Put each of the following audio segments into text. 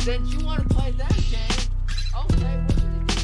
Since you want to play that game, okay, we're gonna do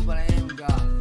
but I am goth.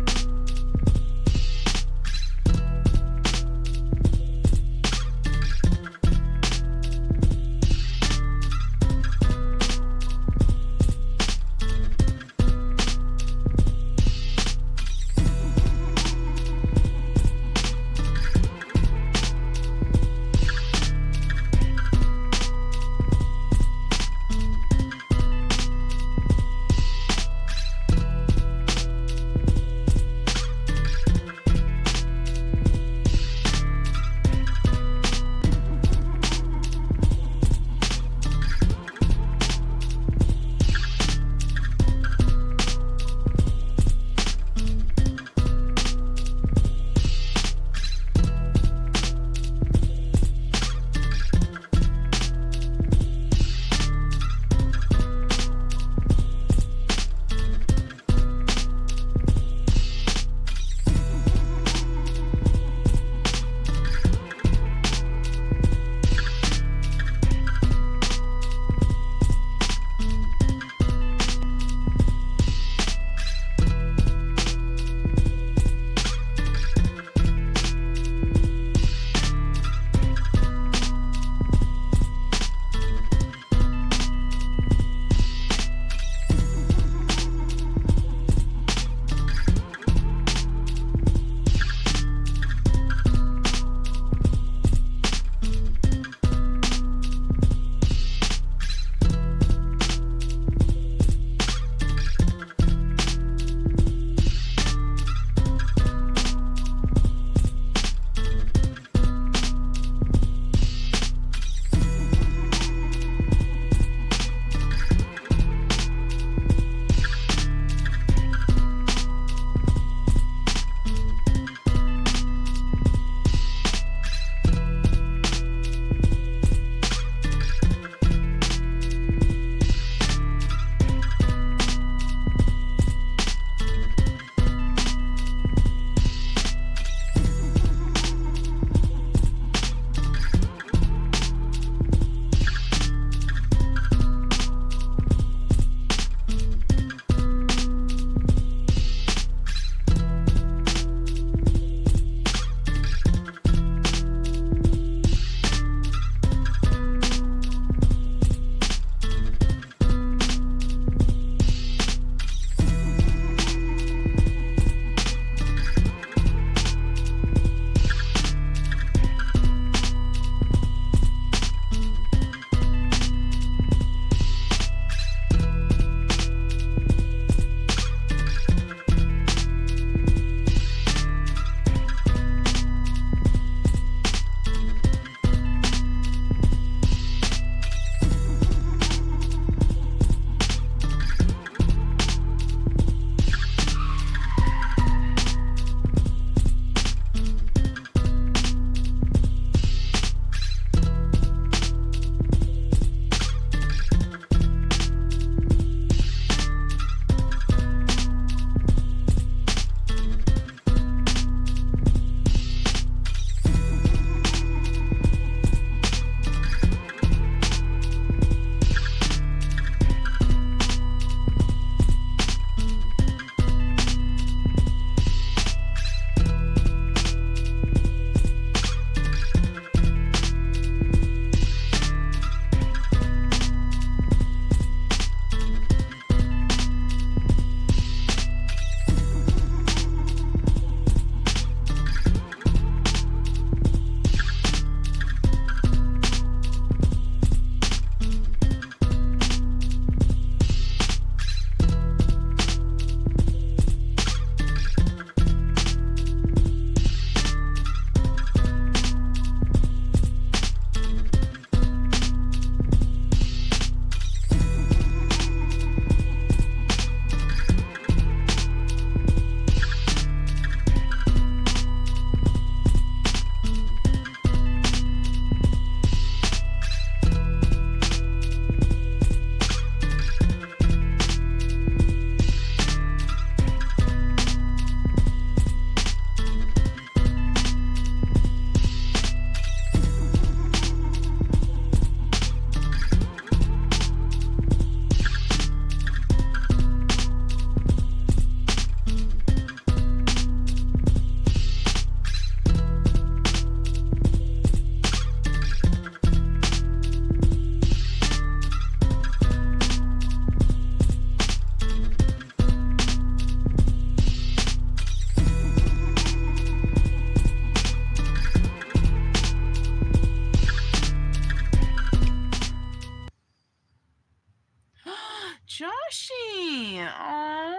Joshy. Aww,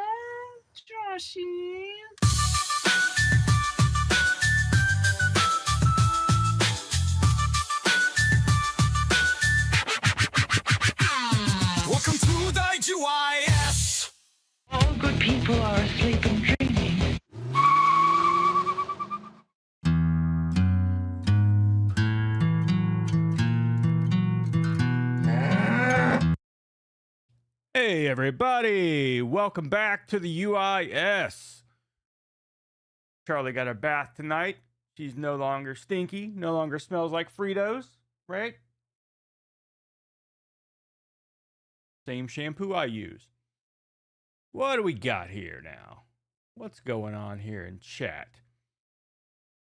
Joshy. Welcome to the UIS. All good people are asleep and dreaming. Hey everybody, welcome back to the UIS. Charlie got a bath tonight. She's no longer stinky, no longer smells like Fritos, right? Same shampoo I use. What do we got here now? What's going on here in chat?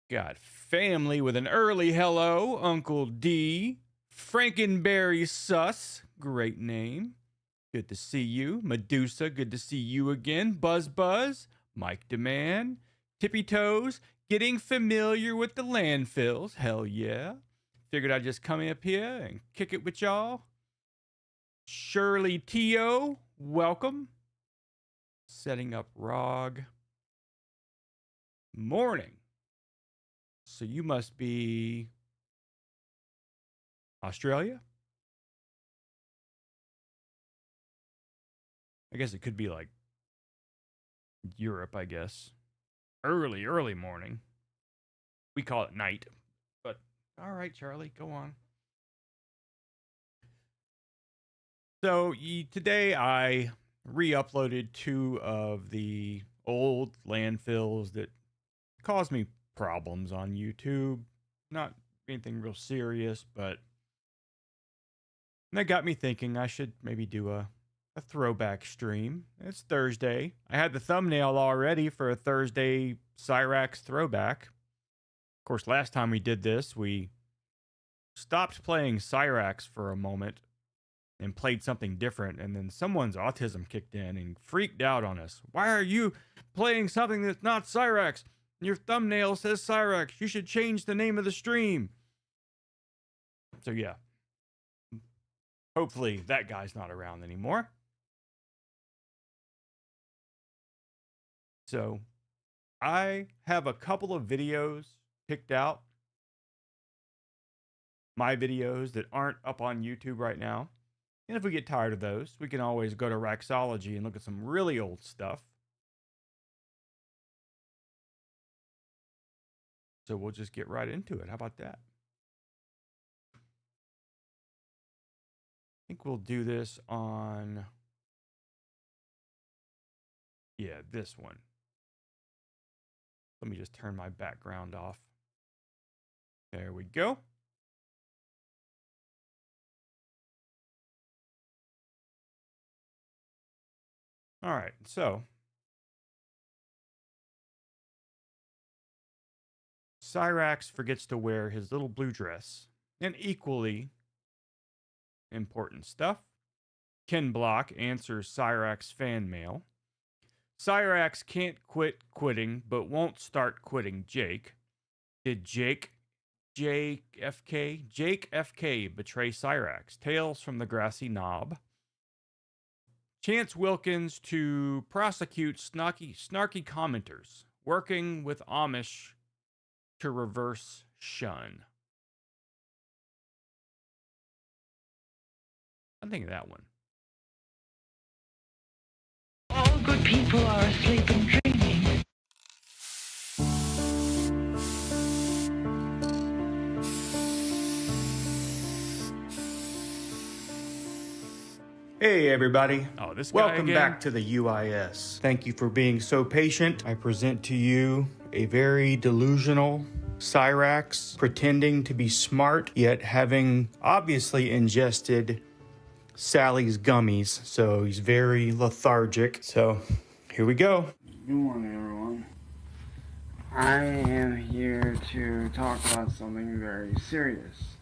Got family with an early hello, Uncle D. Frankenberry Sus, great name. Good to see you. Medusa, good to see you again. Buzz Buzz, Mike Demand, Tippy Toes, getting familiar with the landfills. Hell yeah. Figured I'd just come up here and kick it with y'all. Shirley T.O., welcome. Setting up ROG. Morning. So you must be Australia? I guess it could be like Europe, I guess. Early morning. We call it night. But all right, Charlie, go on. So today I re-uploaded 2 of the old landfills that caused me problems on YouTube. Not anything real serious, but that got me thinking I should maybe do a throwback stream. It's Thursday. I had the thumbnail already for a Thursday Cyraxx throwback. Of course, last time we did this, we stopped playing Cyraxx for a moment and played something different, and then someone's autism kicked in and freaked out on us. Why are you playing something that's not Cyraxx? Your thumbnail says Cyraxx. You should change the name of the stream. So yeah. Hopefully that guy's not around anymore. So I have a couple of videos picked out. My videos that aren't up on YouTube right now. And if we get tired of those, we can always go to Raxology and look at some really old stuff. So we'll just get right into it. How about that? I think we'll do this on, yeah, this one. Let me just turn my background off. There we go. All right, so Cyraxx forgets to wear his little blue dress, and equally important stuff. Ken Block answers Cyraxx fan mail. Cyraxx can't quit quitting, but won't start quitting Jake. Did Jake FK betray Cyraxx? Tales from the Grassy Knob. Chance Wilkins to prosecute snarky commenters, working with Amish to reverse shun. I think of that one. All good people are asleep and dreaming. Hey everybody. Oh, this guy Welcome again? back to the UIS. Thank you for being so patient. I present to you a very delusional Cyraxx pretending to be smart, yet having obviously ingested Sally's gummies. So he's very lethargic. So here we go. Good morning, everyone. I am here to talk about something very serious,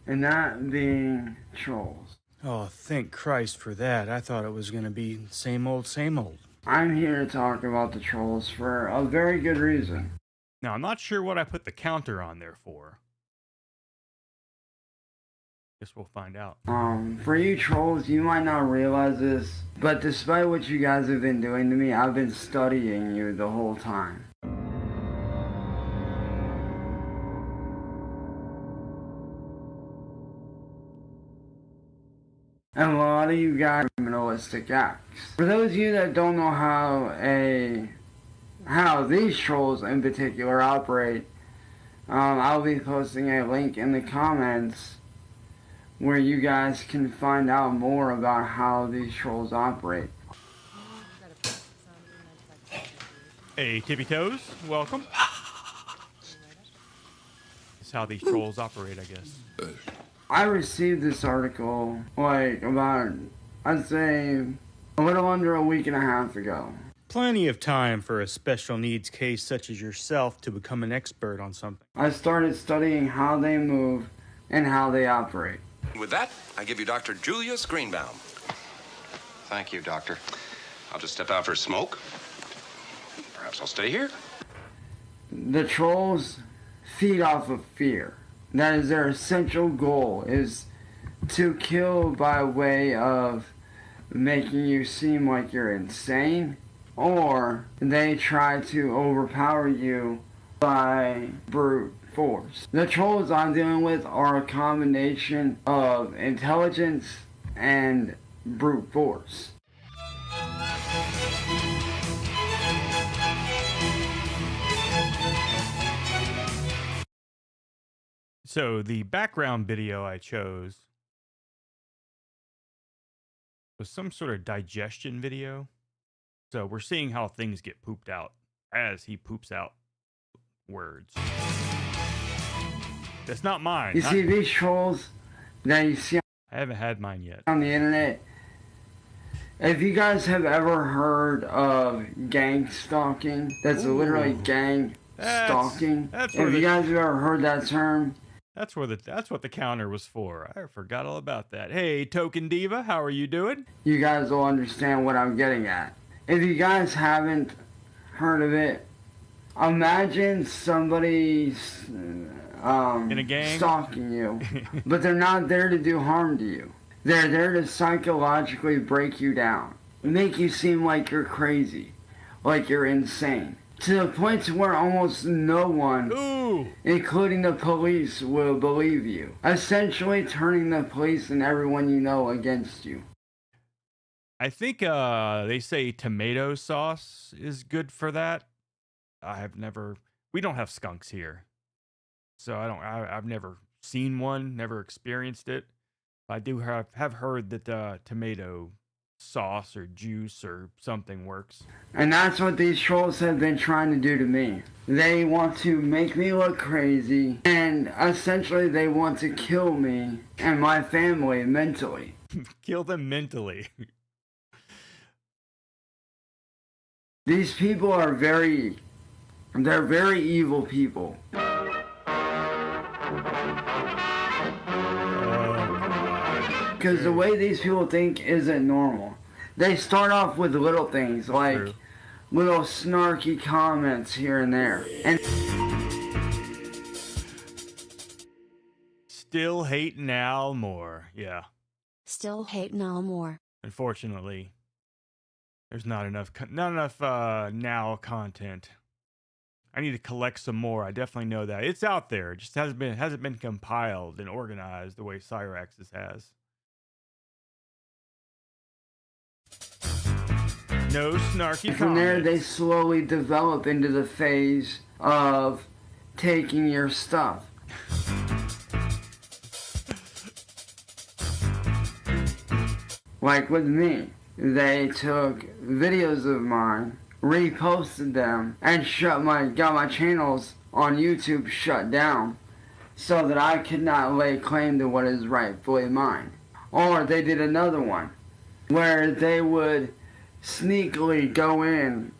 and that being trolls. Oh, thank Christ for that. I thought it was going to be same old, same old. I'm here to talk about the trolls for a very good reason. Now, I'm not sure what I put the counter on there for. Guess we'll find out. For you trolls, you might not realize this, but despite what you guys have been doing to me, I've been studying you the whole time. And a lot of you guys are criminalistic acts. For those of you that don't know how these trolls in particular operate, I'll be posting a link in the comments where you guys can find out more about how these trolls operate. Hey, Tippy Toes, welcome. It's how these trolls operate, I guess. I received this article like about, I'd say, a little under a week and a half ago. Plenty of time for a special needs case such as yourself to become an expert on something. I started studying how they move and how they operate. With that, I give you Dr. Julius Greenbaum. Thank you, Doctor. I'll just step out for a smoke. Perhaps I'll stay here. The trolls feed off of fear. That is their essential goal, is to kill by way of making you seem like you're insane, or they try to overpower you by brute force. The trolls I'm dealing with are a combination of intelligence and brute force. So the background video I chose was some sort of digestion video. So we're seeing how things get pooped out as he poops out words. That's not mine. You see these trolls that you see I haven't had mine yet. on the internet? If you guys have ever heard of gang stalking, that's literally gang stalking. That's if you guys have ever heard that term, that's what the counter was for. I forgot all about that. Hey, Token Diva, how are you doing? you guys will understand what I'm getting at. If you guys haven't heard of it, imagine somebody in a gang stalking you, but they're not there to do harm to you. They're there to psychologically break you down, make you seem like you're crazy, like you're insane, to the point to where almost no one, including the police, will believe you. Essentially turning the police and everyone you know against you. I think they say tomato sauce is good for that. We don't have skunks here. So I've never seen one, never experienced it. I do have heard that tomato sauce or juice or something works. And that's what these trolls have been trying to do to me. They want to make me look crazy, and essentially they want to kill me and my family mentally. Kill them mentally. These people are they're very evil people. Because the way these people think isn't normal. They start off with little things like little snarky comments here and there. And Still hating Al more. Yeah. Still hating Al more. Unfortunately, there's not enough now content. I need to collect some more. I definitely know that. It's out there. It just hasn't been compiled and organized the way Cyraxx has. No snarky from there, comments. they slowly develop into the phase of taking your stuff. Like with me, they took videos of mine, reposted them, and got my channels on YouTube shut down so that I could not lay claim to what is rightfully mine. Or they did another one where they would sneakily go in,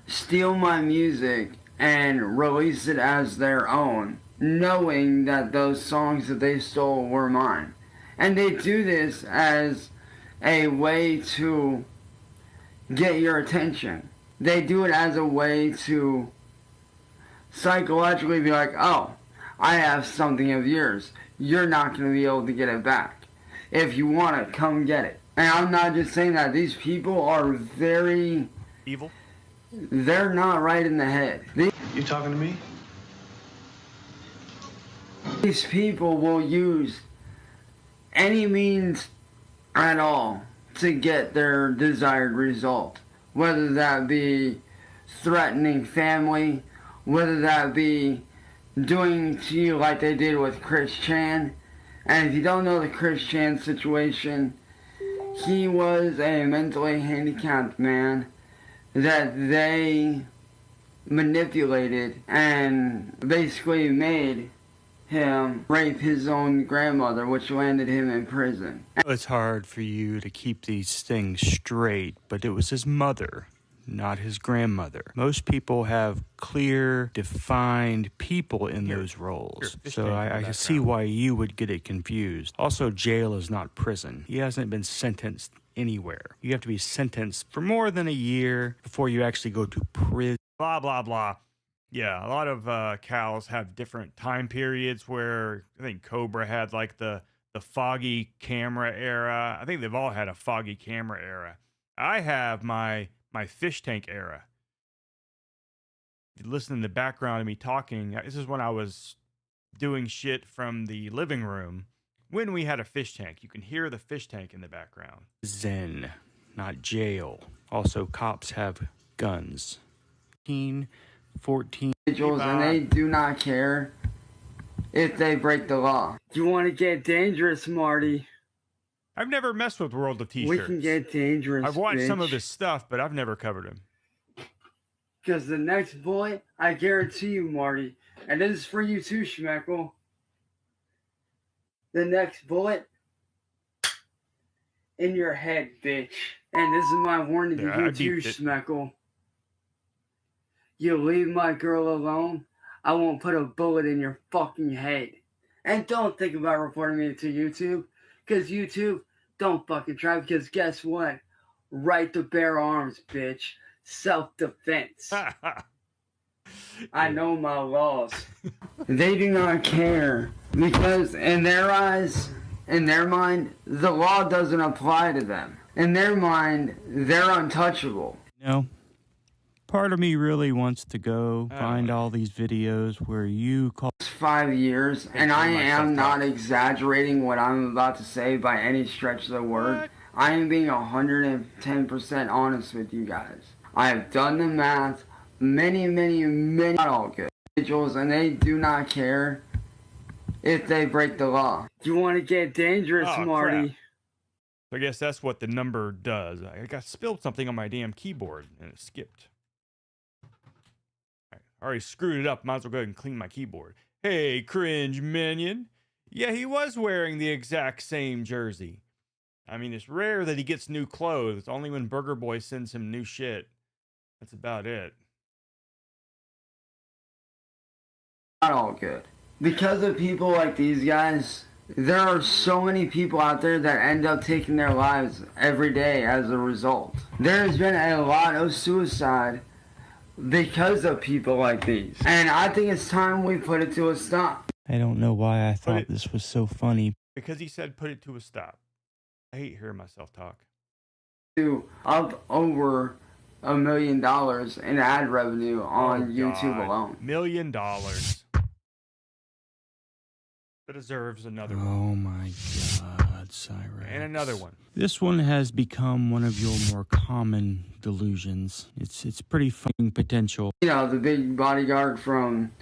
steal my music, and release it as their own, knowing that those songs that they stole were mine. And they do this as a way to get your attention. They do it as a way to psychologically be like, oh, I have something of yours. you're not going to be able to get it back. If you want it, come get it. And I'm not just saying that. These people are very... evil? They're not right in the head. You talking to me? These people will use any means at all to get their desired result. Whether that be threatening family, whether that be doing to you like they did with Chris Chan. And if you don't know the Chris Chan situation, he was a mentally handicapped man that they manipulated and basically made him rape his own grandmother, which landed him in prison. It's hard for you to keep these things straight, but it was his mother, not his grandmother. Most people have clear, defined people in those roles. So I see why you would get it confused. Also, jail is not prison. He hasn't been sentenced anywhere. You have to be sentenced for more than a year before you actually go to prison. Blah, blah, blah. Yeah, a lot of cows have different time periods where I think Cobra had like the foggy camera era. I think they've all had a foggy camera era. I have my fish tank era. If you listen in the background of me talking, this is when I was doing shit from the living room when we had a fish tank. You can hear the fish tank in the background. Zen, not jail. Also, cops have guns. 14. And they do not care if they break the law. You want to get dangerous, Marty? I've never messed with World of T-shirts. We can get dangerous, I've watched bitch. some of his stuff, but I've never covered him. Because the next bullet, I guarantee you, Marty, and this is for you too, Schmeckle. The next bullet in your head, bitch. And this is my warning to you too, Schmeckle. You leave my girl alone, I won't put a bullet in your fucking head. And don't think about reporting me to YouTube, because YouTube, don't fucking try, because guess what? Right to bear arms, bitch. Self-defense. I know my laws. They do not care, because in their eyes, in their mind, the law doesn't apply to them. In their mind, they're untouchable. No. Part of me really wants to go find all these videos where you call 5 years, and I am not exaggerating what I'm about to say by any stretch of the word. I am being 110% honest with you guys. I have done the math, many, not all good individuals, and they do not care if they break the law. You want to get dangerous, Marty? Crap. So I guess that's what the number does. I got spilled something on my damn keyboard, and it skipped. I already screwed it up. Might as well go ahead and clean my keyboard. Hey, cringe minion. Yeah, he was wearing the exact same jersey. I mean, it's rare that he gets new clothes. It's only when Burger Boy sends him new shit. That's about it. Not all good. Because of people like these guys, there are so many people out there that end up taking their lives every day as a result. There has been a lot of suicide because of people like these. And I think it's time we put it to a stop. I don't know why I thought this was so funny. Because he said put it to a stop. I hate hearing myself talk. To up over $1 million in ad revenue on YouTube alone. $1 million. That deserves another one. Oh my God, Cyraxx. And another one. This one has become one of your more common delusions. It's pretty fucking potential. You know, the big bodyguard from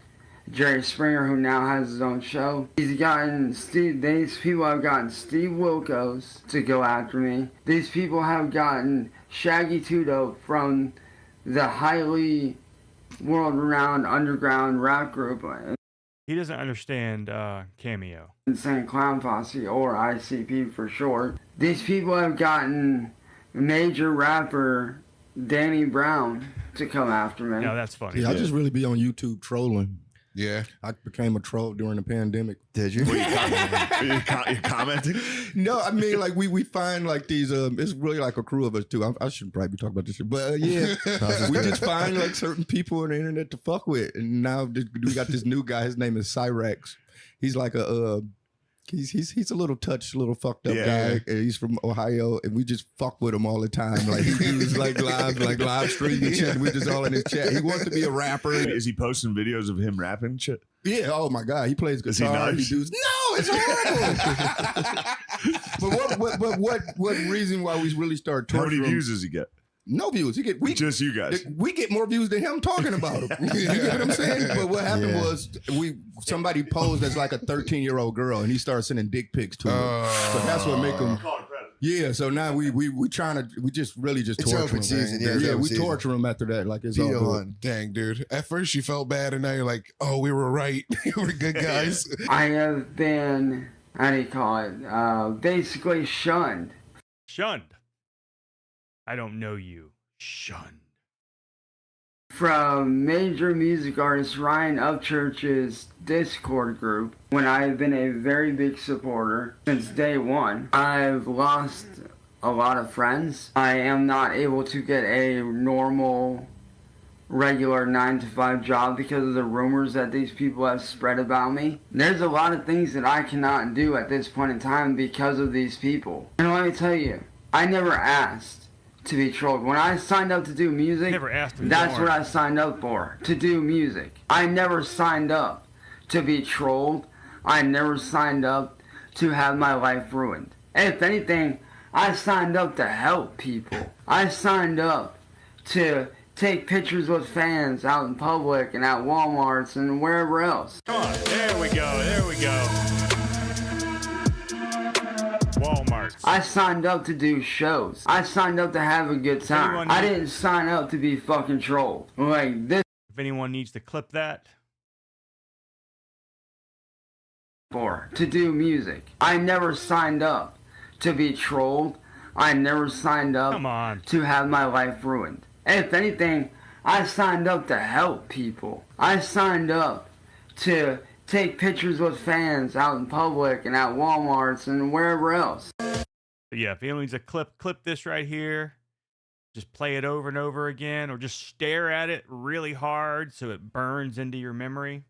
Jerry Springer, who now has his own show. These people have gotten Steve Wilkos to go after me. These people have gotten Shaggy Tudo from the highly world-renowned underground rap group. He doesn't understand Cameo. Insane Clown Posse, or ICP for short. These people have gotten major rapper Danny Brown to come after me. No, that's funny. Yeah, I just really be on YouTube trolling. Yeah. I became a troll during the pandemic. Did you? Were you commenting? No, I mean, like, we find, like, these, it's really like a crew of us, too. I should probably be talking about this shit. But, yeah, we just find, like, certain people on the internet to fuck with. And now we got this new guy. His name is Cyraxx. He's like a He's a little touched, little fucked up guy. And he's from Ohio, and we just fuck with him all the time. Like he does like live streaming shit. We just all in his chat. He wants to be a rapper. Is he posting videos of him rapping shit? Yeah. Oh my God, he plays guitar. Is he nice? No, it's horrible. But what reason why we really start How torturing many him? views does he get? No views. Just you guys. We get more views than him talking about him. You get what I'm saying? But what happened was somebody posed as like a 13-year-old girl, and he started sending dick pics to her. So that's what make him. Yeah. So now we just torture him. Season, we torture him after that. Like it's all good. Dang, dude. At first you felt bad, and now you're like, oh, we were right. We're good guys. I have been, how do you call it? Basically shunned. Shunned. I don't know you. Shunned. From major music artist Ryan Upchurch's Discord group, when I've been a very big supporter since day one. I've lost a lot of friends. I am not able to get a normal, regular 9-to-5 job because of the rumors that these people have spread about me. There's a lot of things that I cannot do at this point in time because of these people. And let me tell you, I never asked to be trolled. When I signed up to do music, that's what I signed up for, to do music. I never signed up to be trolled. I never signed up to have my life ruined. If anything, I signed up to help people. I signed up to take pictures with fans out in public and at Walmarts and wherever else. Come on, there we go. Walmart. I signed up to do shows. I signed up to have a good time. I didn't sign up to be fucking trolled. Like this. If anyone needs to clip that. To do music. I never signed up to be trolled. I never signed up to have my life ruined. If anything, I signed up to help people. I signed up to take pictures with fans out in public and at Walmarts and wherever else. But yeah, if anyone needs a clip this right here. Just play it over and over again, or just stare at it really hard so it burns into your memory.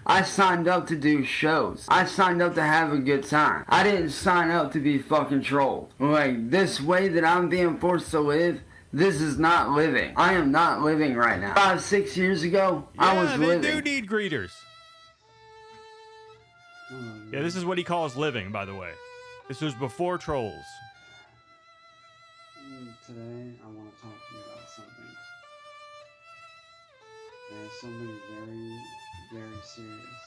I signed up to do shows. I signed up to have a good time. I didn't sign up to be fucking trolled. Like, this way that I'm being forced to live, this is not living. I am not living right now. 5-6 years ago, I was living. They do need greeters. Yeah, this is what he calls living, by the way. This was before trolls. Today, I want to talk to you about something. And it's something very, very serious.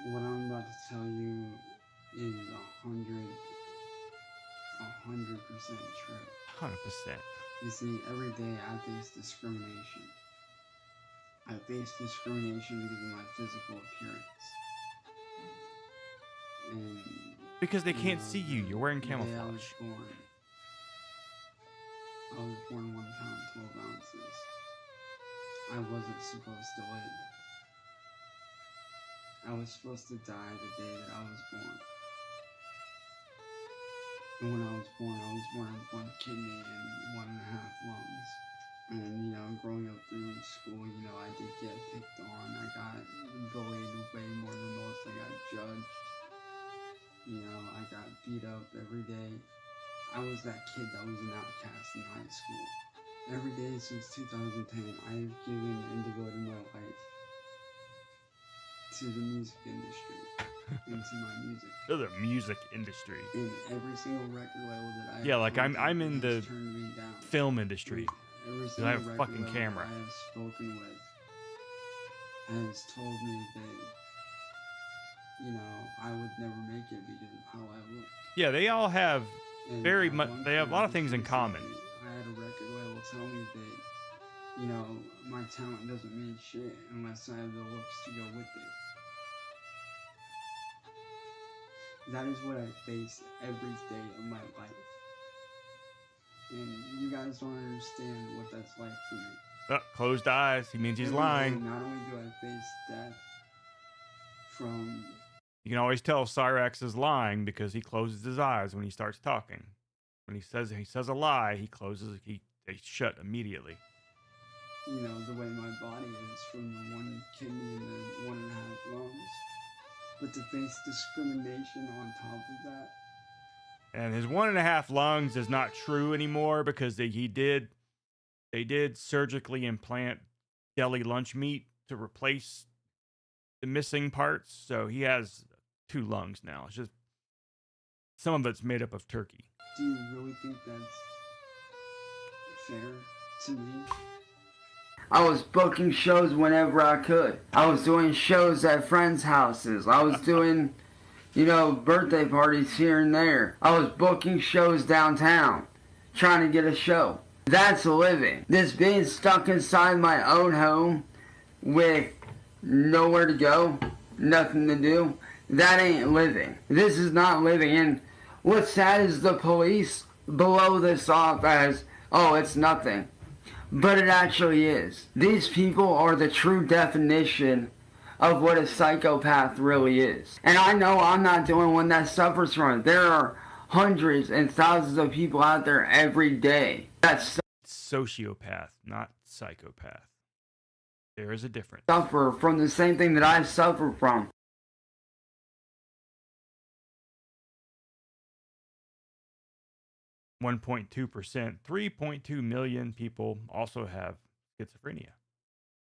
What I'm about to tell you is 100% true. 100%. You see, every day I face discrimination. I face discrimination because of my physical appearance. And because they can't see you. You're wearing camouflage. I was born 1 pound 12 ounces. I wasn't supposed to live. I was supposed to die the day that I was born. And when I was born with 1 kidney and 1.5 lungs. And, you know, growing up through school, you know, I did get picked on. I got bullied way more than most. I got judged. You know, I got beat up every day. I was that kid that was an outcast in high school. Every day since 2010, I've given and devoted my life to the music industry, into my music. To the music industry. In every single record label that I have. Yeah, like I'm in the turned me down. film industry. Every I single have a record fucking label camera. I have spoken with has told me that, you know, I would never make it because of how I look. Yeah, they all have And very at much. one They have a point lot of things in recently, common. I had a record label tell me that, you know, my talent doesn't mean shit unless I have the looks to go with it. That is what I face every day of my life. And you guys don't understand what that's like for me. Closed eyes. He means he's Every day, lying. not only do I face death from... You can always tell Cyraxx is lying because he closes his eyes when he starts talking. When he says a lie, they shut immediately. you know, the way my body is from the 1 kidney and the 1.5 lungs. But to face discrimination on top of that. And his 1.5 lungs is not true anymore because they did surgically implant deli lunch meat to replace the missing parts. So he has 2 lungs now. It's just some of it's made up of turkey. Do you really think that's fair to me? I was booking shows whenever I could. I was doing shows at friends' houses. I was doing, you know, birthday parties here and there. I was booking shows downtown, trying to get a show. That's living. This being stuck inside my own home with nowhere to go, nothing to do, that ain't living. This is not living. And what's sad is the police blow this off as, oh, it's nothing. But it actually is. These people are the true definition of what a psychopath really is. And I know I'm not the only one that suffers from it. There are hundreds and thousands of people out there every day that sociopath, not psychopath. There is a difference. Suffer from the same thing that I suffer from. .2%, 3.2 million people also have schizophrenia.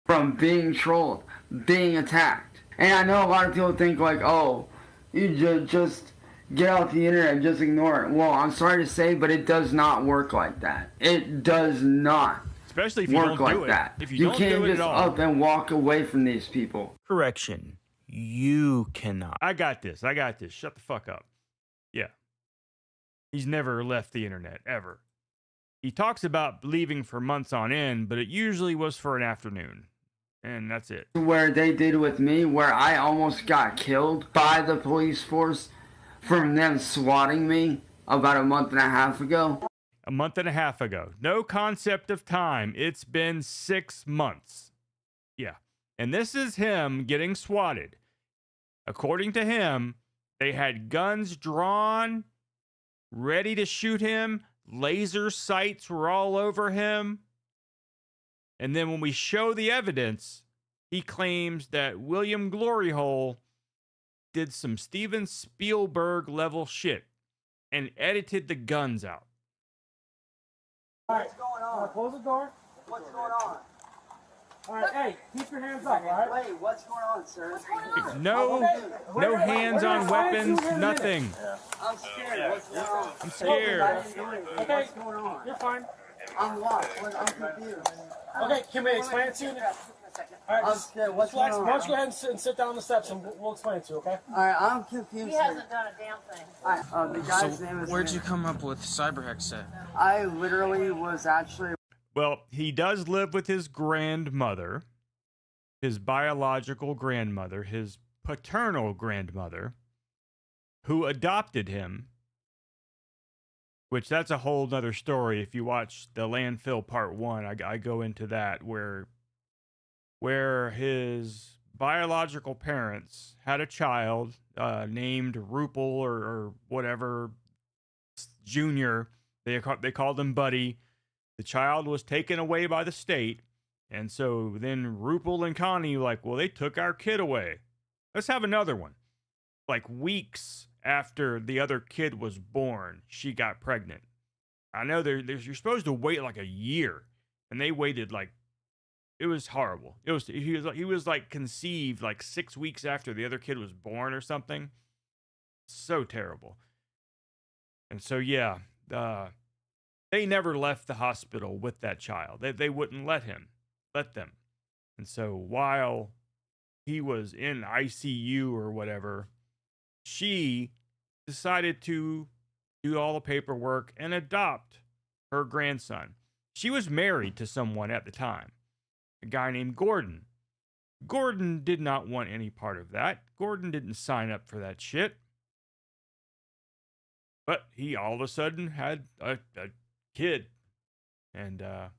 From being trolled, being attacked. And I know a lot of people think like, oh, you just get off the internet and just ignore it. Well, I'm sorry to say, but it does not work like that. It does not. Especially if you work don't like do it. that. If you don't can't do it just at all. up and walk away from these people. Correction. You cannot. I got this. Shut the fuck up. Yeah. He's never left the internet, ever. He talks about leaving for months on end, but it usually was for an afternoon. And that's it. Where they did with me, where I almost got killed by the police force from them swatting me about a month and a half ago. A month and a half ago. No concept of time. It's been 6 months. Yeah. And this is him getting swatted. According to him, they had guns drawn, ready to shoot him. Laser sights were all over him. And then when we show the evidence, he claims that William Gloryhole did some Steven Spielberg level shit and edited the guns out. All right, what's going on? Close the door. What's going on? All right, hey, keep your hands up, all right? Wait, what's going on, sir? What's going on? No hands on weapons, nothing. I'm scared. What's going on? I'm scared. Okay, what's going on? You're fine. I'm lost. I'm confused. Okay, can we explain it to you? All right, I'm scared. What's going on? Why don't you go ahead and sit down on the steps and we'll explain it to you, okay? All right, I'm confused. He hasn't done a damn thing. All right, the guy's name is... Where'd you come up with Cyraxx at? I literally was actually... Well, he does live with his grandmother, his biological grandmother, his paternal grandmother, who adopted him, which that's a whole nother story. If you watch the Landfill Part 1, I go into that, where his biological parents had a child named Rupel or whatever, Junior. They called him Buddy. The child was taken away by the state. And so then Rupel and Connie were like, well, they took our kid away. Let's have another one. Like weeks after the other kid was born, she got pregnant. I know you're supposed to wait like a year. And they waited like, it was horrible. He was like conceived like 6 weeks after the other kid was born or something. So terrible. And so, yeah, they never left the hospital with that child. They wouldn't let them. And so while he was in ICU or whatever, she decided to do all the paperwork and adopt her grandson. She was married to someone at the time, a guy named Gordon. Gordon did not want any part of that. Gordon didn't sign up for that shit. But he all of a sudden had a kid. And as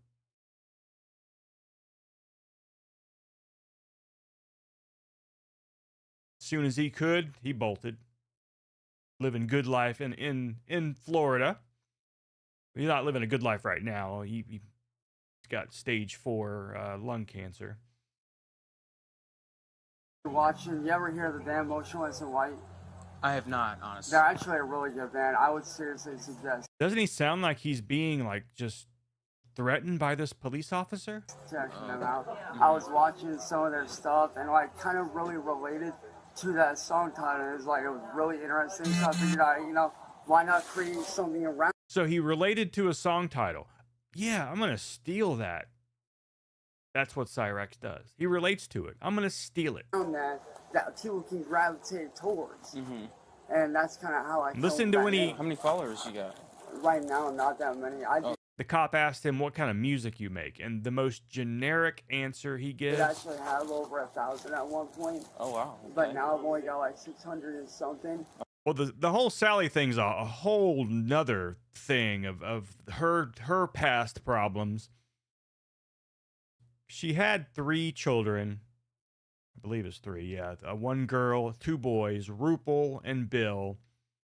soon as he could, he bolted. Living good life in Florida. He's not living a good life right now. He's got stage 4 lung cancer. Watching, you ever hear the band Motionless in White? I have not, honestly. They're actually a really good band. I would seriously suggest Doesn't he sound like he's being like just threatened by this police officer? checking them out. I was watching some of their stuff and like kind of really related to that song title. It was really interesting. So I figured out, why not create something around So he related to a song title. Yeah, I'm gonna steal that. That's what Cyraxx does. He relates to it. I'm gonna steal it. that people can gravitate towards. And that's kind of how I Listen felt to when he. How many followers you got? Right now, not that many. The cop asked him what kind of music you make, and the most generic answer he did gives. actually have over 1,000 at one point. Oh wow. Okay. But now I've only got like 600 and something. Well, the whole Sally thing's a whole nother thing of her past problems. She had 3 children. I believe it's 3, yeah. 1 girl, 2 boys, Rupel and Bill.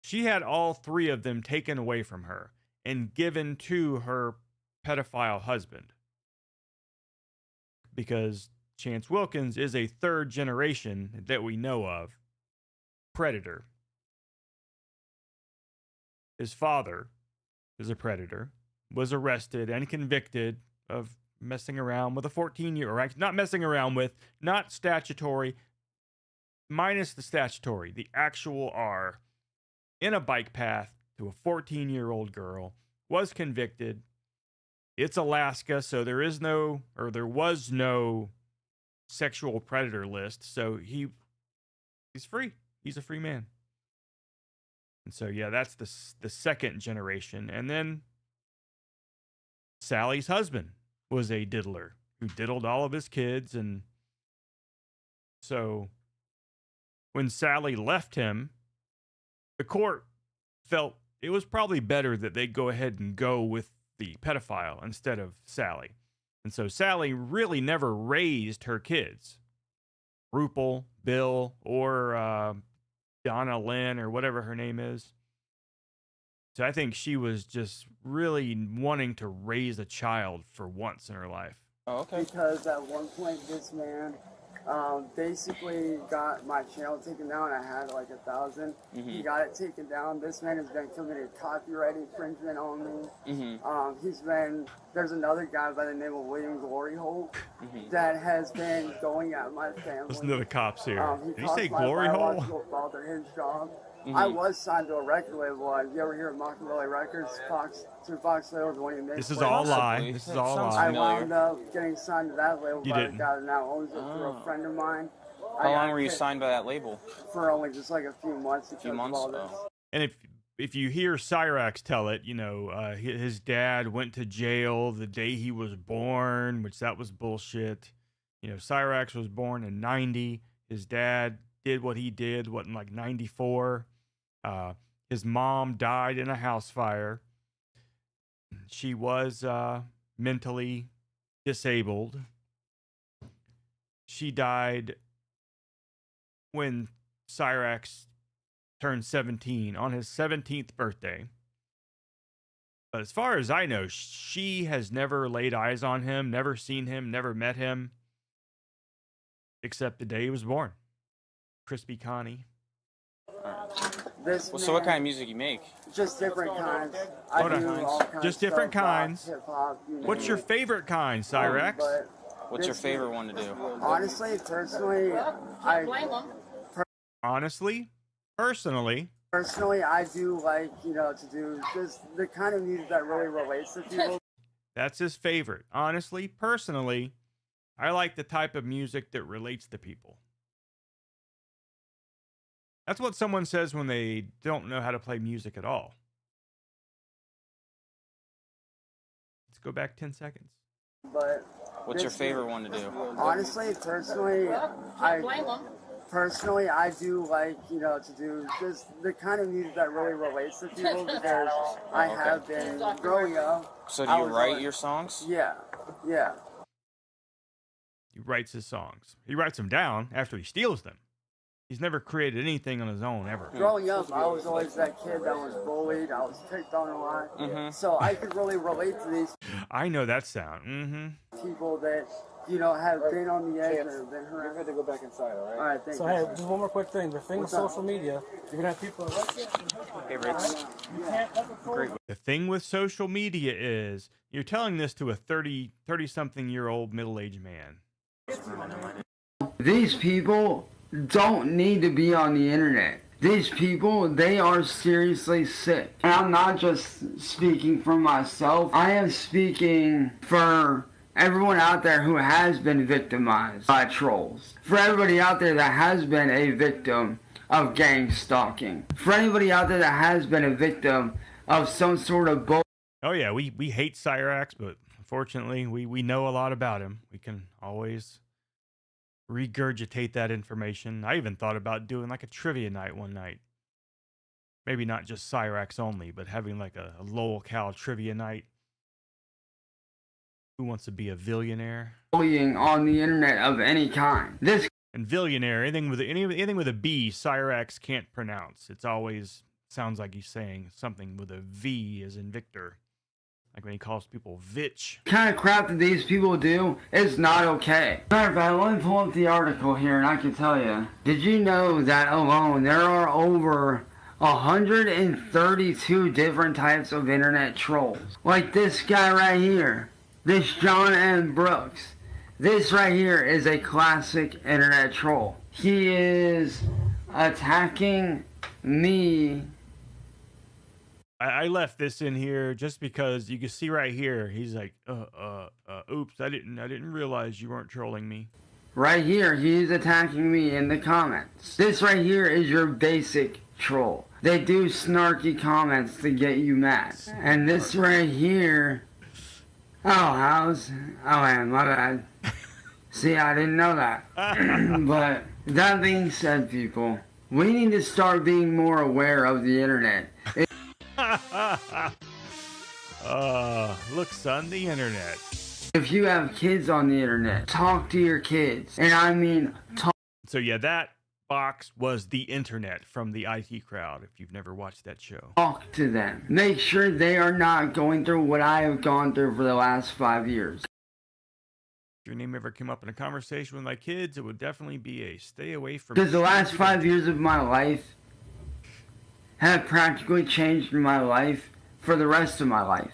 She had all 3 of them taken away from her and given to her pedophile husband. Because Chance Wilkins is a 3rd generation that we know of predator. His father is a predator, was arrested and convicted of messing around with a 14-year-old. Not messing around with, not statutory, minus the statutory, the actual R, in a bike path to a 14-year-old girl, was convicted. It's Alaska, so there was no sexual predator list, so he's free. He's a free man. And so, yeah, that's the 2nd generation. And then Sally's husband was a diddler who diddled all of his kids. And so when Sally left him, the court felt it was probably better that they go ahead and go with the pedophile instead of Sally. And so Sally really never raised her kids. Rupel, Bill, or Donna Lynn, or whatever her name is. So I think she was just really wanting to raise a child for once in her life. Oh, okay. Because at one point, this man basically got my channel taken down. I had like 1,000. He got it taken down. This man has been committing copyright infringement on me. There's another guy by the name of William Glory Hole that has been going at my family. Listen to the cops here. Did you say my Glory Hole? biological father his job. I was signed to a record label. You ever hear of Mockingbird Records? Through Fox Label, the one you made. This is all lie. This is all lie. I wound up getting signed to that label You by didn't. a guy that now owns it through a friend of mine. How long were you signed by that label? For only just like a few months. A few months? And if you hear Cyraxx tell it, his dad went to jail the day he was born, which that was bullshit. Cyraxx was born in 90. His dad did what he did, in like 94. His mom died in a house fire. She was mentally disabled. She died when Cyraxx turned 17 on his 17th birthday. But as far as I know, she has never laid eyes on him, never seen him, never met him, except the day he was born. Crispy Connie. So what kind of music you make? Just different kinds. Just different kinds. Hip-hop, What's your favorite kind, Cyraxx? What's your favorite one to do? Honestly, personally, Personally, I do like, to do just the kind of music that really relates to people. That's his favorite. Honestly, personally, I like the type of music that relates to people. That's what someone says when they don't know how to play music at all. Let's go back 10 seconds. But what's your favorite one to do? Honestly, personally, I do like, to do just the kind of music that really relates to people because I have been growing up. So do you write your songs? Yeah. He writes his songs. He writes them down after he steals them. He's never created anything on his own ever. Growing up, I was always that kid that was bullied. I was picked on a lot. So I could really relate to these I know that sound. people that, you know, have been on the edge or have been hurt. You're good to go back inside, all right? All right, thank So, you. hey, just one more quick thing. The thing with social media, you're going to have people arrest you. Hey, Rich. You can't ever Great. The thing with social media is you're telling this to a 30-something-year-old middle-aged man. These people don't need to be on the internet. These people, they are seriously sick. And I'm not just speaking for myself. I am speaking for everyone out there who has been victimized by trolls. For everybody out there that has been a victim of gang stalking. For anybody out there that has been a victim of some sort of bull. Oh yeah, we hate Cyraxx, but unfortunately we know a lot about him. We can always regurgitate that information. I even thought about doing like a trivia night one night. Maybe not just Cyraxx only, but having like a lolcow trivia night. Who wants to be a billionaire? Bullying on the internet of any kind. This and billionaire, anything with a B, Cyraxx can't pronounce. It's always sounds like he's saying something with a V as in Victor. Like when he calls people Vitch. kind of crap that these people do is not okay. Matter of fact, let me pull up the article here and I can tell you. Did you know that alone there are over 132 different types of internet trolls? Like this guy right here. This John M. Brooks. This right here is a classic internet troll. He is attacking me. I left this in here just because you can see right here. He's like, oops, I didn't realize you weren't trolling me. Right here, he's attacking me in the comments. This right here is your basic troll. They do snarky comments to get you mad. And this right here, oh man, my bad. See, I didn't know that. But that being said, people, we need to start being more aware of the internet. Look, son, the internet. If you have kids on the internet, talk to your kids. And I mean, talk. So yeah, that box was the internet from the IT crowd, if you've never watched that show. Talk to them. Make sure they are not going through what I have gone through for the last 5 years. If your name ever came up in a conversation with my kids, it would definitely be a stay away from. Because the last 5 years of my life have practically changed my life for the rest of my life.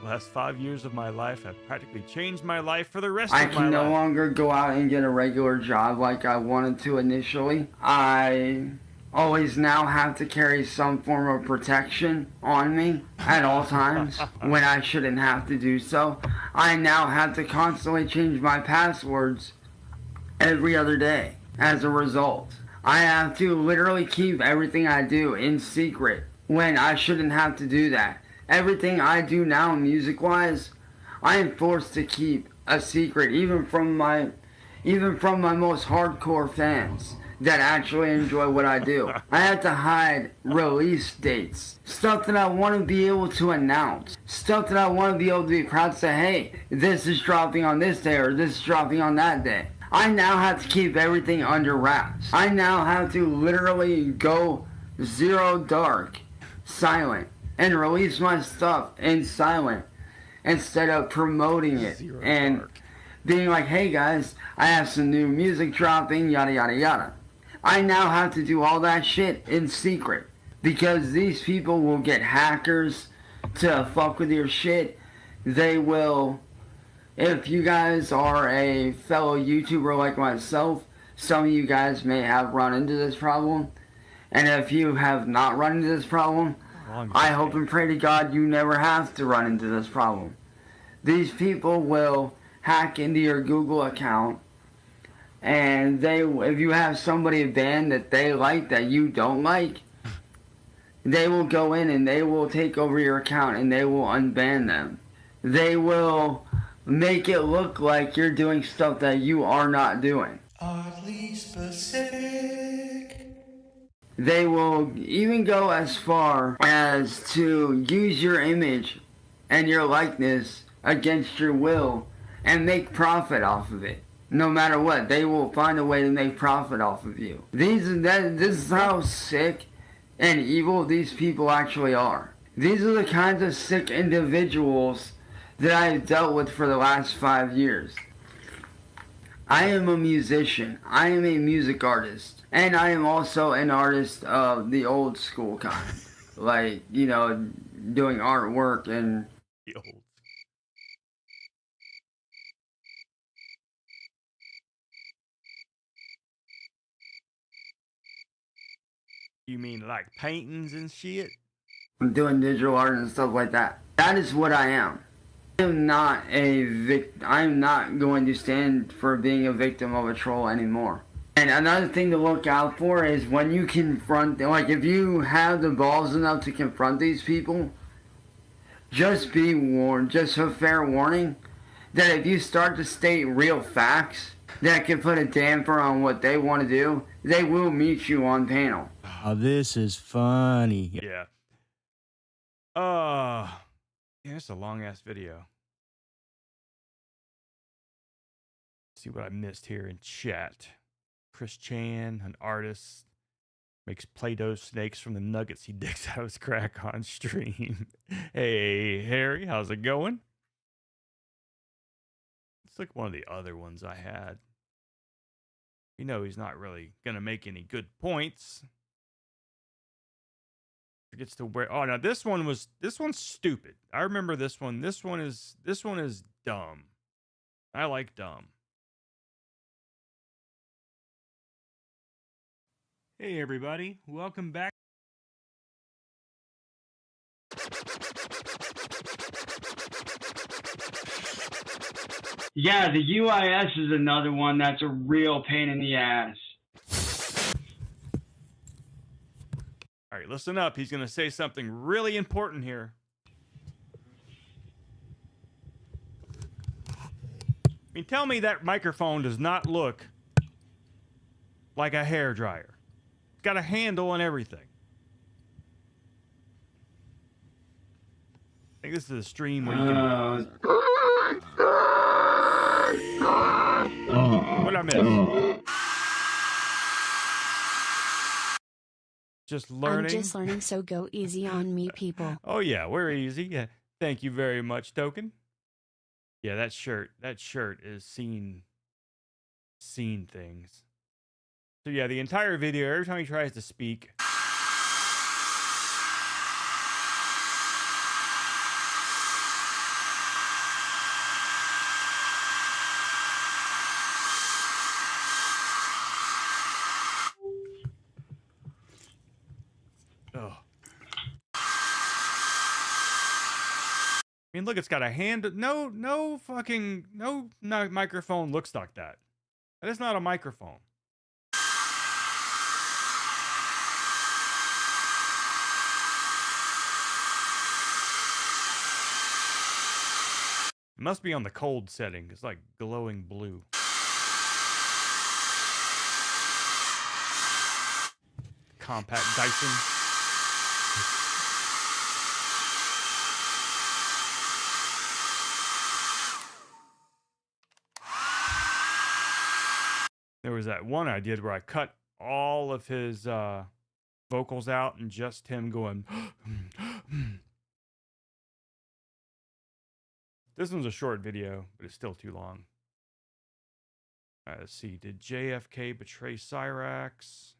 Last 5 years of my life have practically changed my life for the rest of my life. I can no longer go out and get a regular job like I wanted to initially. I always now have to carry some form of protection on me at all times when I shouldn't have to do so. I now have to constantly change my passwords every other day as a result. I have to literally keep everything I do in secret when I shouldn't have to do that. Everything I do now music-wise, I am forced to keep a secret even from my most hardcore fans that actually enjoy what I do. I have to hide release dates, stuff that I want to be able to announce, stuff that I want to be able to be proud to say, hey, this is dropping on this day or this is dropping on that day. I now have to keep everything under wraps. I now have to literally go zero dark, silent, and release my stuff in silent instead of promoting it and being like, hey guys, I have some new music dropping, yada yada yada. I now have to do all that shit in secret because these people will get hackers to fuck with your shit. They will, if you guys are a fellow YouTuber like myself, some of you guys may have run into this problem. And if you have not run into this problem, I hope and pray to God you never have to run into this problem. These people will hack into your Google account, and if you have somebody banned that they like that you don't like, they will go in and they will take over your account and they will unban them. They will make it look like you're doing stuff that you are not doing. Oddly specific. They will even go as far as to use your image and your likeness against your will and make profit off of it. No matter what, they will find a way to make profit off of you. This is how sick and evil these people actually are. These are the kinds of sick individuals that I have dealt with for the last 5 years. I am a musician. I am a music artist. And I am also an artist of the old school kind. Like, you know, doing artwork and... The old. You mean like paintings and shit? doing digital art and stuff like that. That is what I am. I am not I'm not going to stand for being a victim of a troll anymore. And another thing to look out for is when you confront, like if you have the balls enough to confront these people, just be warned, just a fair warning, that if you start to state real facts that can put a damper on what they want to do, they will meet you on panel. Oh, this is funny. Yeah. Yeah, it's a long ass video. Let's see what I missed here in chat. Chris Chan, an artist, makes Play-Doh snakes from the nuggets he digs out of his crack on stream. Hey, Harry, how's it going? It's like one of the other ones I had. You know he's not really gonna make any good points. Forgets to wear. Oh, now this one's stupid. I remember this one. This one is dumb. I like dumb. Hey everybody, welcome back. Yeah, the UIS is another one that's a real pain in the ass. All right, listen up. He's going to say something really important here. I mean, tell me that microphone does not look like a hairdryer. It's got a handle and everything. I think this is a stream where you can... What I miss? Just learning. I'm just learning, so go easy on me, people. Oh yeah, we're easy. Yeah, thank you very much, Token. Yeah, that shirt is seen things. So yeah, the entire video, every time he tries to speak. Oh. I mean, look, it's got a hand. No microphone looks like that. That is not a microphone. It must be on the cold setting. It's like glowing blue. Compact Dyson. There was that one I did where I cut all of his vocals out and just him going. This one's a short video, but it's still too long. All right, let's see. Did JFK betray Cyraxx?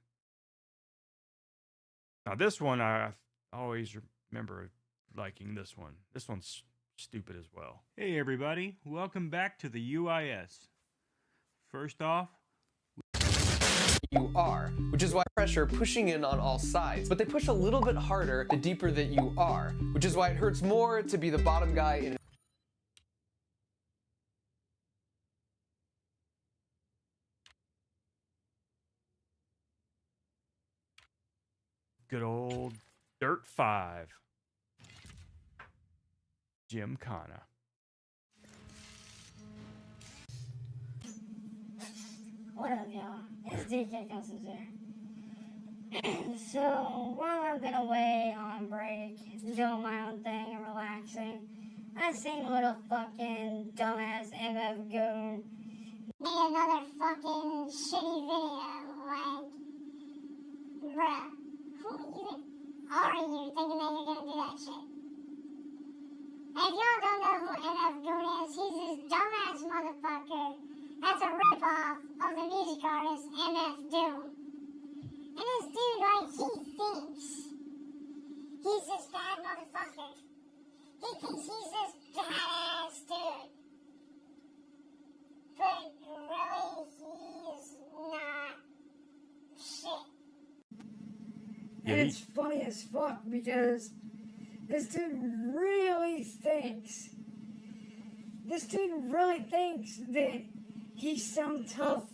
Now this one, I always remember liking this one. This one's stupid as well. Hey everybody, welcome back to the UIS. First off, you are, which is why pressure pushing in on all sides, but they push a little bit harder the deeper that you are, which is why it hurts more to be the bottom guy in good old Dirt 5. Gymkhana. What up, y'all? It's DJ Cousins here. So, while I've been away on break, doing my own thing and relaxing, I seen little fucking dumbass MF Goon made another fucking shitty video, like, bruh, who even are you thinking that you're gonna do that shit? And if y'all don't know who MF Goon is, he's this dumbass motherfucker that's a ripoff of the music artist MF Doom. And this dude, like, he thinks he's this bad motherfucker. He thinks he's this badass dude. But really, he's not shit. And it's funny as fuck because this dude really thinks that he's some tough.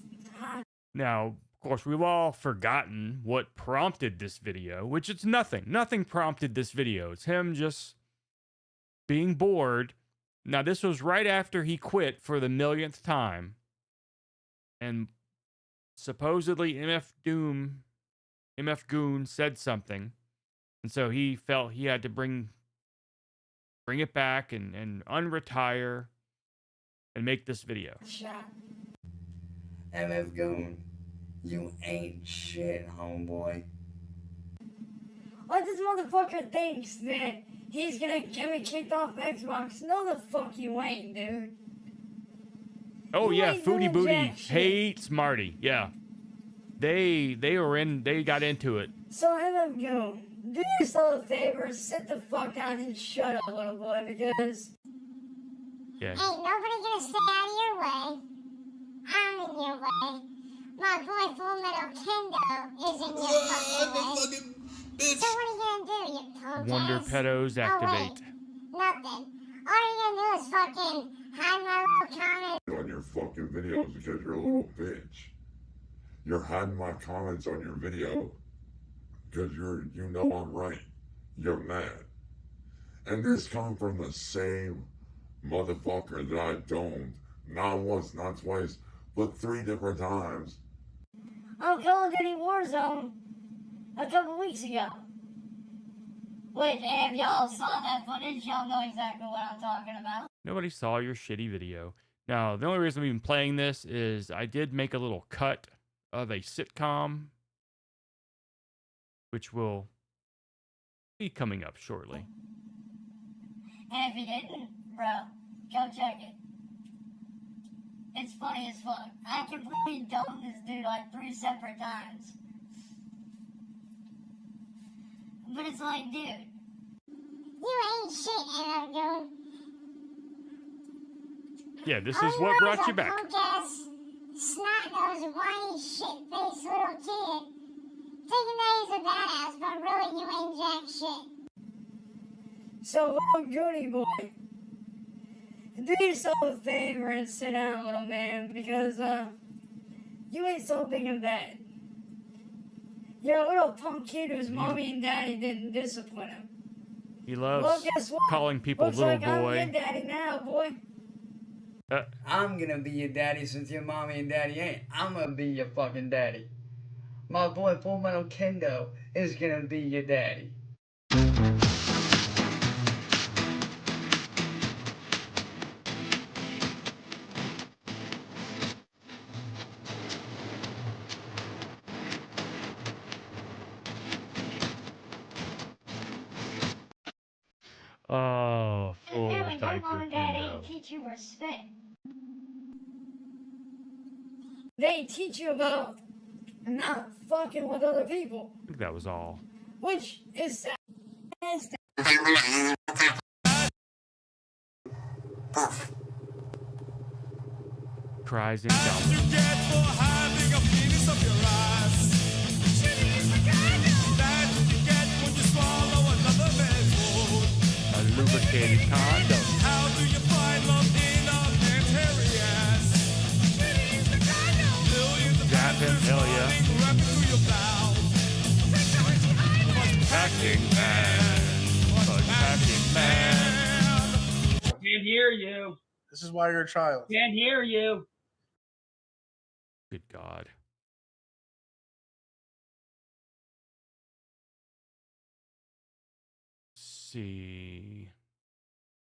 Now, of course, we've all forgotten what prompted this video, which it's nothing. Nothing prompted this video. It's him just being bored. Now, this was right after he quit for the millionth time. And supposedly MF Goon said something. And so he felt he had to bring it back and unretire and make this video. MF Goon, you ain't shit, homeboy. Like, this motherfucker thinks that he's gonna get me kicked off Xbox. No, the fuck you ain't, dude. Oh You yeah, ain't Foodie doing Booty jack shit. hates Marty. Yeah. They got into it. So MF Goon, do yourself a favor, sit the fuck down and shut up, little boy, because Yeah. Ain't nobody gonna stay out of your way. I'm in your way. My boy Full Metal Kendo is in your fucking way. So what are you gonna do, you punk Wonder ass? Pedos activate. Oh, wait. Nothing. All you're gonna do is fucking hide my little comment. On your fucking videos because you're a little bitch. You're hiding my comments on your video because you know I'm right. You're mad. And this comes from the same motherfucker that I domed not once, not twice, but 3 different times. on Call of Duty Warzone a couple weeks ago. Which, if y'all saw that footage, y'all know exactly what I'm talking about. Nobody saw your shitty video. Now, the only reason I'm even playing this is I did make a little cut of a sitcom, which will be coming up shortly. And if you didn't, bro, go check it. It's funny as fuck. I completely domed this dude like 3 separate times. But it's like, dude. You ain't shit, MF Goon. Yeah, this is what brought you back. Punk-ass, snot-nosed, whiny, shit-faced little kid. Thinking that he's a badass, but really you ain't jack shit. So, little Goody boy, do yourself a favor and sit down, little man, because, you ain't so big and bad. You're a little punk kid whose mommy and daddy didn't discipline him. He loves Well, guess what? calling people Looks little like I'm boy. your daddy now, boy. I'm gonna be your daddy since your mommy and daddy ain't. I'm gonna be your fucking daddy. My boy Full Metal Kendo is gonna be your daddy. Oh, full Yeah, but your diaper mom and dad window. ain't teach you respect. They teach you about not fucking with other people, I think that was all. which is sad. Cries and dumps. A lubricated condom. How do you find love in a man's hairy ass? Zap him, hell yeah. Packing man. Packing man. Can't hear you. This is why you're a child. Can't hear you. Good God. See.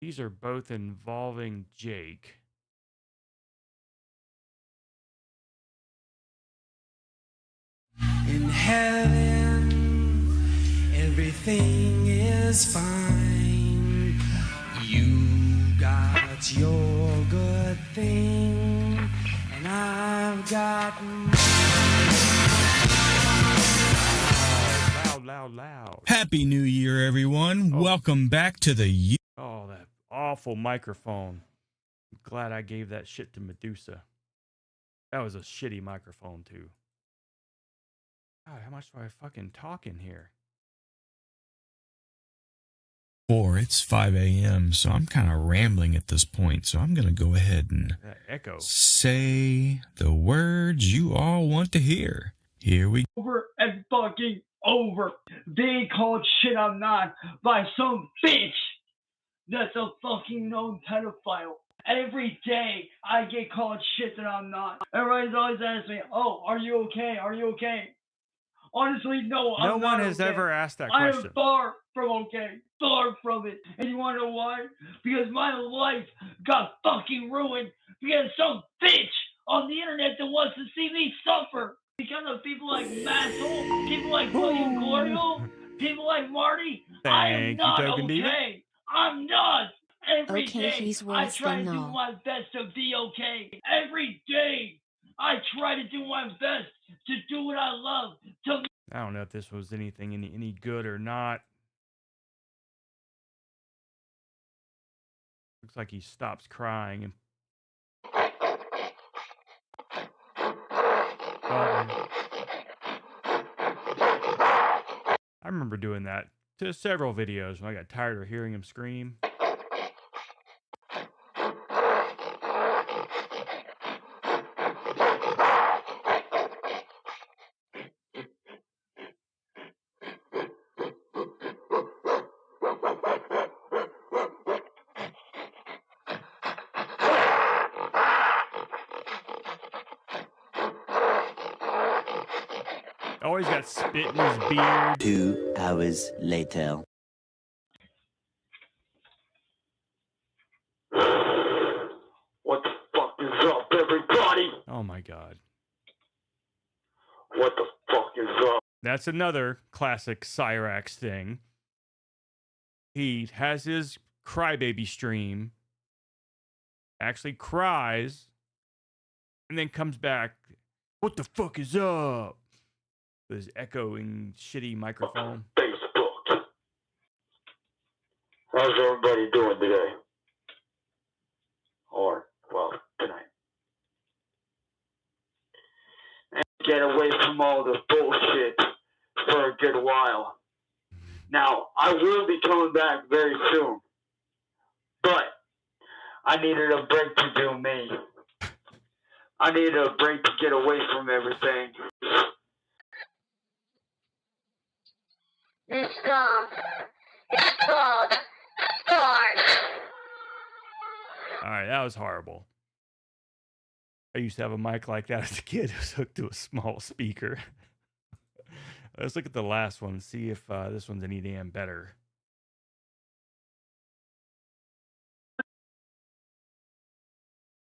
These are both involving Jake. heaven, everything is fine. You got your good thing, and I've got mine. Loud. Happy New Year, everyone. Welcome back to the Oh, that awful microphone. I'm glad I gave that shit to Medusa. That was a shitty microphone, too. God, how much do I fucking talk in here? It's 5 a.m., so I'm kind of rambling at this point. So I'm going to go ahead and That echo. say the words you all want to hear. Here we go. Over and fucking over. Being called shit I'm not by some bitch that's a fucking known pedophile. Every day I get called shit that I'm not. Everybody's always asking me, oh, are you okay? Are you okay? Honestly, no, I'm No not one has okay. ever asked that I question. am far from okay. Far from it. And you want to know why? Because my life got fucking ruined because some bitch on the internet that wants to see me suffer. Because of people like Massel, people like William Glorio, people like Marty. I am Thank you, not Token Diva. okay. I'm not. Every Okay, day he's I worse try than to do null. my best to be okay. Every day I try to do my best to do what I love. To I don't know if this was anything any good or not. Looks like he stops crying and I remember doing that to several videos when I got tired of hearing him scream. Always got spit in his beard. 2 hours later. What the fuck is up, everybody? Oh my god. What the fuck is up? That's another classic Cyraxx thing. He has his crybaby stream, actually cries, and then comes back, what the fuck is up? With his echoing, shitty microphone. Facebook. How's everybody doing today? Or, well, tonight. And get away from all the bullshit for a good while. Now, I will be coming back very soon. But I needed a break to do me. I needed a break to get away from everything. This song is called Stars. Alright, that was horrible. I used to have a mic like that as a kid. It was hooked to a small speaker. Let's look at the last one and see if this one's any damn better.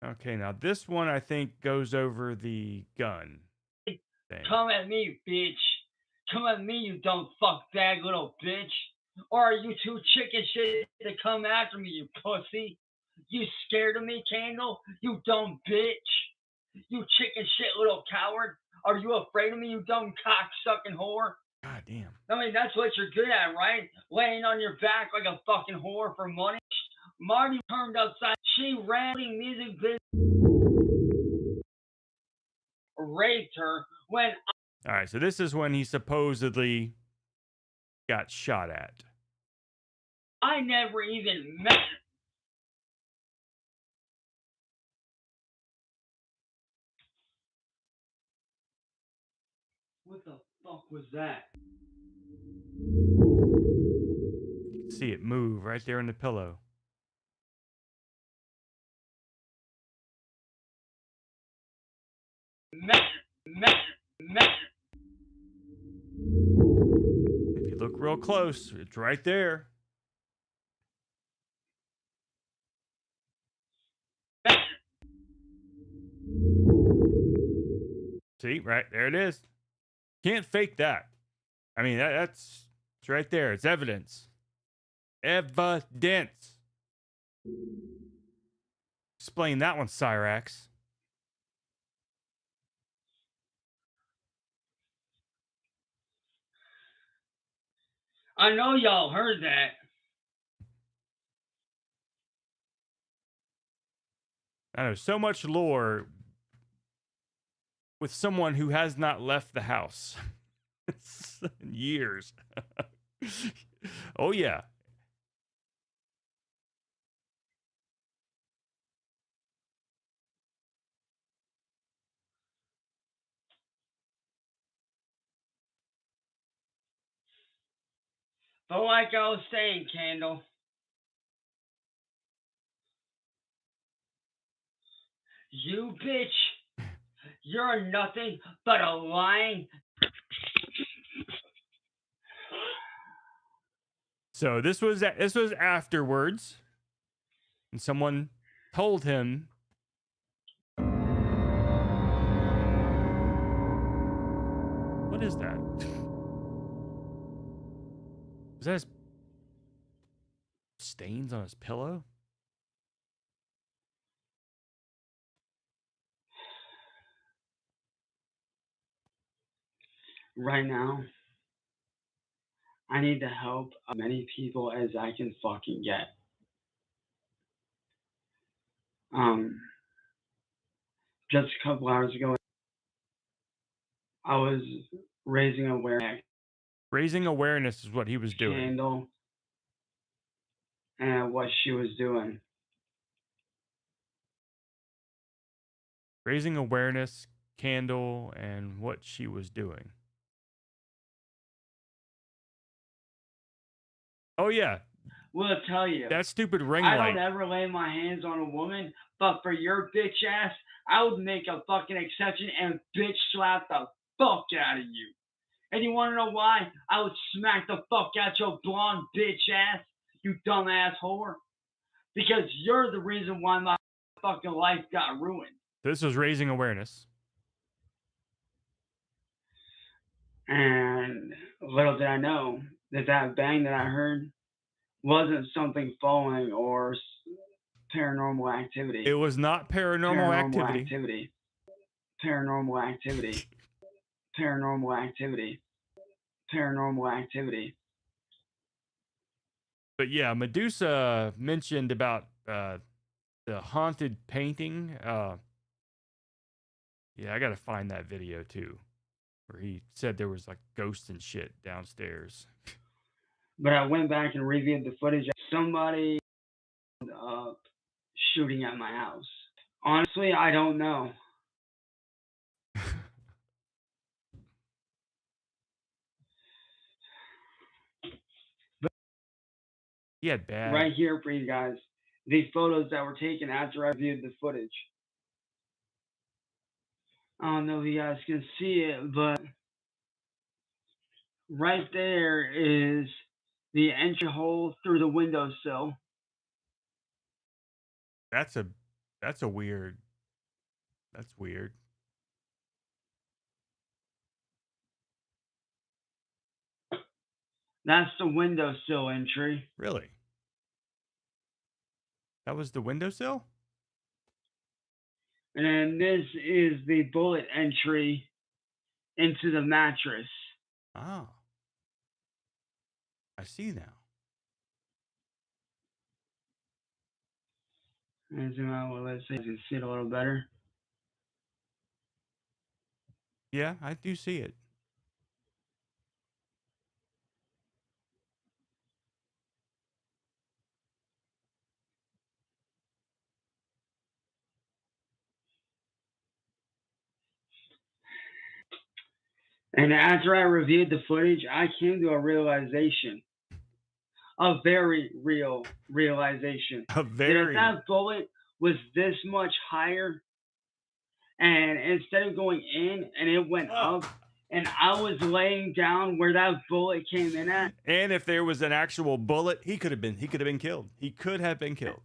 Okay, now this one I think goes over the gun thing. Come at me, bitch. Come at me, you dumb fuckbag little bitch. Or are you too chicken shit to come after me, you pussy? You scared of me, Candle? You dumb bitch. You chicken shit little coward. Are you afraid of me, you dumb cock-sucking whore? God damn. I mean, that's what you're good at, right? Laying on your back like a fucking whore for money. Marty turned upside. She ran the music business. Raped her when All right, so this is when he supposedly got shot at. I never even met her. What the fuck was that? You can see it move right there in the pillow. If you look real close, it's right there. See, right there it is. Can't fake that. I mean, that's it's right there. It's evidence. Evidence. Explain that one, Cyraxx. I know y'all heard that. I know so much lore with someone who has not left the house in years. Oh, yeah. But like I was saying, Candle, you bitch, you're nothing but a lying. So this was afterwards, and someone told him. What is that? Is that his stains on his pillow? Right now, I need the help of many people as I can fucking get. Just a couple hours ago, I was raising awareness. Raising awareness is what he was doing. Candle and what she was doing. Raising awareness, Candle, and what she was doing. Oh, yeah. Will tell you. That stupid ring I light. don't ever lay my hands on a woman, but for your bitch ass, I would make a fucking exception and bitch slap the fuck out of you. And you want to know why? I would smack the fuck out your blonde bitch ass, you dumb ass whore. Because you're the reason why my fucking life got ruined. This was raising awareness. And little did I know that that bang that I heard wasn't something falling or paranormal activity. It was not paranormal activity. Paranormal activity. Paranormal activity. Paranormal activity. But yeah, Medusa mentioned about the haunted painting. Yeah, I gotta find that video too, where he said there was like ghosts and shit downstairs. But I went back and reviewed the footage. Somebody shooting at my house. Honestly, I don't know. But He had bad. right here for you guys, these photos that were taken after I viewed the footage. I don't know if you guys can see it, but right there is the entry hole through the windowsill. That's weird. That's weird. That's the windowsill entry. Really? That was the windowsill? And then this is the bullet entry into the mattress. Oh. I see now. And zoom out, well, let's see if you can see it a little better. Yeah, I do see it. And after I reviewed the footage, I came to a realization. A very real realization. A very. That if that bullet was this much higher, and instead of going in and it went up, and I was laying down where that bullet came in at. And if there was an actual bullet, he could have been killed. He could have been killed.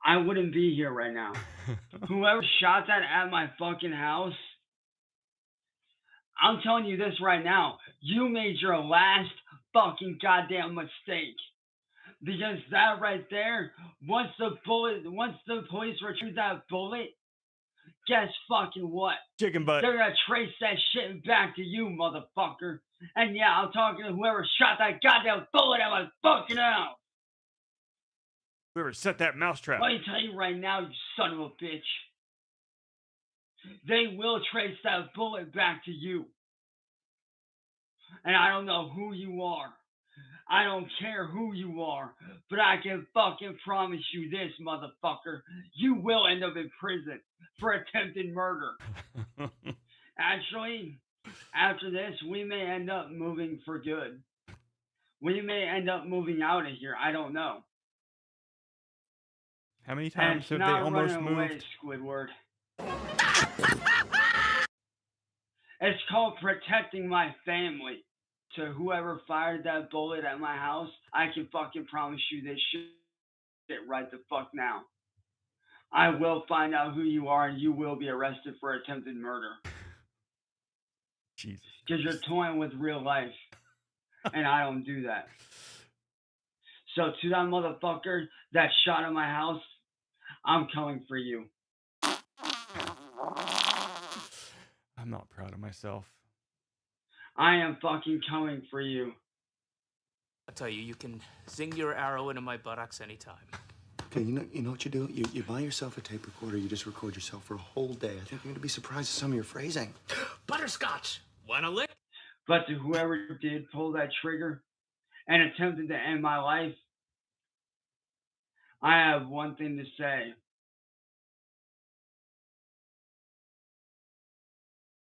I wouldn't be here right now. Whoever shot that at my fucking house, I'm telling you this right now, you made your last fucking goddamn mistake. Because that right there, once the police retrieve that bullet, guess fucking what? Chicken butt. They're gonna trace that shit back to you, motherfucker. And yeah, I'm talking to whoever shot that goddamn bullet at my fucking house. Whoever set that mousetrap. Let me tell you right now, you son of a bitch. They will trace that bullet back to you. And I don't know who you are. I don't care who you are. But I can fucking promise you this, motherfucker. You will end up in prison for attempted murder. Actually, after this, we may end up moving for good. We may end up moving out of here. I don't know. How many times have they almost moved? Away, Squidward. It's called protecting my family. To whoever fired that bullet at my house, I can fucking promise you this shit right the fuck now. I will find out who you are and you will be arrested for attempted murder. Jesus. Because you're toying with real life. And I don't do that. So to that motherfucker that shot at my house, I'm coming for you. I'm not proud of myself. I am fucking coming for you. I'll tell you, you can zing your arrow into my buttocks anytime. Okay, you know what you do? You buy yourself a tape recorder, you just record yourself for a whole day. I think you're gonna be surprised at some of your phrasing. Butterscotch! Wanna lick? But to whoever did pull that trigger and attempted to end my life, I have one thing to say.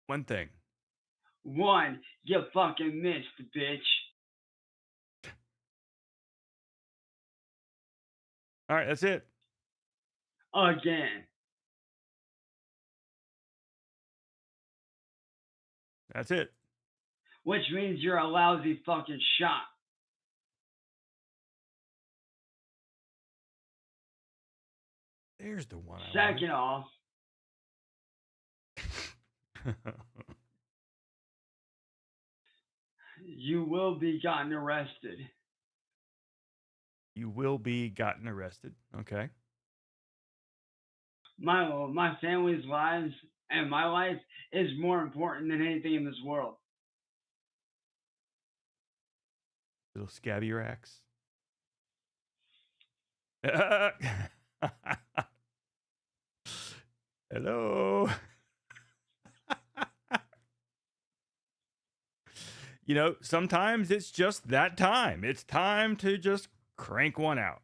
One thing. One, you fucking missed, bitch. All right, that's it. Again. That's it. Which means you're a lousy fucking shot. There's the one. Second off, you will be gotten arrested. You will be gotten arrested. Okay. My family's lives and my life is more important than anything in this world. Little Cyraxx. Hello. You know, sometimes it's just that time. It's time to just crank one out.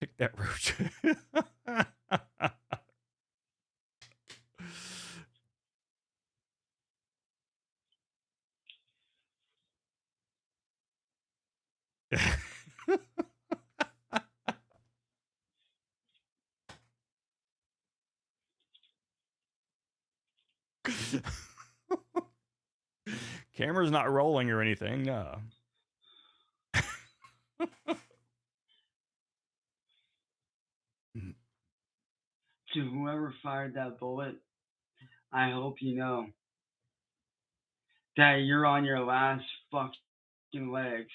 Pick that roach. Camera's not rolling or anything. No. To whoever fired that bullet, I hope you know that you're on your last fucking legs.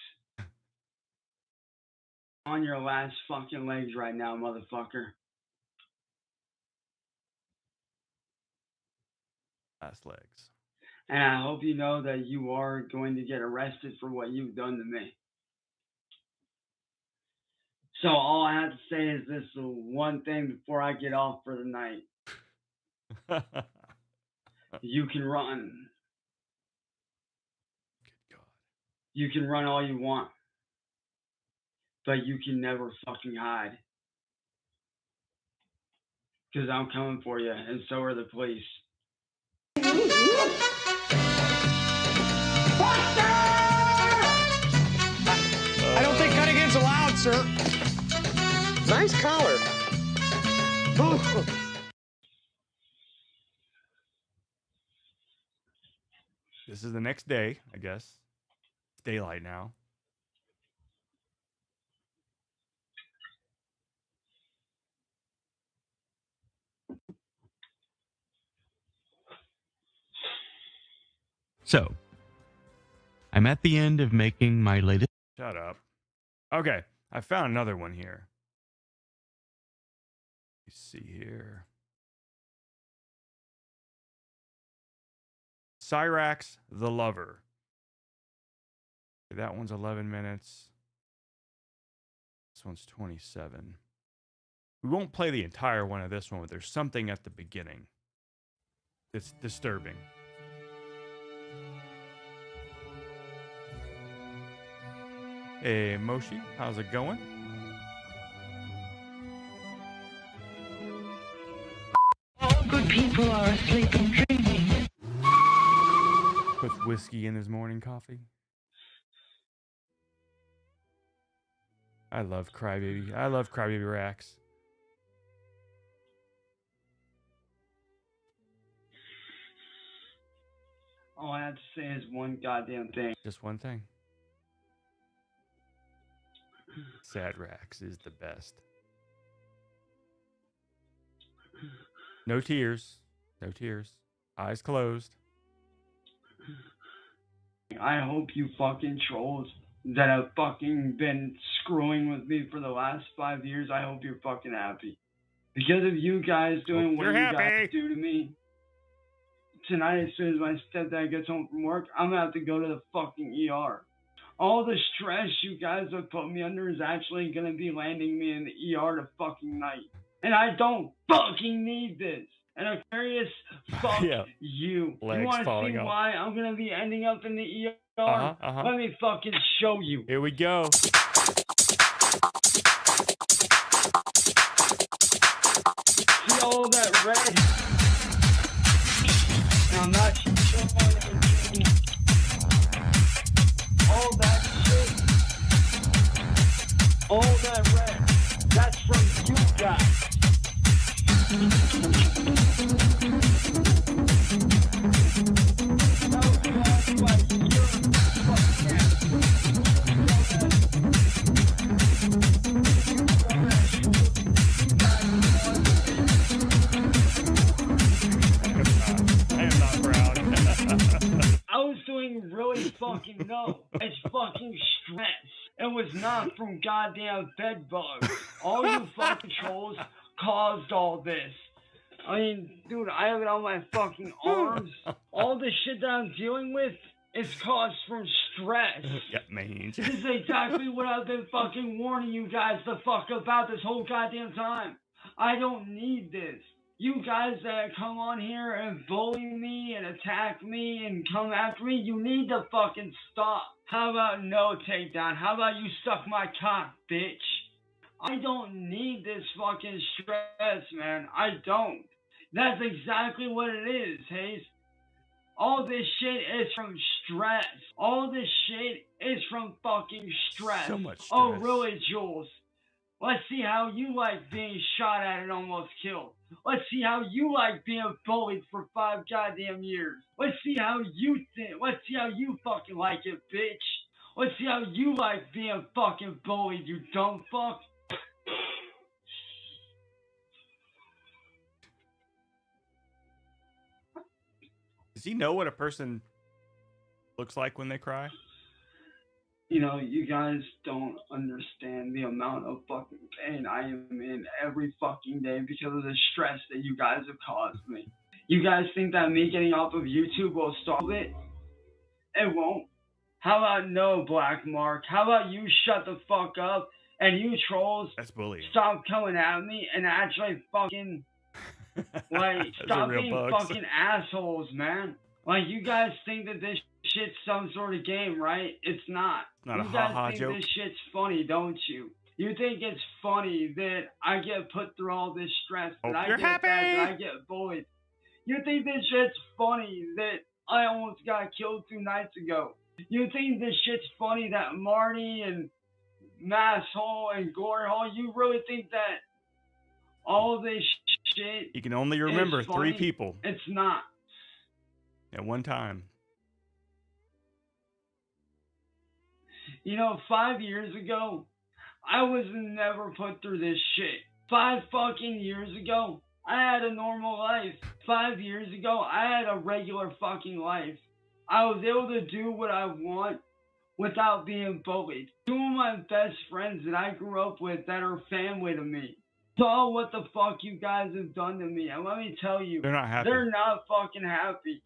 On your last fucking legs right now, motherfucker. Last legs. And I hope you know that you are going to get arrested for what you've done to me. So all I have to say is this one thing before I get off for the night. You can run. Good God. You can run all you want. But you can never fucking hide. Because I'm coming for you, and so are the police. I don't think cutting in's allowed, sir. Nice collar. This is the next day, I guess. It's daylight now. So, I'm at the end of making my latest. Shut up. Okay, I found another one here. Let's see here. Cyraxx the Lover. That one's 11 minutes. This one's 27. We won't play the entire one of this one, but there's something at the beginning that's disturbing. Hey, Moshi, how's it going? All good people are asleep and dreaming. Puts whiskey in his morning coffee. I love Crybaby. I love Crybaby Rax. All I have to say is one goddamn thing. Just one thing. Sad Rax is the best. No tears. No tears. Eyes closed. I hope you fucking trolls that have fucking been screwing with me for the last 5 years, I hope you're fucking happy. Because of you guys doing what you guys do to me. Tonight, as soon as my stepdad gets home from work, I'm gonna have to go to the fucking ER. All the stress you guys have put me under is actually gonna be landing me in the ER to fucking night. And I don't fucking need this. And Aquarius, fuck you. Legs You wanna falling see off. why I'm gonna be ending up in the ER? Let me fucking show you. Here we go. See all that red? Now I'm not showing anything. All that shit. All that red. That's from you guys. I was doing really fucking no. It's fucking stress. It was not from goddamn bed bugs. All you fucking trolls caused all this. I mean, dude, I have it on my fucking arms. All the shit that I'm dealing with is caused from stress. mange. This is exactly what I've been fucking warning you guys the fuck about this whole goddamn time. I don't need this. You guys that come on here and bully me and attack me and come after me, you need to fucking stop. How about no takedown? How about you suck my cock, bitch? I don't need this fucking stress, man. I don't. That's exactly what it is, Hayes. All this shit is from stress. All this shit is from fucking stress. So much stress. Oh, really, Jules? Let's see how you like being shot at and almost killed. Let's see how you like being bullied for 5 goddamn years. Let's see how you think. Let's see how you fucking like it, bitch. Let's see how you like being fucking bullied, you dumb fuck. Does he know what a person looks like when they cry? You know, you guys don't understand the amount of fucking pain I am in every fucking day because of the stress that you guys have caused me. You guys think that me getting off of YouTube will solve it? It won't. How about no, Black Mark? How about you shut the fuck up and you trolls stop coming at me and actually fucking like stop being fucking assholes, man. Like, you guys think that this shit's some sort of game, right? It's not. Not you a guys ha-ha think joke. this shit's funny, don't you? You think it's funny that I get put through all this stress, that I you're get happy. that I get bullied. You think this shit's funny that I almost got killed 2 nights ago. You think this shit's funny that Marty and Masshole and Glory Hole, you really think that all this shit You can only remember is 3 funny? people It's not. at one time. You know, 5 years ago, I was never put through this shit. 5 fucking years ago, I had a normal life. 5 years ago, I had a regular fucking life. I was able to do what I want without being bullied. Two of my best friends that I grew up with that are family to me saw what the fuck you guys have done to me. And let me tell you, They're not happy. They're not fucking happy.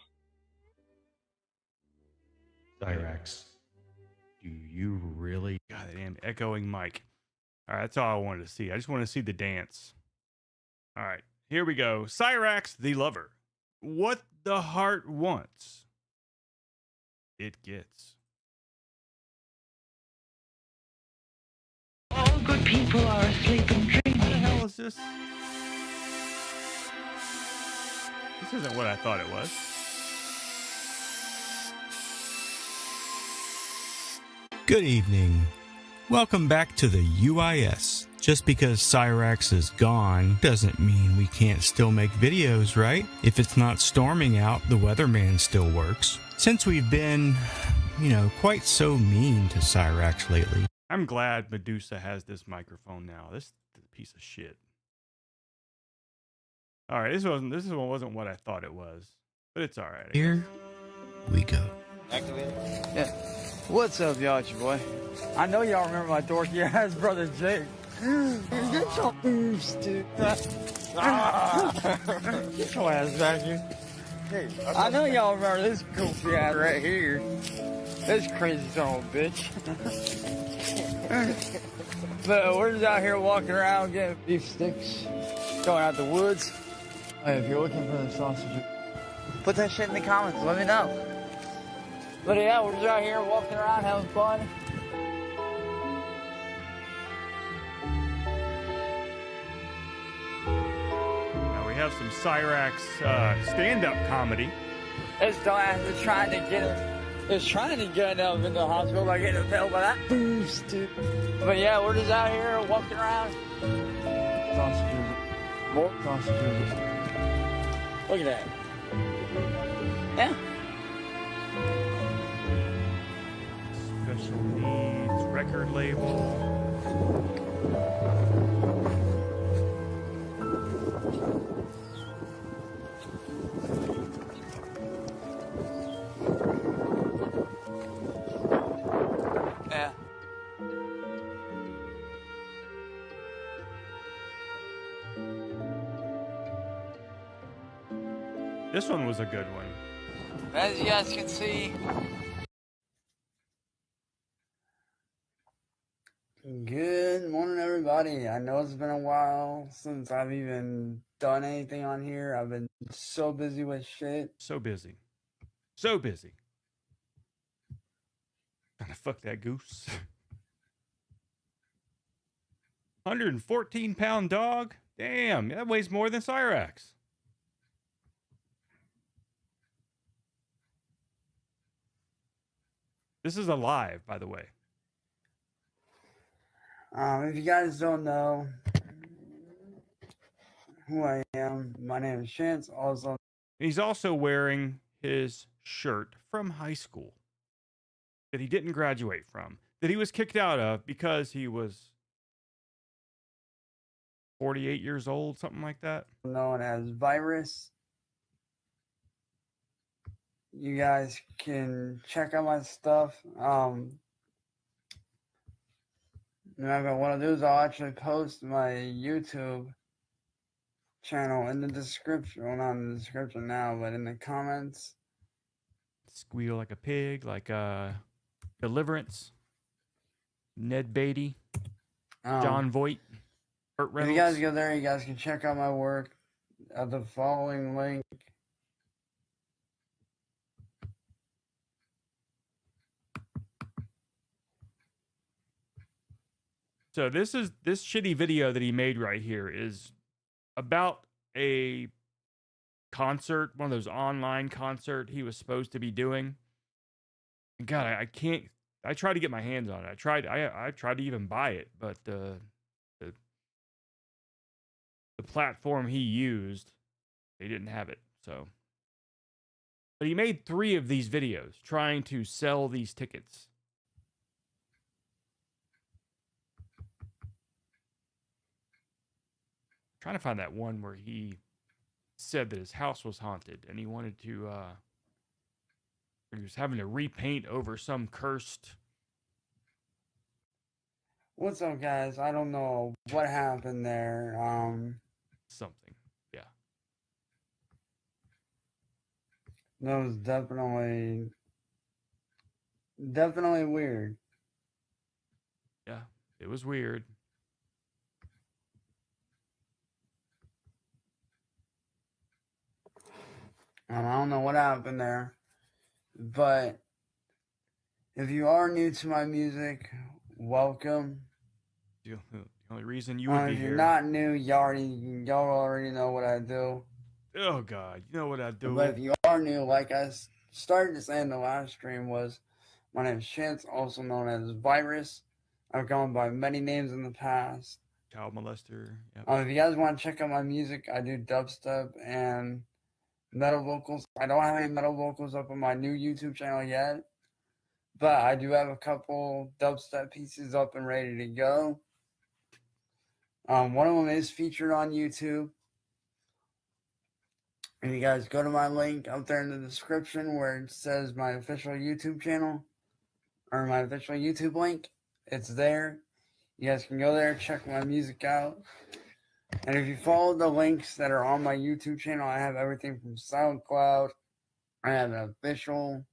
Cyraxx, do you really? God damn, echoing mic. All right, that's all I wanted to see. I just want to see the dance. All right, here we go. Cyraxx, the lover. What the heart wants, it gets. All good people are asleep and dreaming. What the hell is this? This isn't what I thought it was. Good evening. Welcome back to the UIS. Just because Cyraxx is gone doesn't mean we can't still make videos, right? If it's not storming out, the weatherman still works. Since we've been, quite so mean to Cyraxx lately. I'm glad Medusa has this microphone now. This is a piece of shit. All right, this one wasn't what I thought it was, but it's all right. Here we go. Activated? Yeah. What's up, y'all? It's your boy. I know y'all remember my dorky ass brother Jake. Get your boobs, dude. Get your ass back here. Hey, I know y'all remember this goofy ass right here. This crazy son of a bitch. But we're just out here walking around getting beef sticks, going out the woods. Hey, if you're looking for the sausage, put that shit in the comments. Let me know. But yeah, we're just out here walking around having fun. Now we have some Cyraxx stand-up comedy. This dumbass is trying to get him in the hospital by getting held by that boost, dude. But yeah, we're just out here walking around. Sausages. More sausages. Look at that. Yeah. Special needs record label. Yeah. This one was a good one. As you guys can see, good morning, everybody. I know it's been a while since I've even done anything on here. I've been so busy with shit. So busy. So busy. Trying to fuck that goose. 114-pound dog? Damn, that weighs more than Cyraxx. This is alive, by the way. If you guys don't know who I am, my name is Chance. Also, He's also wearing his shirt from high school that he didn't graduate from, that he was kicked out of because he was 48 years old, something like that. known as Virus. You guys can check out my stuff. And what I want to do is I'll actually post my YouTube channel in the description. Well, not in the description now, but in the comments. Squeal like a pig, like Deliverance, Ned Beatty, John Voight, Burt If Reynolds. you guys go there, you guys can check out my work at the following link. So this shitty video that he made right here is about a concert, one of those online concert he was supposed to be doing. And God, I can't. I tried to get my hands on it. I tried to even buy it, but the platform he used, they didn't have it. So, but he made 3 of these videos trying to sell these tickets. Trying to find that one where he said that his house was haunted and he wanted to He was having to repaint over some cursed. What's up, guys? I don't know what happened there. Something. Yeah. That was definitely weird. Yeah. It was weird. And I don't know what happened there. But if you are new to my music, welcome. The only reason you would be If you're here. not new, y'all already know what I do. Oh God, you know what I do. But if you are new, like I started to say in the last stream, was my name is Chance, also known as Virus. I've gone by many names in the past. Child molester. Yep. If you guys want to check out my music, I do dubstep and metal vocals. I don't have any metal vocals up on my new YouTube channel yet, but I do have a couple dubstep pieces up and ready to go. One of them is featured on YouTube. And you guys go to my link up there in the description where it says my official YouTube channel or my official YouTube link. It's there. You guys can go there, check my music out. And if you follow the links that are on my YouTube channel, I have everything from SoundCloud. I have an official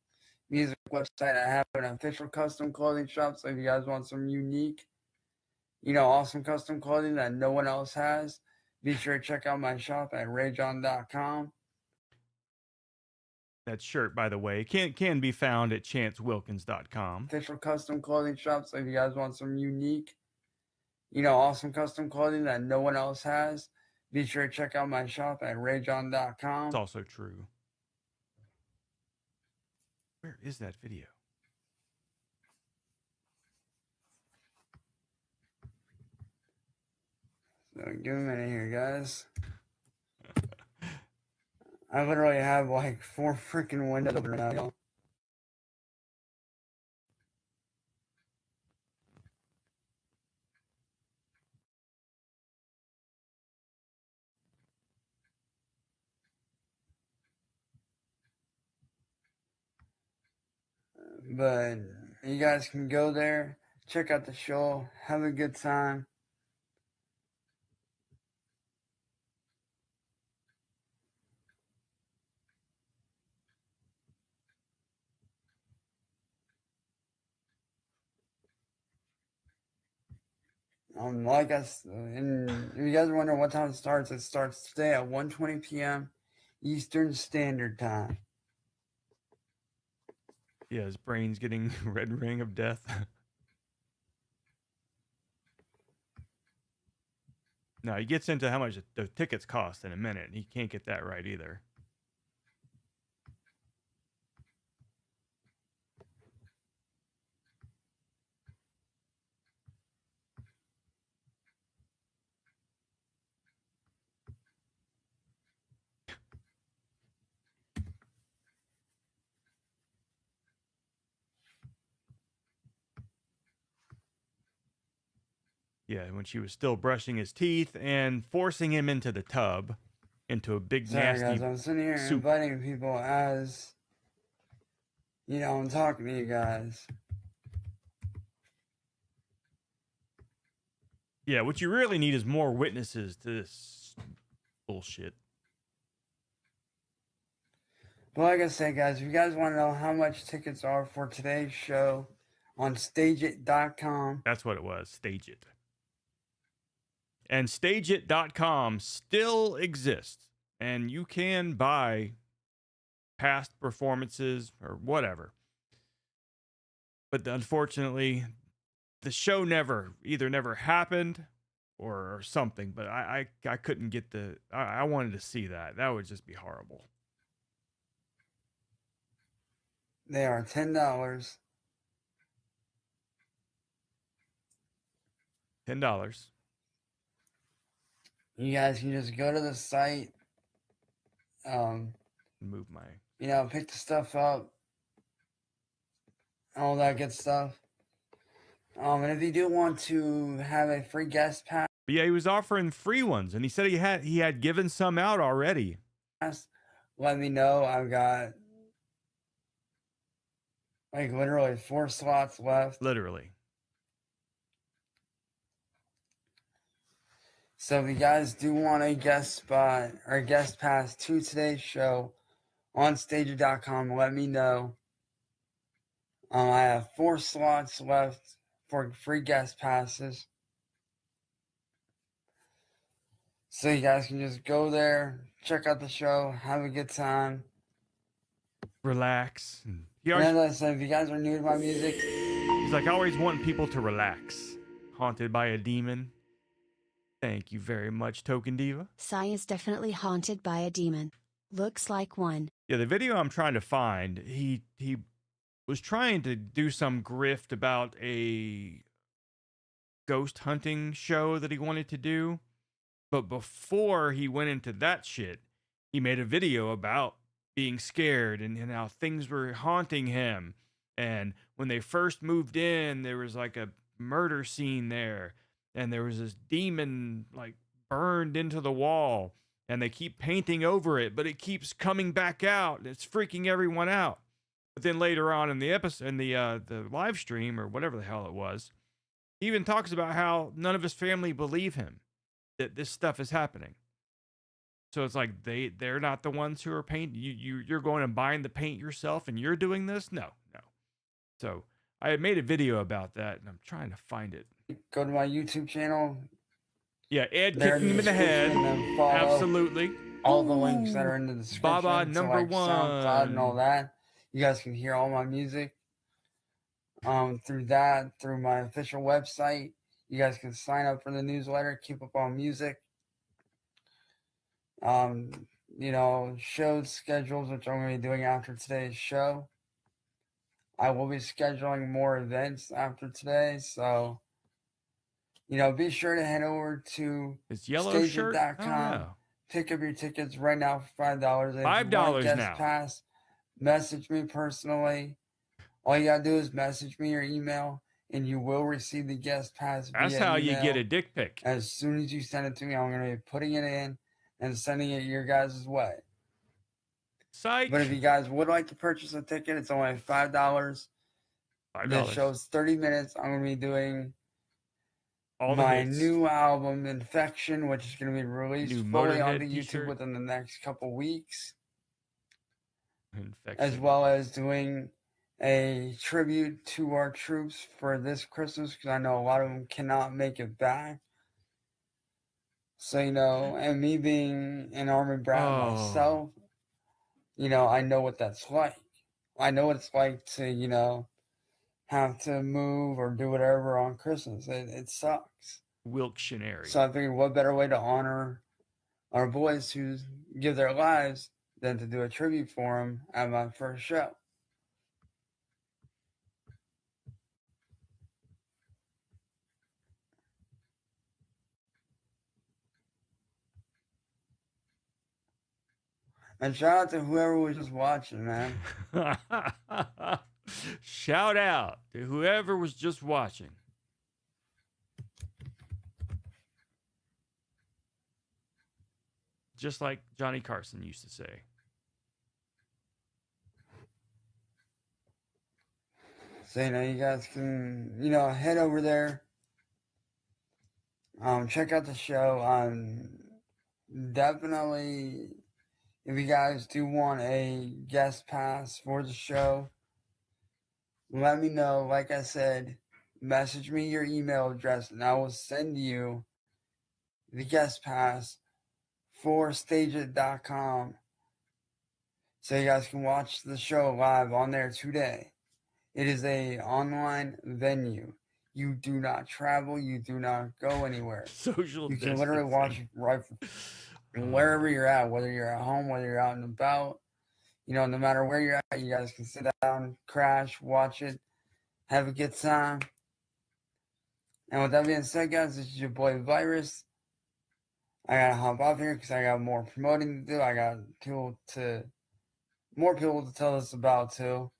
music website. I have an official custom clothing shop. So if you guys want some unique, awesome custom clothing that no one else has, be sure to check out my shop at rajon.com. That shirt, by the way, can be found at chancewilkins.com. Official custom clothing shop. So if you guys want some unique, awesome custom clothing that no one else has, be sure to check out my shop at rajon.com. It's also true. Where is that video? So give me a minute here, guys. I literally have like 4 freaking windows open right now. But you guys can go there, check out the show, have a good time. And if you guys wonder what time it starts today at 1:20 p.m. Eastern Standard Time. Yeah, his brain's getting red ring of death. No, he gets into how much the tickets cost in a minute. He can't get that right either. Yeah, when she was still brushing his teeth and forcing him into the tub, into a big nasty guys, I'm sitting here soup. inviting people as, I'm talking to you guys. Yeah, what you really need is more witnesses to this bullshit. But like I said, guys, if you guys want to know how much tickets are for today's show on stageit.com. That's what it was, Stage It. And stageit.com still exists, and you can buy past performances or whatever. But unfortunately, the show either never happened or something, but I couldn't get I wanted to see that. That would just be horrible. They are $10. $10. You guys can just go to the site. Move my. Pick the stuff up. All that good stuff. And if you do want to have a free guest pass. But yeah, he was offering free ones, and he said he had given some out already. Let me know. I've got Like literally 4 slots left. Literally. So if you guys do want a guest spot or guest pass to today's show on Stager.com, let me know. I have 4 slots left for free guest passes. So you guys can just go there, check out the show, have a good time. Relax. And as I said, if you guys are new to my music, He's like, always wanting people to relax. Haunted by a demon. Thank you very much, Token Diva. Cy is definitely haunted by a demon. Looks like one. Yeah, the video I'm trying to find, he was trying to do some grift about a ghost hunting show that he wanted to do. But before he went into that shit, he made a video about being scared and how things were haunting him. And when they first moved in, there was like a murder scene there. And there was this demon like burned into the wall. And they keep painting over it, but it keeps coming back out. And it's freaking everyone out. But then later on in the episode, in the live stream or whatever the hell it was, he even talks about how none of his family believe him that this stuff is happening. So it's like they're not the ones who are painting. You're going and buying the paint yourself, and you're doing this. No. So I had made a video about that, and I'm trying to find it. go to my YouTube channel. Yeah, Ed There kicking him in the head. and then follow Absolutely. all the links that are in the description. Baba to, number like, SoundCloud and all one. that. You guys can hear all my music through that, through my official website. You guys can sign up for the newsletter, keep up on music. Show schedules, which I'm going to be doing after today's show. I will be scheduling more events after today, so be sure to head over to His yellow shirt. Stager.com. Oh, yeah. Pick up your tickets right now for $5. And if you want a $5 guest now. pass, message me personally. All you gotta do is message me your email, and you will receive the guest pass. That's via how you email. get a dick pic. As soon as you send it to me, I'm gonna be putting it in and sending it your guys' way. Psych. But if you guys would like to purchase a ticket, it's only $5. The show's 30 minutes. I'm gonna be doing all the my hits. new album, Infection, which is going to be released New fully Motorhead onto YouTube t-shirt. within the next couple weeks, Infection. as well as doing a tribute to our troops for this Christmas, because I know a lot of them cannot make it back. So, and me being an Army brat myself, I know what that's like. I know what it's like to, have to move or do whatever on Christmas. It sucks. Wilktionary. So I figured what better way to honor our boys who give their lives than to do a tribute for them at my first show. And shout out to whoever was just watching, man. Shout out to whoever was just watching. Just like Johnny Carson used to say. So, you guys can, head over there. Check out the show. Definitely, if you guys do want a guest pass for the show, let me know. Like I said, message me your email address and I will send you the guest pass for Stageit.com so you guys can watch the show live on there today. It is a online venue. You do not travel. You do not go anywhere. Social You can literally watch right from wherever you're at, whether you're at home, whether you're out and about. No matter where you're at, you guys can sit down, crash, watch it, have a good time. And with that being said, guys, this is your boy Virus. I gotta hop off here because I got more promoting to do. I got more people to tell us about too.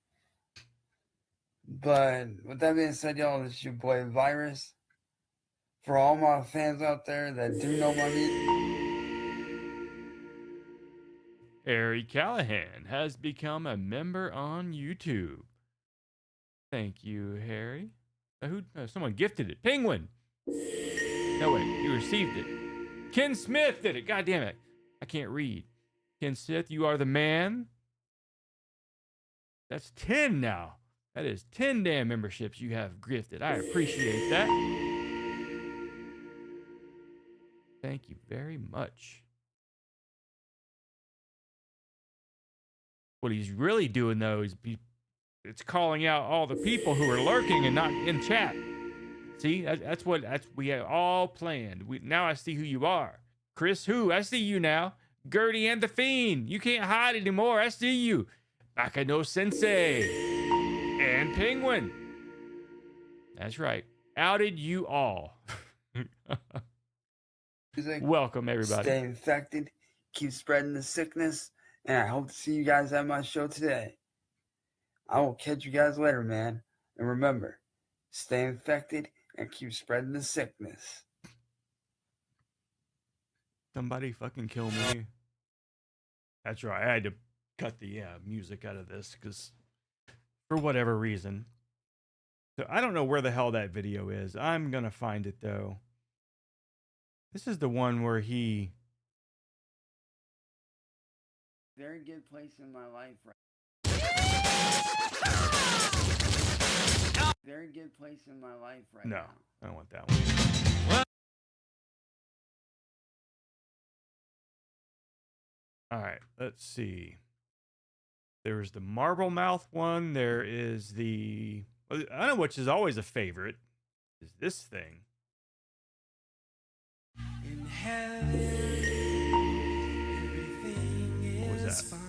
But with that being said, y'all, this is your boy Virus. For all my fans out there that do know my music, Harry Callahan has become a member on YouTube. Thank you, Harry. Someone gifted it. Penguin. No, wait. You received it. Ken Smith did it. God damn it. I can't read. Ken Smith, you are the man. That's 10 now. That is 10 damn memberships you have gifted. I appreciate that. Thank you very much. What he's really doing, though, is it's calling out all the people who are lurking and not in chat. See, that's we have all planned. Now I see who you are. Chris, who? I see you now. Gertie and the Fiend. You can't hide anymore. I see you. Bakano Sensei. And Penguin. That's right. Outed you all. Welcome, everybody. Stay infected. Keep spreading the sickness. And I hope to see you guys at my show today. I will catch you guys later, man. And remember, stay infected and keep spreading the sickness. Somebody fucking kill me. That's right. I had to cut the music out of this because for whatever reason. So I don't know where the hell that video is. I'm going to find it, though. This is the one where he... Very good place in my life right Very good place in my life right now. No, I don't want that one. All right, let's see. There's the Marble Mouth one. There is the... I know which is always a favorite. Is this thing. In heaven, everything what was is that? fine.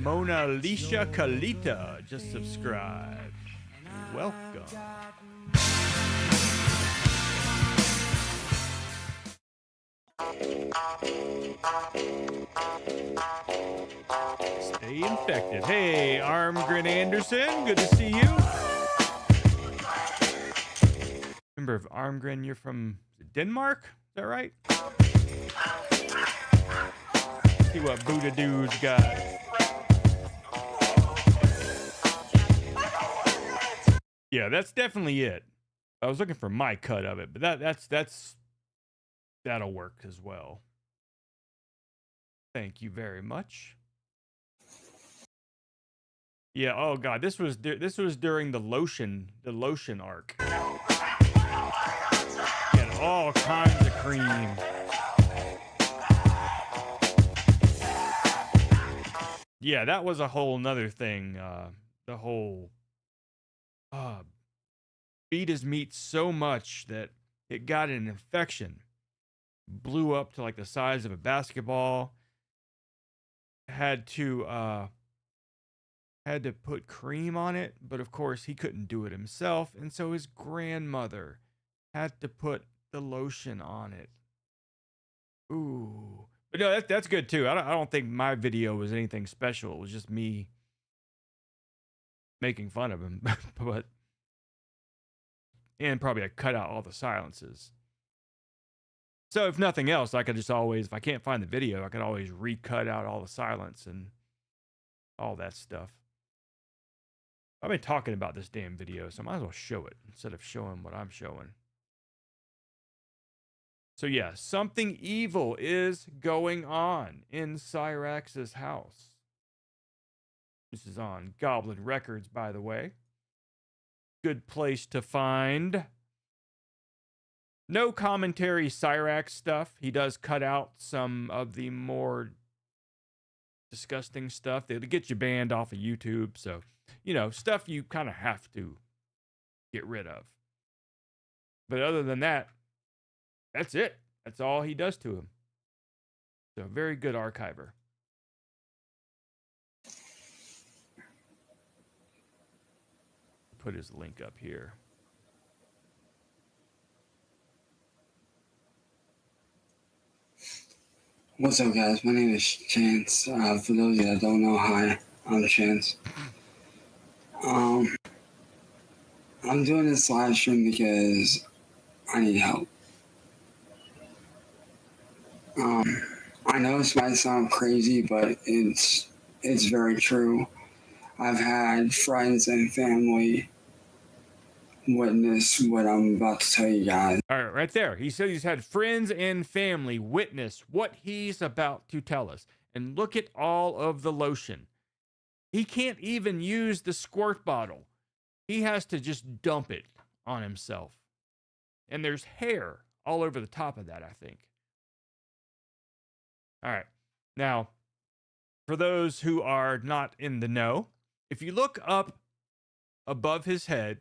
Mona Lisa Kalita just subscribed. Welcome. Stay infected. Hey, Armgren Anderson, good to see you. Member of Armgren, you're from Denmark? Is that right? See what Buddha Dude's got. Yeah, that's definitely it. I was looking for my cut of it, but that'll work as well. Thank you very much. Yeah. Oh God, this was during the lotion arc. Get all kinds of cream. Yeah, that was a whole nother thing. The whole beat his meat so much that it got an infection, blew up to like the size of a basketball. Had to put cream on it, but of course he couldn't do it himself, and so his grandmother had to put the lotion on it. Ooh, but no, that's good too. I don't think my video was anything special. It was just me making fun of him, but and probably I cut out all the silences. So if nothing else, I could just always, if I can't find the video, I could always recut out all the silence and all that stuff. I've been talking about this damn video, so I might as well show it instead of showing what I'm showing. So yeah, something evil is going on in Cyraxx's house. This is on Goblin Records, by the way. Good place to find. No commentary Cyraxx stuff. He does cut out some of the more disgusting stuff that'll get you banned off of YouTube. So, you know, stuff you kind of have to get rid of. But other than that, that's it. That's all he does to him. So, very good archiver. Put his link up here. What's up, guys? My name is Chance. For those of you that don't know, hi, I'm Chance. I'm doing this live stream because I need help. I know this might sound crazy, but it's very true. I've had friends and family witness what I'm about to tell you guys. All right, right there. He said he's had friends and family witness what he's about to tell us. And look at all of the lotion. He can't even use the squirt bottle. He has to just dump it on himself. And there's hair all over the top of that, I think. All right. Now, for those who are not in the know, if you look up above his head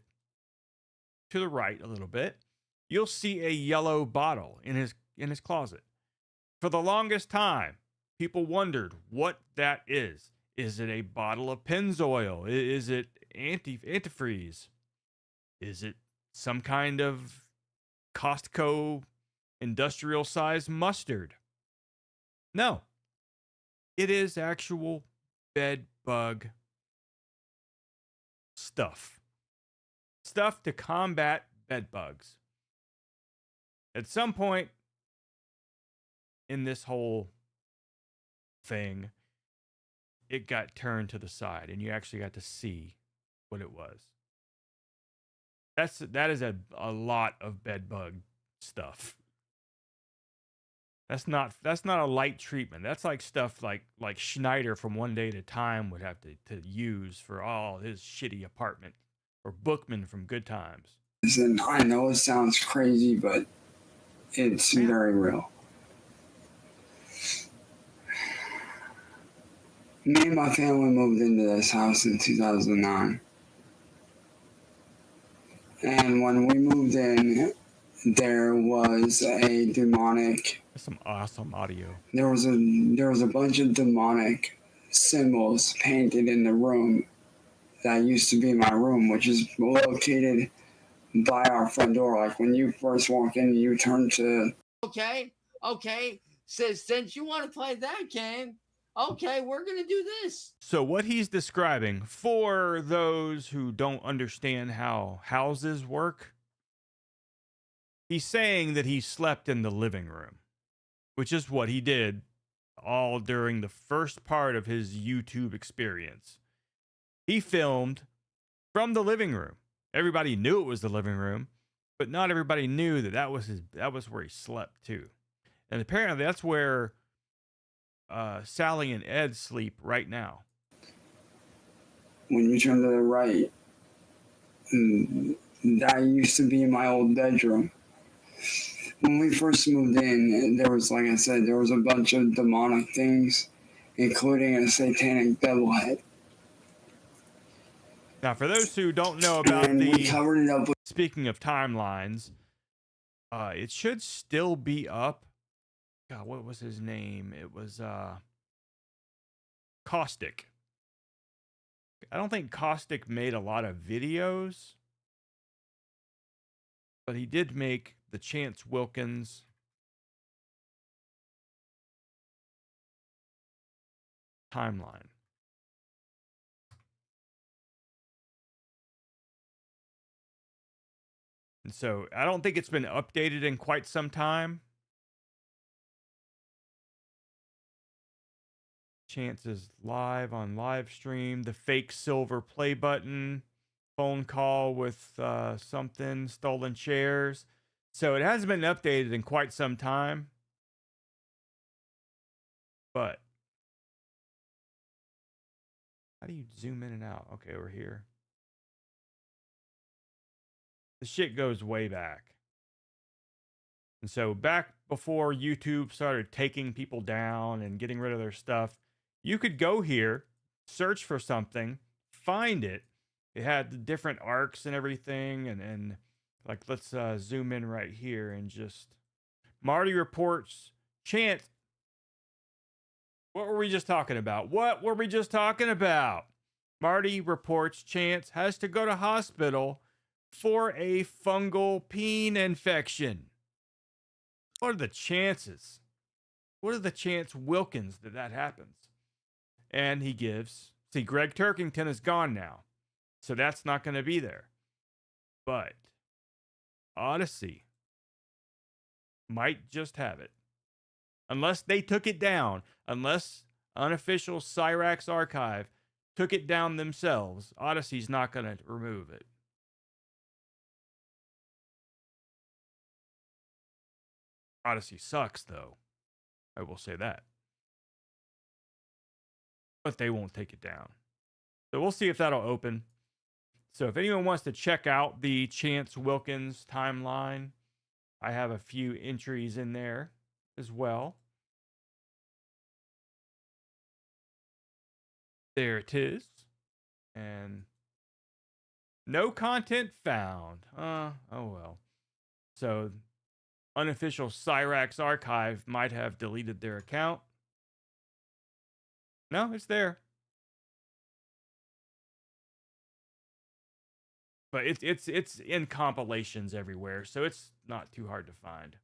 to the right a little bit, you'll see a yellow bottle in his closet. For the longest time, people wondered what that is. Is it a bottle of Pennzoil? Is it antifreeze? Is it some kind of Costco industrial size mustard? No. It is actual bed bug stuff. Stuff to combat bed bugs. At some point in this whole thing, it got turned to the side and you actually got to see what it was. That is a lot of bed bug stuff. That's not a light treatment. That's like stuff like Schneider from One Day at a Time would have to use for all his shitty apartment, or Bookman from Good Times. And I know it sounds crazy, but it's very real. Me and my family moved into this house in 2009. And when we moved in, there was a demonic... That's some awesome audio. There was a bunch of demonic symbols painted in the room that used to be my room, which is located by our front door. Like when you first walk in, you turn to... Okay. Since you want to play that game, okay, we're going to do this. So what he's describing, for those who don't understand how houses work, he's saying that he slept in the living room, which is what he did all during the first part of his YouTube experience. He filmed from the living room. Everybody knew it was the living room, but not everybody knew that was where he slept too. And apparently that's where Sally and Ed sleep right now. When you turn to the right, that used to be my old bedroom. When we first moved in, there was, like I said, there was a bunch of demonic things, including a satanic devil head. Now, for those who don't know about speaking of timelines, it should still be up. God, what was his name? It was Caustic. I don't think Caustic made a lot of videos, but he did make the Chance Wilkins timeline. And so I don't think it's been updated in quite some time. Chances live on live stream, the fake silver play button, phone call with something, stolen shares. So it hasn't been updated in quite some time. But how do you zoom in and out? Okay, we're here. The shit goes way back. And so back before YouTube started taking people down and getting rid of their stuff, you could go here, search for something, find it. It had the different arcs and everything. And like, let's zoom in right here and just... Marty reports Chance. What were we just talking about? Marty reports Chance has to go to hospital for a fungal peen infection. What are the chances? What are the chance Wilkins that happens? And he gives... See, Greg Turkington is gone now, so that's not going to be there. But Odysee might just have it. Unless they took it down. Unless unofficial Cyraxx archive took it down themselves. Odysee's not going to remove it. Odysee sucks, though. I will say that. But they won't take it down. So we'll see if that'll open. So if anyone wants to check out the Chance Wilkins timeline, I have a few entries in there as well. There it is. And no content found. Oh well. So unofficial Cyraxx archive might have deleted their account. No, it's there. But it's in compilations everywhere, so it's not too hard to find.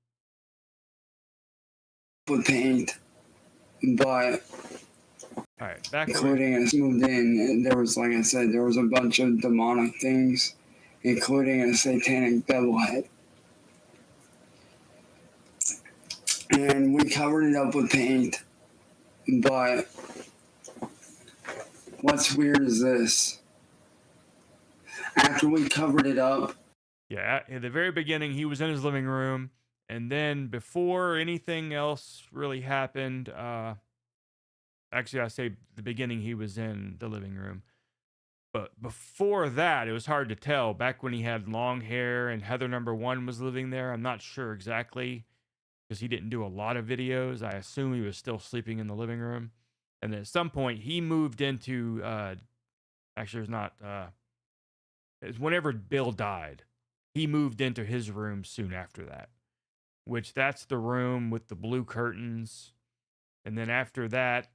With paint, but all right, back including as moved in, there was, like I said, there was a bunch of demonic things, including a satanic devil head. And we covered it up with paint, but what's weird is this. After we covered it up, yeah, at the very beginning, he was in his living room, and then before anything else really happened, actually, I say the beginning, he was in the living room. But before that, it was hard to tell. Back when he had long hair and Heather #1 was living there, I'm not sure exactly because he didn't do a lot of videos. I assume he was still sleeping in the living room. And then at some point, he moved into, actually, there's not, it's whenever Bill died, he moved into his room soon after that, which that's the room with the blue curtains. And then after that,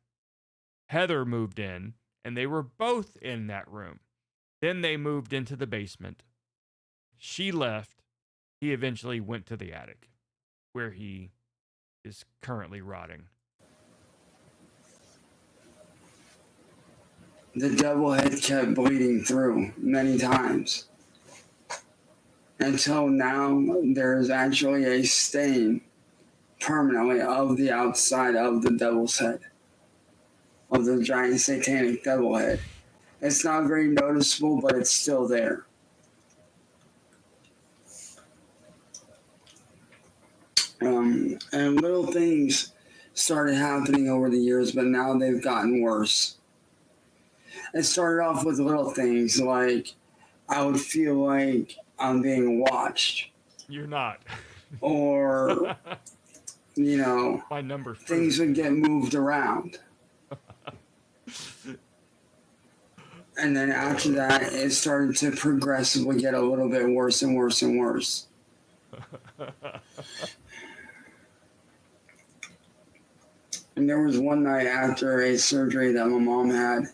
Heather moved in, and they were both in that room. Then they moved into the basement. She left. He eventually went to the attic, where he is currently rotting. the devil head kept bleeding through many times. Until now, there is actually a stain permanently of the outside of the devil's head, of the giant satanic devil head. It's not very noticeable, but it's still there. And little things started happening over the years, but now they've gotten worse. It started off with little things like I would feel like I'm being watched. You're not. Or, you know, my number things would get moved around. And then after that, it started to progressively get a little bit worse and worse and worse. And there was one night after a surgery that my mom had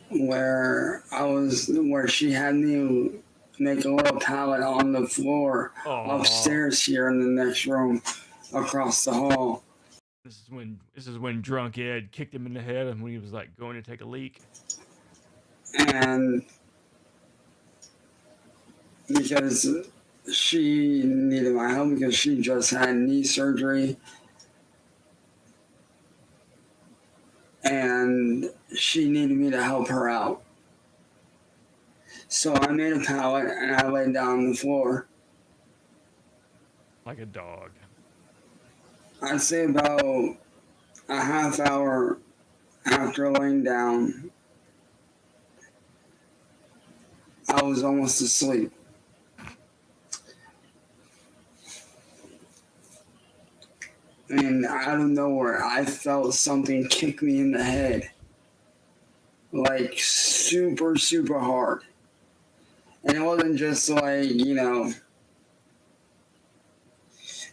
where she had me make a little pallet on the floor upstairs here in the next room across the hall. This is when drunk Ed kicked him in the head and when he was like going to take a leak. And because she needed my help because she just had knee surgery. And she needed me to help her out. So I made a pallet and I laid down on the floor. Like a dog. I'd say about a half hour after laying down, I was almost asleep. And out of nowhere, I felt something kick me in the head. Like super, super hard. And it wasn't just like, you know,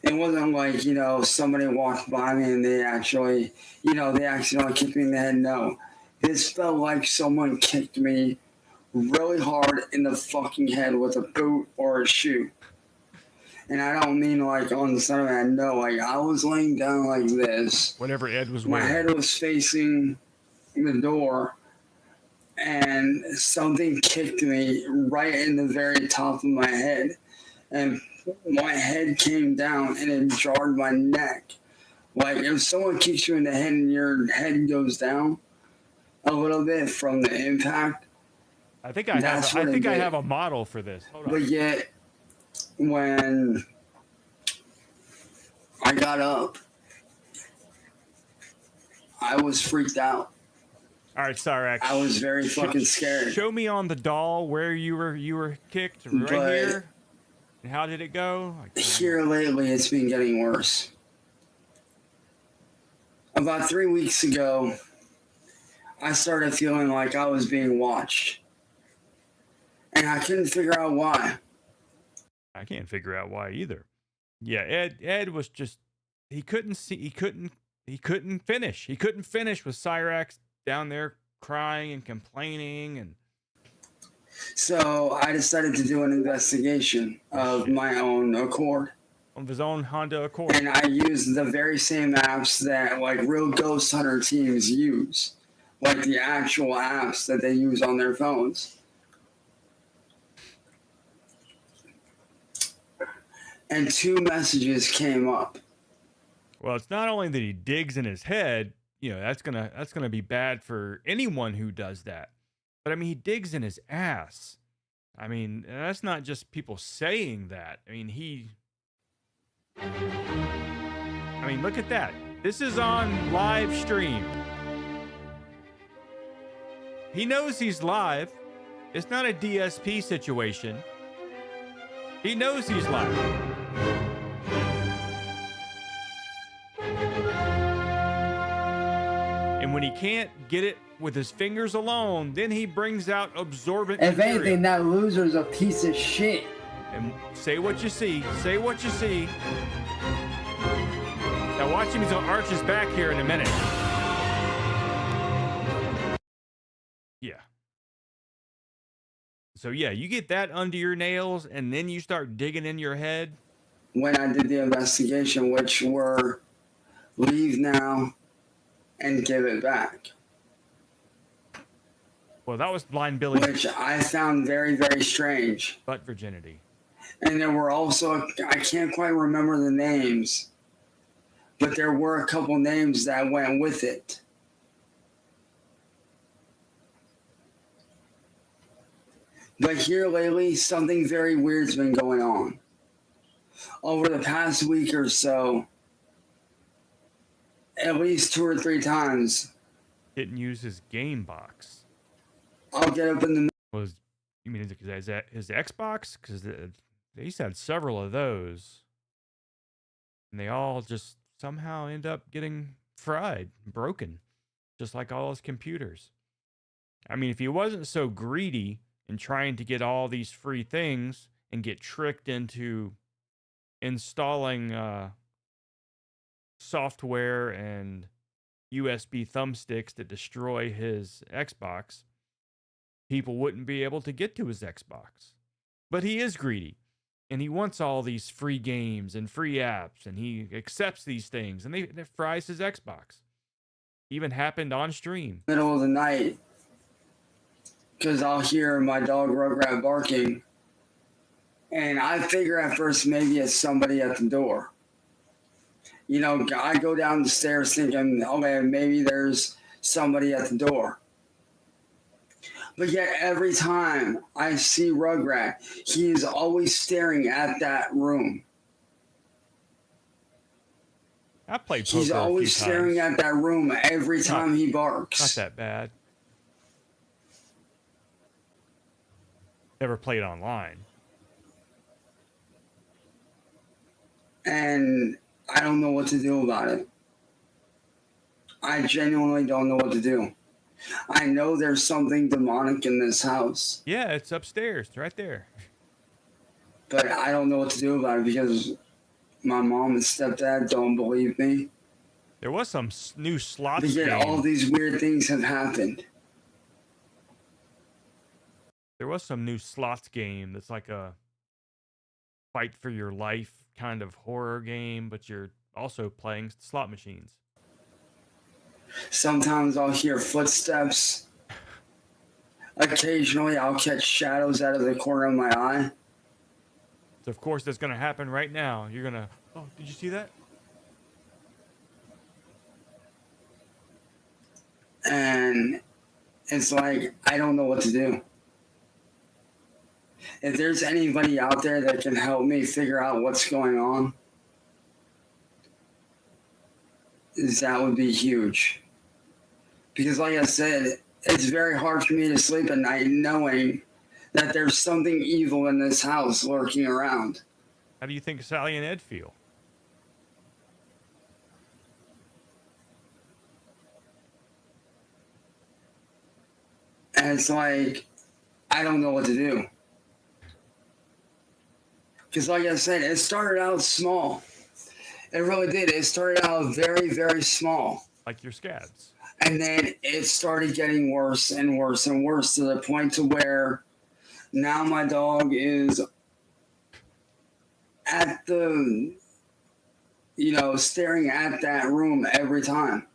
it wasn't like, you know, somebody walked by me and they actually, you know, they accidentally kicked me in the head. No. This felt like someone kicked me really hard in the fucking head with a boot or a shoe. And I don't mean like on the side of my head. No, like I was laying down like this. Whenever Ed was my head was facing the door. And something kicked me right in the very top of my head. And my head came down and it jarred my neck Like if someone kicks you in the head and your head goes down a little bit from the impact. I think I have a model for this. Hold on. But yet, when I got up, I was freaked out. All right, Cyraxx. I was very fucking scared. Show me on the doll where you were kicked right here. And how did it go? Here lately, it's been getting worse. About 3 weeks ago, I started feeling like I was being watched. And I couldn't figure out why. I can't figure out why either. Yeah, Ed was just he couldn't finish. He couldn't finish with Cyraxx down there crying and complaining and so I decided to do an investigation of my own accord. Of his own Honda Accord. And I used the very same apps that like real ghost hunter teams use. Like the actual apps that they use on their phones. And 2 messages came up. Well, it's not only that he digs in his head, you know, that's gonna be bad for anyone who does that. But I mean, he digs in his ass. I mean, that's not just people saying that. I mean, look at that. This is on live stream. He knows he's live. It's not a DSP situation. He knows he's live. And when he can't get it with his fingers alone, then he brings out absorbent If material. anything, that loser's a piece of shit. And say what you see. Say what you see. Now watch him. He's gonna arch his back here in a minute. Yeah. So yeah, you get that under your nails, and then you start digging in your head. When I did the investigation, which were leave now and give it back. Well, that was Blind Billy. Which I found very, very strange. But virginity. And there were also, I can't quite remember the names, but there were a couple names that went with it. But here lately, something very weird's been going on. Over the past week or so, at least 2 or 3 times. Didn't use his game box. I'll get up in the... You mean his Xbox? Because he's had several of those. And they all just somehow end up getting fried, broken. Just like all his computers. I mean, if he wasn't so greedy in trying to get all these free things and get tricked into installing software and USB thumbsticks that destroy his Xbox, people wouldn't be able to get to his Xbox. But he is greedy, and he wants all these free games and free apps, and he accepts these things, and they fries his Xbox. Even happened on stream. Middle of the night, because I'll hear my dog Rugrat barking, and I figure at first maybe it's somebody at the door. You know, I go down the stairs thinking, okay, maybe there's somebody at the door. But yet every time I see Rugrat, he is always staring at that room. I played poker. He's always staring at that room every time he barks. Not that bad. Never played online. And I don't know what to do about it. I genuinely don't know what to do. I know there's something demonic in this house. Yeah, it's upstairs, right there. But I don't know what to do about it because my mom and stepdad don't believe me. There was some new slots But yet game. all these weird things have happened. There was some new slots game that's like a fight for your life kind of horror game, but you're also playing slot machines. Sometimes I'll hear footsteps. Occasionally I'll catch shadows out of the corner of my eye. So of course that's going to happen right now. You're going to, oh, did you see that? it's like, I don't know what to do. If there's anybody out there that can help me figure out what's going on, that would be huge. Because like I said, it's very hard for me to sleep at night knowing that there's something evil in this house lurking around. How do you think Sally and Ed feel? And it's like, I don't know what to do. Because like I said, it started out small. It really did. It started out very, very small. Like your scabs. And then it started getting worse and worse and worse to the point to where now my dog is at the, staring at that room every time.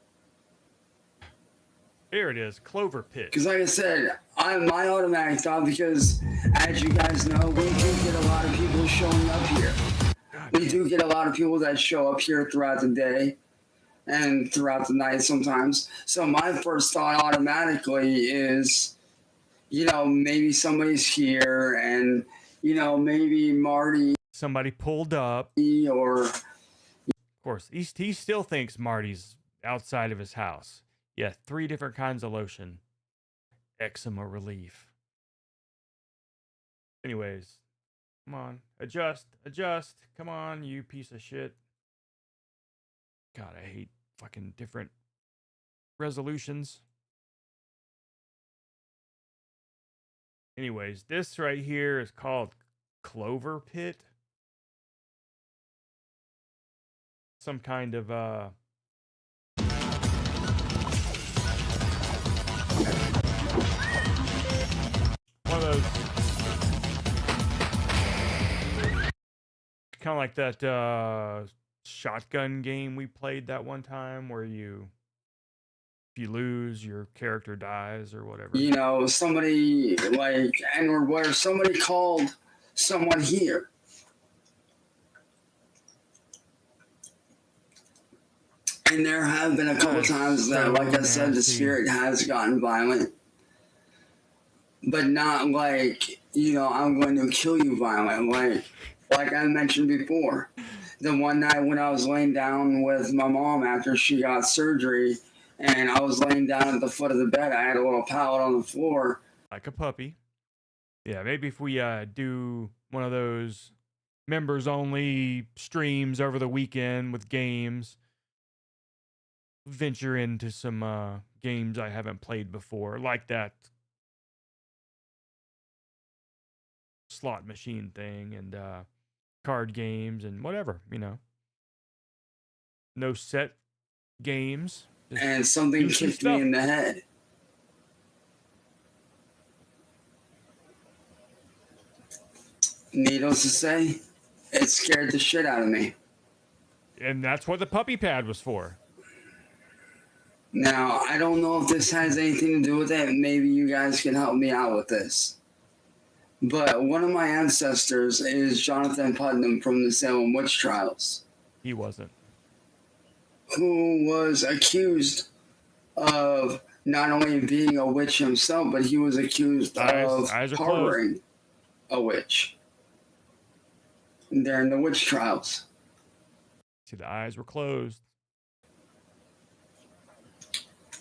Here it is, Clover Pit. Because like I said, my automatic thought, because as you guys know, we do get a lot of people showing up here. We do get a lot of people that show up here throughout the day and throughout the night sometimes. So my first thought automatically is, maybe somebody's here and, maybe Marty. Somebody pulled up. Or. Of course, he still thinks Marty's outside of his house. Yeah, 3 different kinds of lotion. Eczema relief. Anyways, come on. Adjust. Come on, you piece of shit. God, I hate fucking different resolutions. Anyways, this right here is called Clover Pit. Some kind of, one of those, kind of like that shotgun game we played that one time where if you lose, your character dies or whatever. Somebody where somebody called someone here. And there have been a couple times that, like I said, the spirit has gotten violent. But not like, I'm going to kill you violent. Like I mentioned before. The one night when I was laying down with my mom after she got surgery, and I was laying down at the foot of the bed, I had a little pallet on the floor. Like a puppy. Yeah, maybe if we do one of those members-only streams over the weekend with games, venture into some games I haven't played before, like that slot machine thing and card games and whatever, No set games. And something kicked me in the head. Needless to say, it scared the shit out of me. And that's what the puppy pad was for. Now, I don't know if this has anything to do with it. Maybe you guys can help me out with this. But one of my ancestors is Jonathan Putnam from the Salem Witch Trials. He wasn't. Who was accused of not only being a witch himself, but he was accused of harboring a witch during the witch trials. See, the eyes were closed.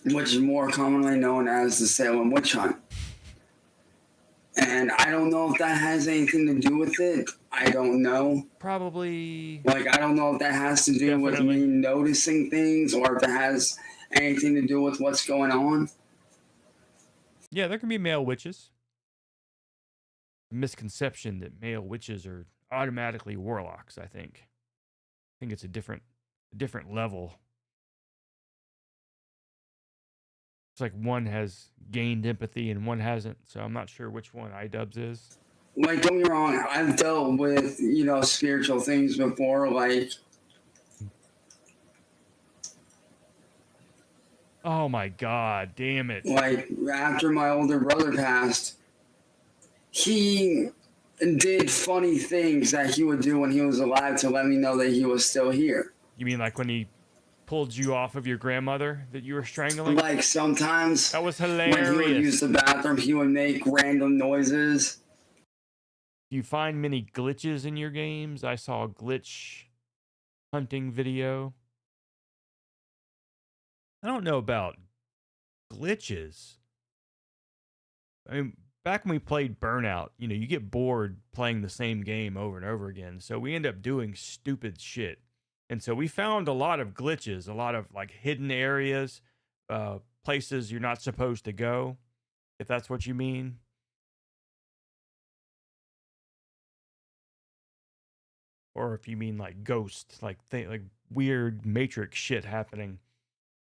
Which is more commonly known as the Salem Witch Hunt. And I don't know if that has anything to do with it. I don't know. Probably. I don't know if that has to do with me noticing things or if it has anything to do with what's going on. Yeah, there can be male witches. Misconception that male witches are automatically warlocks, I think. I think it's a different level. It's like one has gained empathy and one hasn't, so I'm not sure which one iDubbbz is. Don't get me wrong, I've dealt with, spiritual things before, Oh my god, damn it. After my older brother passed, he did funny things that he would do when he was alive to let me know that he was still here. You mean like when he pulled you off of your grandmother that you were strangling? Like sometimes that was when he would hilarious. use the bathroom, he would make random noises. Do you find many glitches in your games? I saw a glitch hunting video. I don't know about glitches. I mean, back when we played Burnout, you know, you get bored playing the same game over and over again. So we end up doing stupid shit. And so we found a lot of glitches, a lot of like hidden areas, places you're not supposed to go, if that's what you mean. Or if you mean like ghosts, like like weird Matrix shit happening.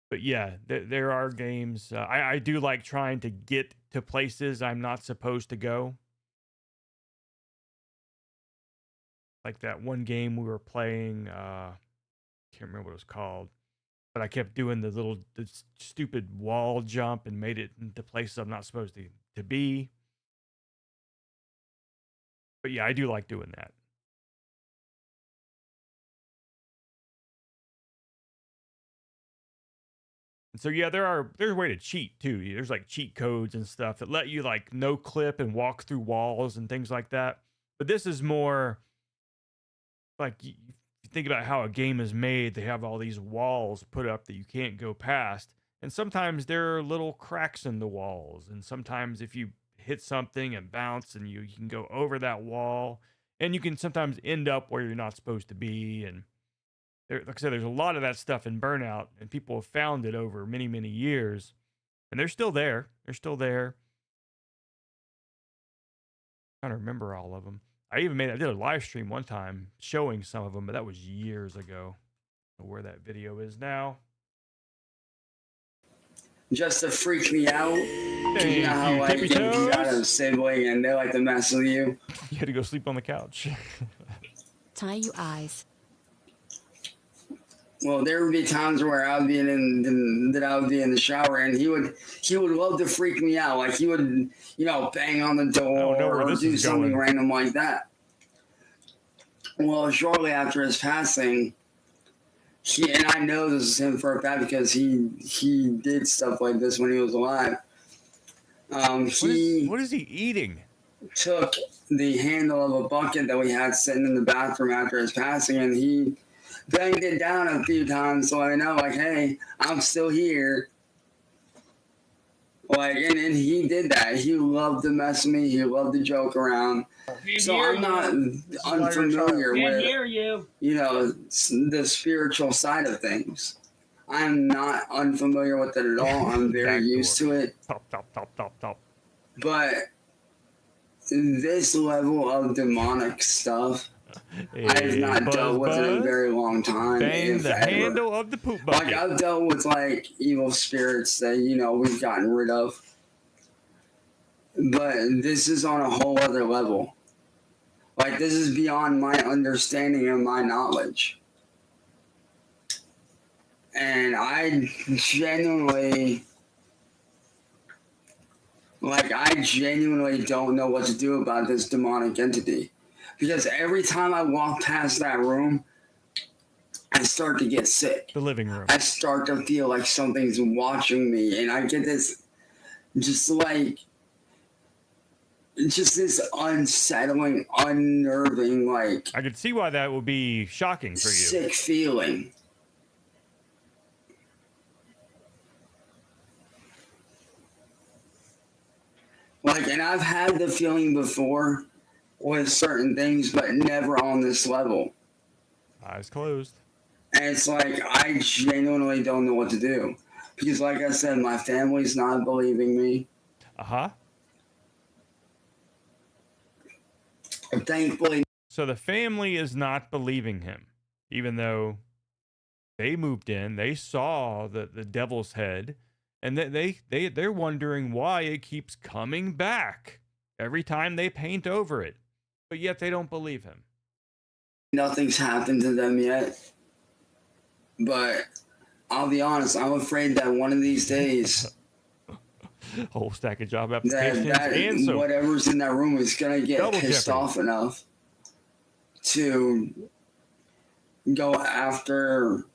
But yeah, there are games. I do like trying to get to places I'm not supposed to go. Like that one game we were playing, can't remember what it was called, but I kept doing the stupid wall jump and made it into places I'm not supposed to be. But yeah, I do like doing that. And so yeah, there's a way to cheat too. There's like cheat codes and stuff that let you like no clip and walk through walls and things like that. But this is more like you think about how a game is made. They have all these walls put up that you can't go past. And sometimes there are little cracks in the walls. And sometimes if you hit something and bounce and you can go over that wall, and you can sometimes end up where you're not supposed to be. And like I said, there's a lot of that stuff in Burnout, and people have found it over many, many years, and they're still there. They're still there. I don't remember all of them. I did a live stream one time showing some of them, but that was years ago. I don't know where that video is now. Just to freak me out. You know how like you got a sibling and they like to mess with you. You had to go sleep on the couch. TheUIS. Well, there would be times where I would be in the shower, and he would love to freak me out. Like he would, you know, bang on the door or do something random like that. Well, shortly after his passing, and I know this is him for a fact because he did stuff like this when he was alive. What is he eating? Took the handle of a bucket that we had sitting in the bathroom after his passing, and he banged it down a few times so I know, like, hey, I'm still here. Like, and he did that. He loved to mess with me. He loved to joke around. So I'm not unfamiliar with, you know, the spiritual side of things. I'm not unfamiliar with it at all. I'm very used to it. Top. But this level of demonic stuff, I have not dealt with it in a very long time. Bang the handle of the poop bucket. Like, I've dealt with, like, evil spirits that, you know, we've gotten rid of. But this is on a whole other level. Like, this is beyond my understanding and my knowledge. And I genuinely don't know what to do about this demonic entity. Because every time I walk past that room, I start to get sick. The living room. I start to feel like something's watching me, and I get this, just this unsettling, unnerving, like... I could see why that would be shocking for you. Sick feeling. Like, and I've had the feeling before with certain things, but never on this level. Eyes closed. And it's like, I genuinely don't know what to do. Because like I said, my family's not believing me. Uh-huh. Thankfully. So the family is not believing him, even though they moved in, they saw the devil's head, and they're wondering why it keeps coming back every time they paint over it. But yet they don't believe him. Nothing's happened to them yet. But I'll be honest, I'm afraid that one of these days... A whole stack of job applications and so whatever's in that room is going to get pissed off enough to go after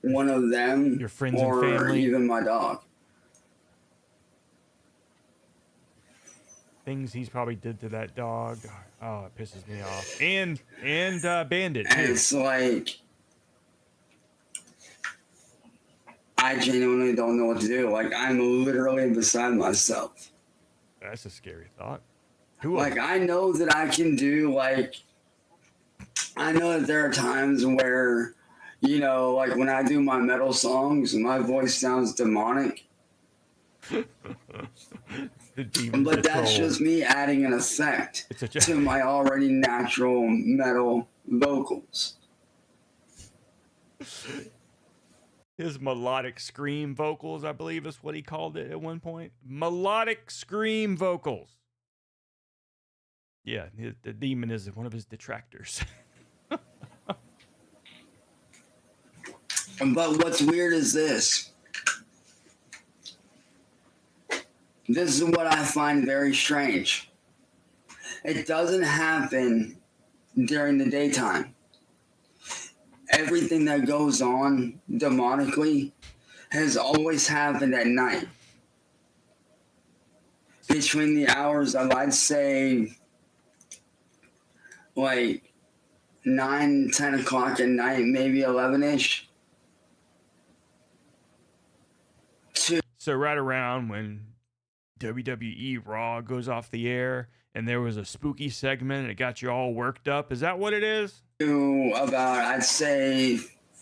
one of them, your friends and or family, even my dog. Things he's probably did to that dog. Oh, it pisses me off. And Bandit too. And it's like, I genuinely don't know what to do. Like, I'm literally beside myself. That's a scary thought. Like, I know that I can do, like, I know that there are times where, you know, like when I do my metal songs, my voice sounds demonic. But that's just me adding an effect to my already natural metal vocals. His melodic scream vocals, I believe is what he called it at one point. Melodic scream vocals. Yeah, the demon is one of his detractors. But what's weird is this. This is what I find very strange. It doesn't happen during the daytime. Everything that goes on demonically has always happened at night. Between the hours of, I'd say, like 9, 10 o'clock at night, maybe 11-ish. So right around when WWE Raw goes off the air and there was a spooky segment and it got you all worked up. Is that what it is? To about, I'd say,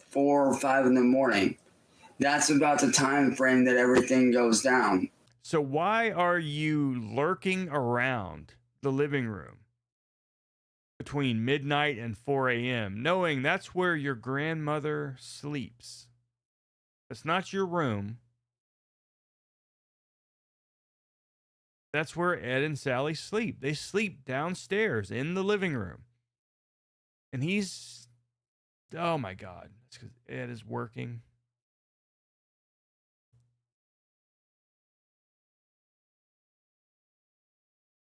4 or 5 in the morning. That's about the time frame that everything goes down. So why are you lurking around the living room between midnight and 4 a.m., knowing that's where your grandmother sleeps? It's not your room. That's where Ed and Sally sleep. They sleep downstairs in the living room. And he's, oh my God, it's because Ed is working.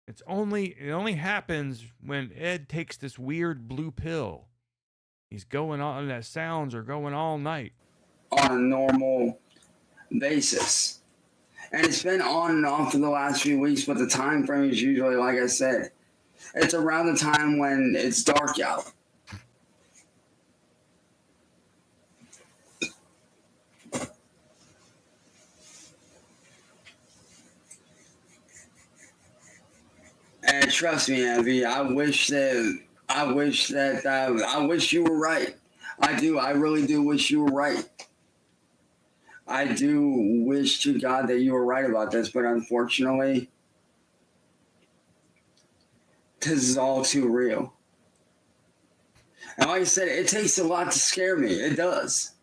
It only happens when Ed takes this weird blue pill. He's going on, that sounds are going all night. On a normal basis. And it's been on and off for the last few weeks, but the time frame is usually, like I said, it's around the time when it's dark out. And trust me, Abby, I wish you were right. I do. I really do wish you were right. I do wish to God that you were right about this, but unfortunately, this is all too real. And like I said, it takes a lot to scare me. It does.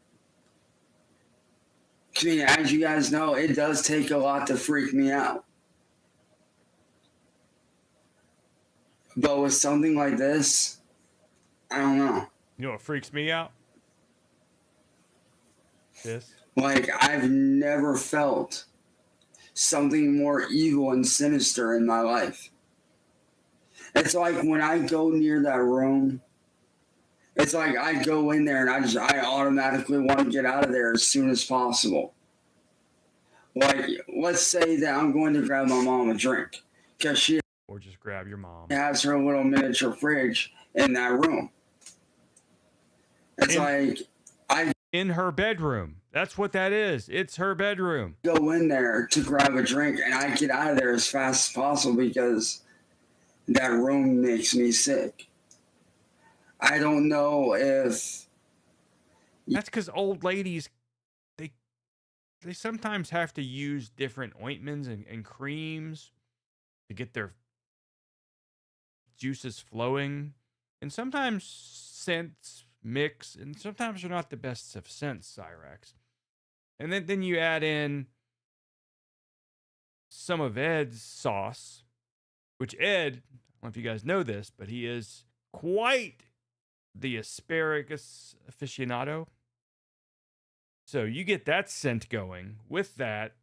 I mean, as you guys know, it does take a lot to freak me out. But with something like this, I don't know. You know what freaks me out? This. Like, I've never felt something more evil and sinister in my life. It's like when I go near that room, it's like I go in there and I automatically want to get out of there as soon as possible. Like, let's say that I'm going to grab my mom a drink, because she or just grab your mom has her little miniature fridge in that room. It's in her bedroom. That's what that is. It's her bedroom. Go in there to grab a drink and I get out of there as fast as possible because that room makes me sick. I don't know if that's because old ladies, they sometimes have to use different ointments and creams to get their juices flowing, and sometimes scents mix, and sometimes they're not the best of scents, Cyraxx. And then you add in some of Ed's sauce, which Ed, I don't know if you guys know this, but he is quite the asparagus aficionado. So you get that scent going with that,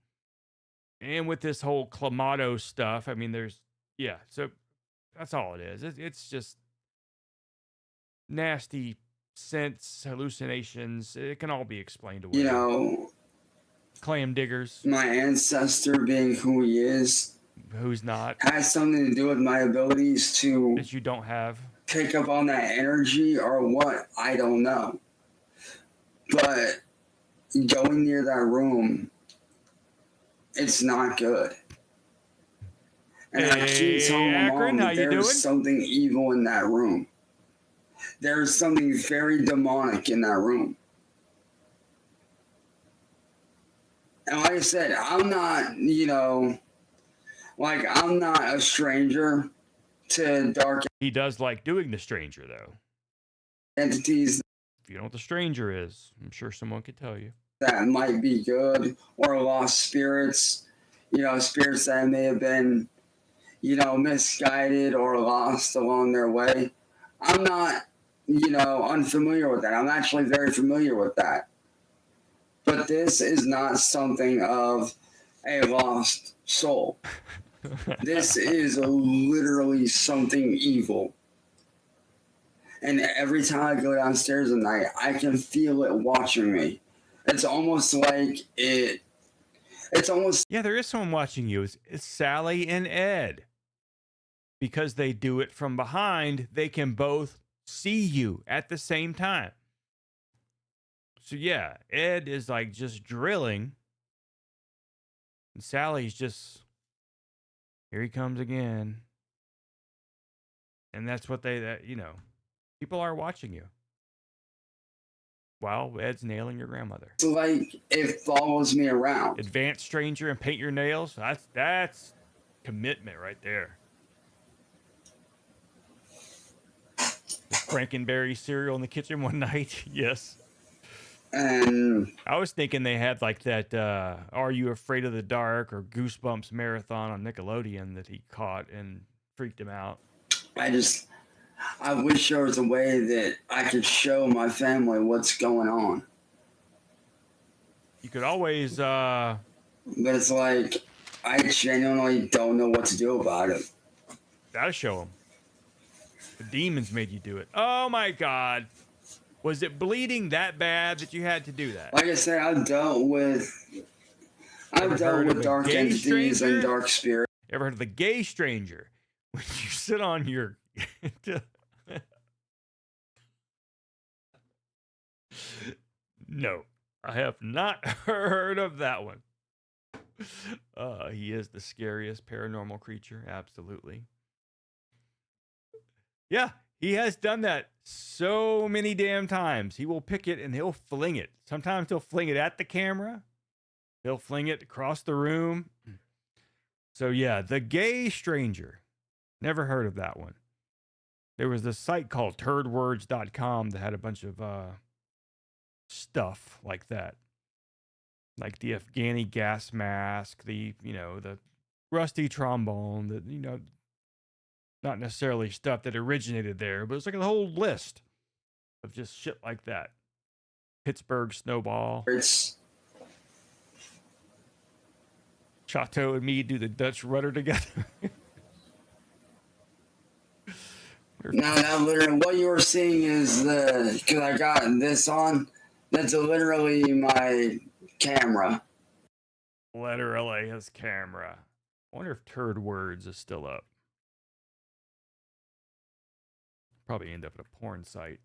and with this whole clamato stuff. I mean, so that's all it is. It's just nasty sense, hallucinations. It can all be explained away. You know, clam diggers. My ancestor being who he is. Who's not. Has something to do with my abilities to. That you don't have. Pick up on that energy or what, I don't know. But going near that room, it's not good. And I keep telling my mom that there's something evil in that room. There's something very demonic in that room. And like I said, I'm not, you know, like I'm not a stranger to dark. He does like doing the stranger, though. Entities. If you know what the stranger is, I'm sure someone could tell you. That might be good, or lost spirits, you know, spirits that may have been, you know, misguided or lost along their way. I'm not, you know, unfamiliar with that. I'm actually very familiar with that. But this is not something of a lost soul. This is literally something evil. And every time I go downstairs at night, I can feel it watching me. It's almost like it's almost... Yeah, there is someone watching you. It's Sally and Ed. Because they do it from behind, they can both see you at the same time. So yeah, Ed is like just drilling. And Sally's just... Here he comes again. And that's what you know, people are watching you. While Ed's nailing your grandmother. It's like it follows me around. Advanced stranger and paint your nails. That's commitment right there. Frankenberry cereal in the kitchen one night. Yes. And I was thinking they had like that Are You Afraid of the Dark or Goosebumps marathon on Nickelodeon that he caught and freaked him out. I wish there was a way that I could show my family what's going on. You could always But it's like I genuinely don't know what to do about it. Gotta show them. The demons made you do it. Oh my God. Was it bleeding that bad that you had to do that? Like I said, I've dealt with dark entities and dark spirits. Ever heard of the gay stranger? When you sit on your... No, I have not heard of that one. He is the scariest paranormal creature. Absolutely. Yeah, he has done that so many damn times. He will pick it and he'll fling it. Sometimes he'll fling it at the camera. He'll fling it across the room. So yeah, the gay stranger. Never heard of that one. There was this site called turdwords.com that had a bunch of stuff like that. Like the Afghani gas mask, the rusty trombone, not necessarily stuff that originated there, but it's like a whole list of just shit like that. Pittsburgh snowball. Chateau and me do the Dutch rudder together. Now, literally, what you were seeing is because I got this on, that's literally my camera. Literally his camera. I wonder if Turd Words is still up. Probably end up at a porn site.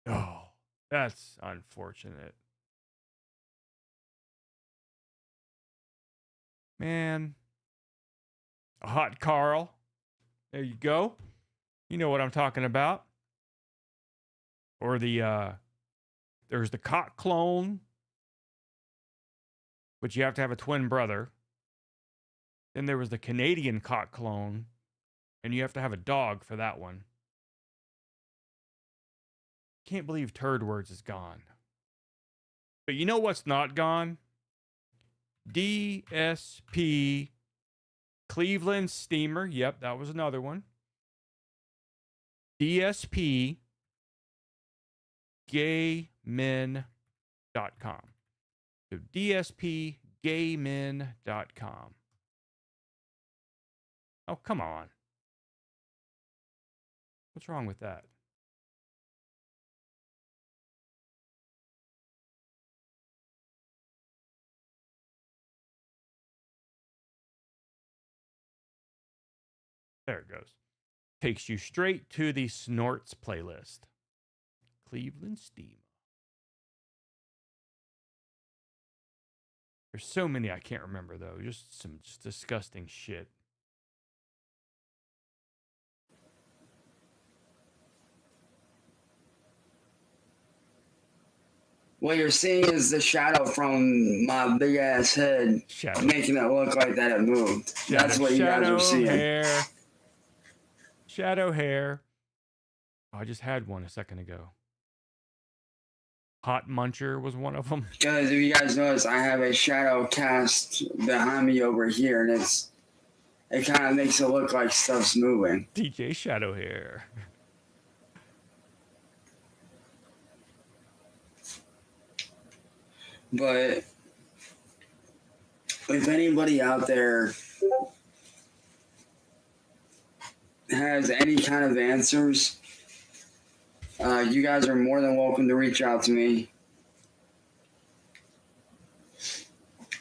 Oh, that's unfortunate. Man. A hot Carl. There you go. You know what I'm talking about. Or there's the cock clone. But you have to have a twin brother. Then there was the Canadian cock clone. And you have to have a dog for that one. Can't believe Turd Words is gone. But you know what's not gone? DSP Cleveland Steamer. Yep, that was another one. DSP gaymen.com. So DSPgaymen.com. Oh, come on. What's wrong with that? There it goes. Takes you straight to the Snorts playlist. Cleveland Steam. There's so many I can't remember, though. Just some disgusting shit. What you're seeing is the shadow from my big ass head, making it look like that it moved. That's what you guys are seeing. Hair. Shadow hair. Oh, I just had one a second ago. Hot Muncher was one of them. Because if you guys notice, I have a shadow cast behind me over here, and it kind of makes it look like stuff's moving. DJ Shadow Hair. But if anybody out there has any kind of answers, you guys are more than welcome to reach out to me.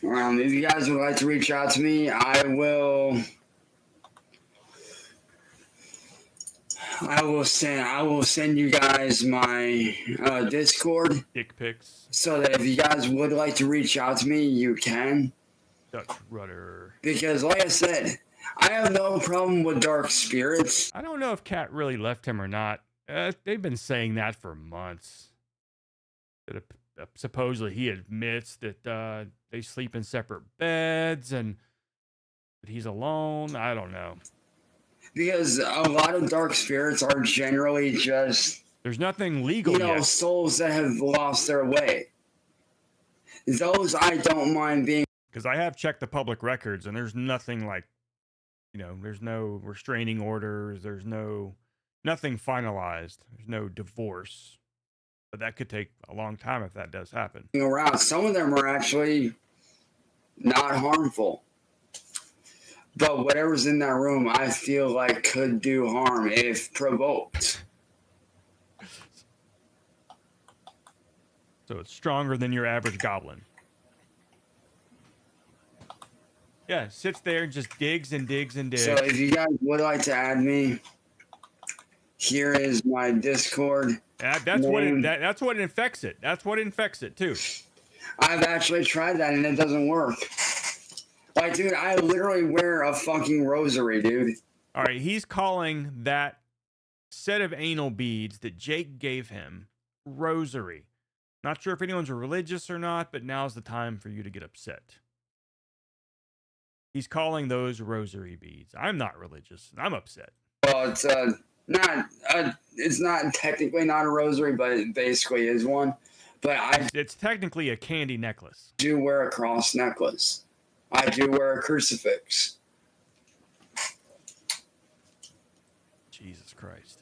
If you guys would like to reach out to me, I will send you guys my Discord. Dick pics. So that if you guys would like to reach out to me, you can. Dutch Rudder. Because like I said, I have no problem with dark spirits. I don't know if Cat really left him or not. They've been saying that for months. That supposedly he admits that they sleep in separate beds and that he's alone. I don't know. Because a lot of dark spirits are generally just... There's nothing legal yet. Souls that have lost their way. Those I don't mind being... Because I have checked the public records and there's nothing like, there's no restraining orders. There's nothing finalized. There's no divorce. But that could take a long time if that does happen. Around. Some of them are actually not harmful. But whatever's in that room, I feel like could do harm if provoked. So it's stronger than your average goblin. Yeah, sits there and just digs and digs and digs. So if you guys would like to add me, here is my Discord. That's what infects it. That's what infects it too. I've actually tried that and it doesn't work. Like, dude, I literally wear a fucking rosary, dude. All right, he's calling that set of anal beads that Jake gave him rosary. Not sure if anyone's religious or not, but now's the time for you to get upset. He's calling those rosary beads. I'm not religious. I'm upset. Well, it's not technically not a rosary, but it basically is one. But it's technically a candy necklace. I do wear a cross necklace. I do wear a crucifix. Jesus Christ.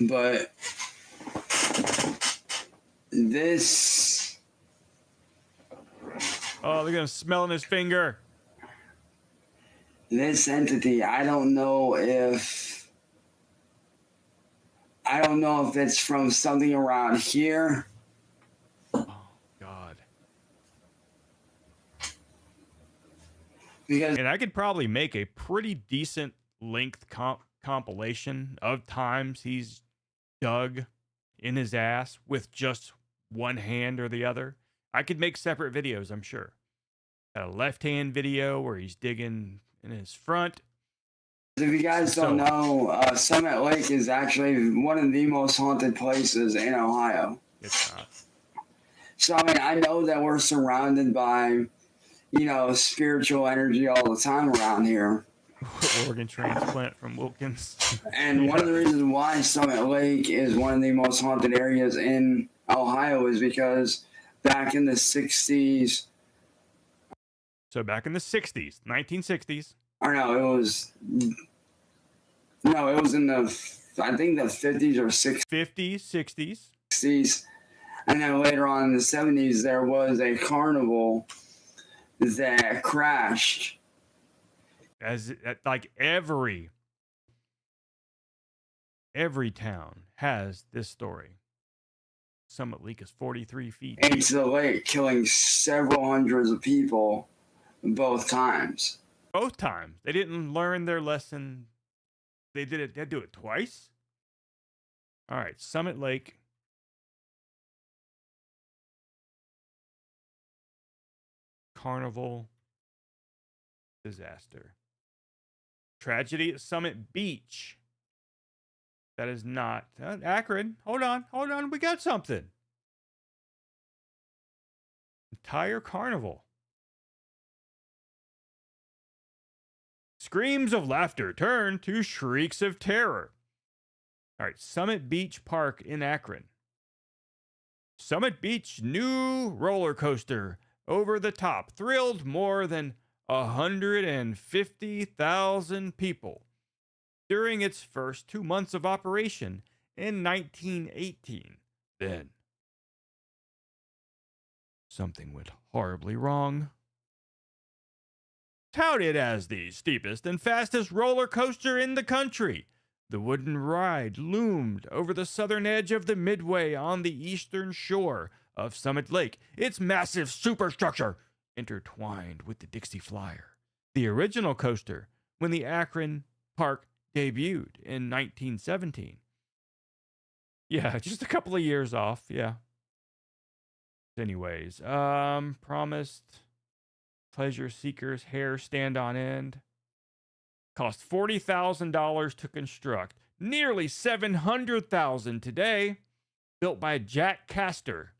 But this... Oh, they're going to smell in his finger. This entity, I don't know if it's from something around here. Oh, God. And I could probably make a pretty decent length compilation of times he's dug in his ass with just one hand or the other. I could make separate videos, I'm sure. A left-hand video where he's digging in his front. If you guys don't know, Summit Lake is actually one of the most haunted places in Ohio. It's not. So, I mean, I know that we're surrounded by, spiritual energy all the time around here. Organ transplant from Wilkins. And one of the reasons why Summit Lake is one of the most haunted areas in Ohio is because back in the 60s. So back in the 60s, 1960s. Or no, it was in the, I think the 50s or 60s. 50s, 60s. 60s. And then later on in the 70s, there was a carnival that crashed. Like every every town has this story. Summit Leak is 43 feet into the lake, killing several hundreds of people both times. Both times. They didn't learn their lesson. They did do it twice. All right, Summit Lake. Carnival disaster. Tragedy at Summit Beach. That is not Akron. Hold on. We got something. Entire carnival. Screams of laughter turn to shrieks of terror. All right, Summit Beach Park in Akron. Summit Beach new roller coaster over the top thrilled more than 150,000 people during its first 2 months of operation in 1918. Then, something went horribly wrong. Touted as the steepest and fastest roller coaster in the country, the wooden ride loomed over the southern edge of the midway on the eastern shore of Summit Lake, its massive superstructure intertwined with the Dixie Flyer, the original coaster when the Akron Park debuted in 1917. Yeah, just a couple of years off, yeah. Anyways, promised pleasure seekers hair stand on end. Cost $40,000 to construct. Nearly $700,000 today. Built by Jack Castor.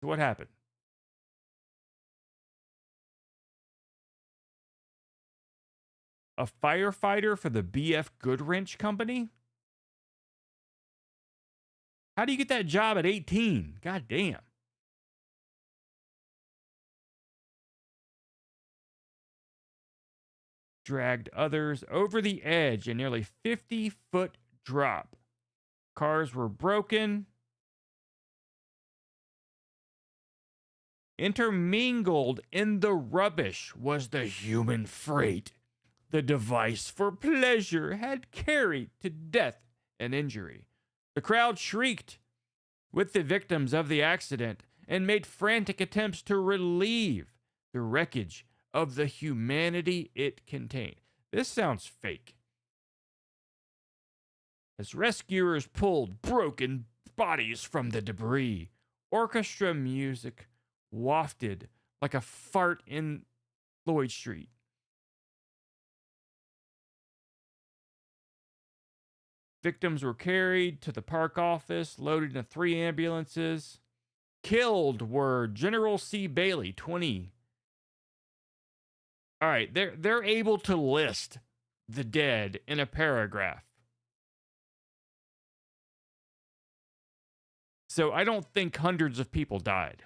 So what happened? A firefighter for the BF Goodwrench Company? How do you get that job at 18? God damn. Dragged others over the edge, a nearly 50-foot drop. Cars were broken. Intermingled in the rubbish was the human freight the device for pleasure had carried to death and injury. The crowd shrieked with the victims of the accident and made frantic attempts to relieve the wreckage of the humanity it contained. This sounds fake. As rescuers pulled broken bodies from the debris, orchestra music wafted like a fart in Lloyd Street. Victims were carried to the park office, loaded into 3 ambulances. Killed were General C. Bailey, 20. All right, they're able to list the dead in a paragraph. So I don't think hundreds of people died.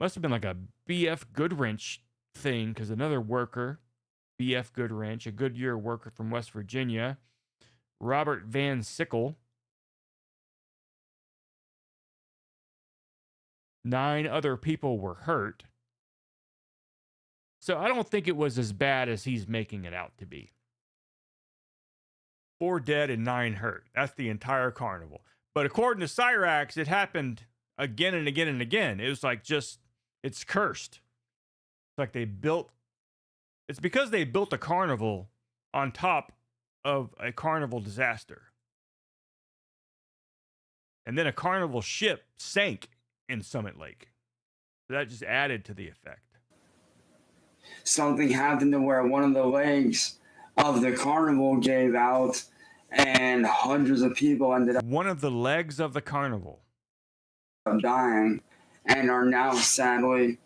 Must have been like a BF Goodwrench thing, because another worker, BF Goodwrench, a Goodyear worker from West Virginia, Robert Van Sickle, 9 other people were hurt. So I don't think it was as bad as he's making it out to be. 4 dead and 9 hurt. That's the entire carnival. But according to Cyraxx, it happened again and again and again. It was like it's cursed. It's like it's because they built a carnival on top of a carnival disaster. And then a carnival ship sank in Summit Lake. So that just added to the effect. Something happened to where one of the legs of the carnival gave out and hundreds of people ended up... One of the legs of the carnival. ...dying and are now sadly...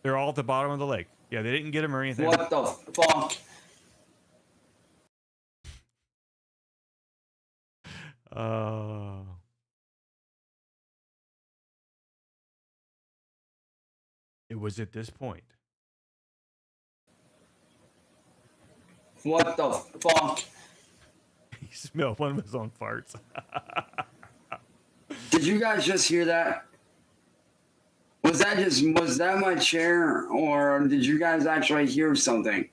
They're all at the bottom of the lake. Yeah, they didn't get them or anything. What the fuck? It was at this point. What the fuck? He smelled one of his own farts. Did you guys just hear that? Was that my chair, or did you guys actually hear something?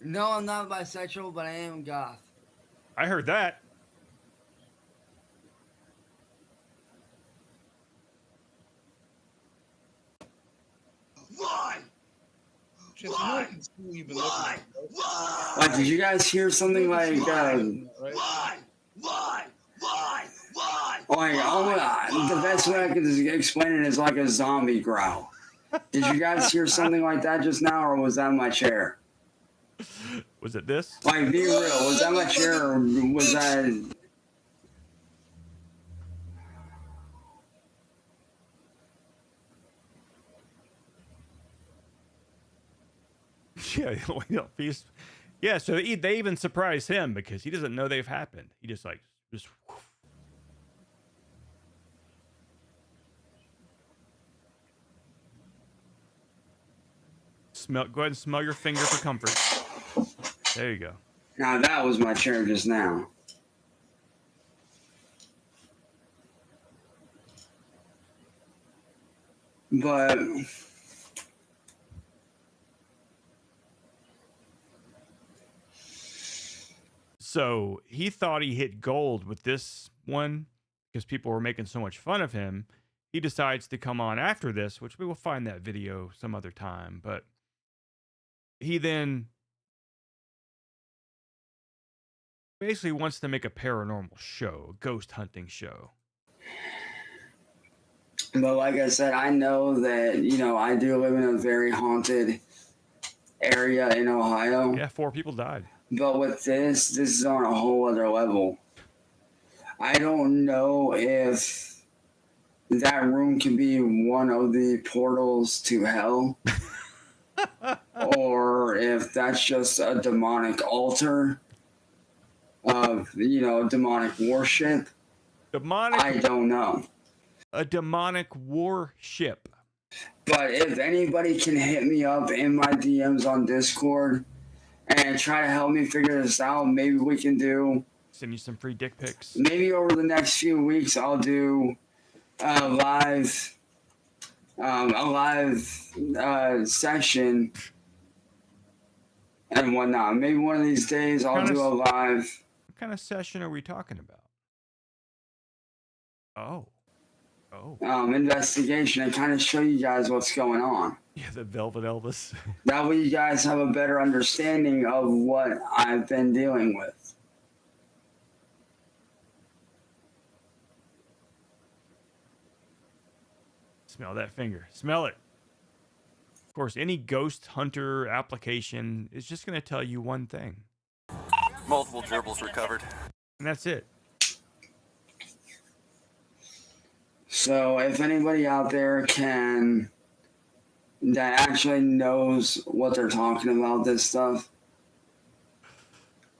No, I'm not bisexual, but I am goth. I heard that. Why? Why? Like, did you guys hear something like? Why? Like, the best way I could explain it is like a zombie growl. Did you guys hear something like that just now, or was that my chair? Was it this? Like, be real, was that my chair, or was that? Yeah, yeah. So they even surprise him because he doesn't know they've happened. He just woof. Go ahead and smell your finger for comfort. There you go. Now that was my chair just now. But so he thought he hit gold with this one because people were making so much fun of him. He decides to come on after this, which we will find that video some other time. But he then basically wants to make a paranormal show, a ghost hunting show. But like I said, I know that, I do live in a very haunted area in Ohio. Yeah, 4 people died. But with this is on a whole other level. I don't know if that room can be one of the portals to hell. Or if that's just a demonic altar of, demonic worship. I don't know. A demonic warship. But if anybody can hit me up in my DMs on Discord and try to help me figure this out, maybe we can do. Send you some free dick pics. Maybe over the next few weeks, I'll do a live session and whatnot. Maybe one of these days I'll do a live. What kind of session are we talking about? Oh. Investigation and kind of show you guys what's going on. Yeah, the Velvet Elvis. That way you guys have a better understanding of what I've been dealing with. Smell that finger. Smell it. Of course, any ghost hunter application is just going to tell you one thing. Multiple gerbils recovered. And that's it. So if anybody out there that actually knows what they're talking about, this stuff,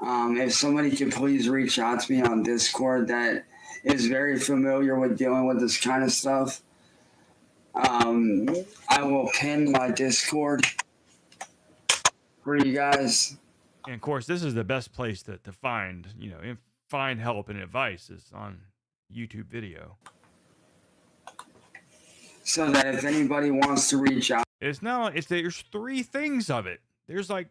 if somebody could please reach out to me on Discord that is very familiar with dealing with this kind of stuff, I will pin my Discord for you guys. And of course, this is the best place to find, find help and advice is on YouTube video. So that if anybody wants to reach out, there's 3 things of it. There's like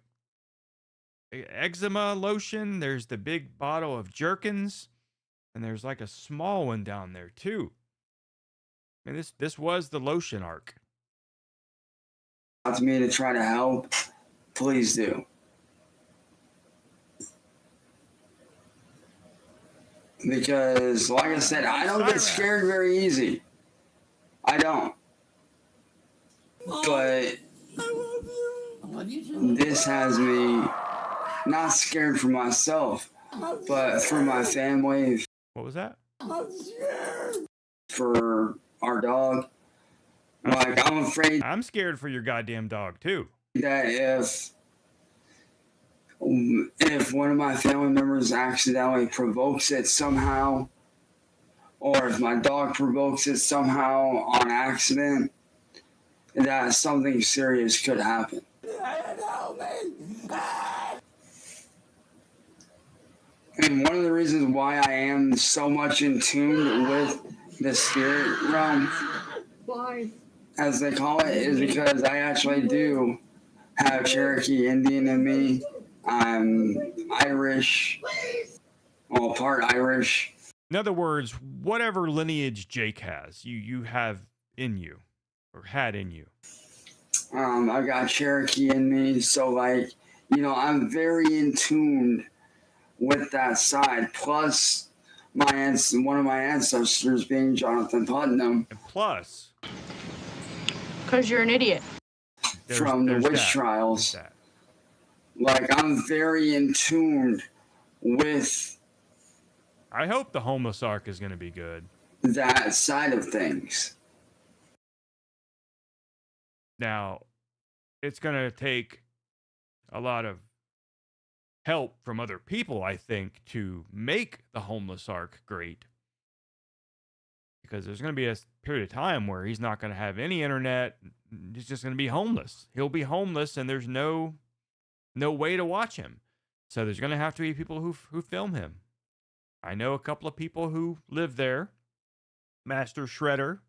eczema lotion. There's the big bottle of Jerkins, and there's like a small one down there too. And this was the lotion arc. To me to try to help, please do. Because, like I said, I don't get scared very easy. I don't. But this has me not scared for myself, but for my family. What was that? For our dog. Like, I'm afraid. I'm scared for your goddamn dog, too. That if one of my family members accidentally provokes it somehow, or if my dog provokes it somehow on accident, that something serious could happen. And one of the reasons why I am so much in tune with the spirit realm as they call it, is because I actually do have Cherokee Indian in me. I'm Irish, well, part Irish. In other words, whatever lineage Jake has, you have in you, or had in you. I got Cherokee in me, so like, you know, I'm very in tune with that side. Plus, one of my ancestors being Jonathan Putnam. And plus, because you're an idiot. From the witch trials. Like, I'm very in tune with. I hope the homeless arc is going to be good. That side of things. Now, it's going to take a lot of help from other people, I think, to make the homeless arc great. Because there's going to be a period of time where he's not going to have any internet. He's just going to be homeless. He'll be homeless, and there's no way to watch him. So there's going to have to be people who film him. I know a couple of people who live there. Master Shredder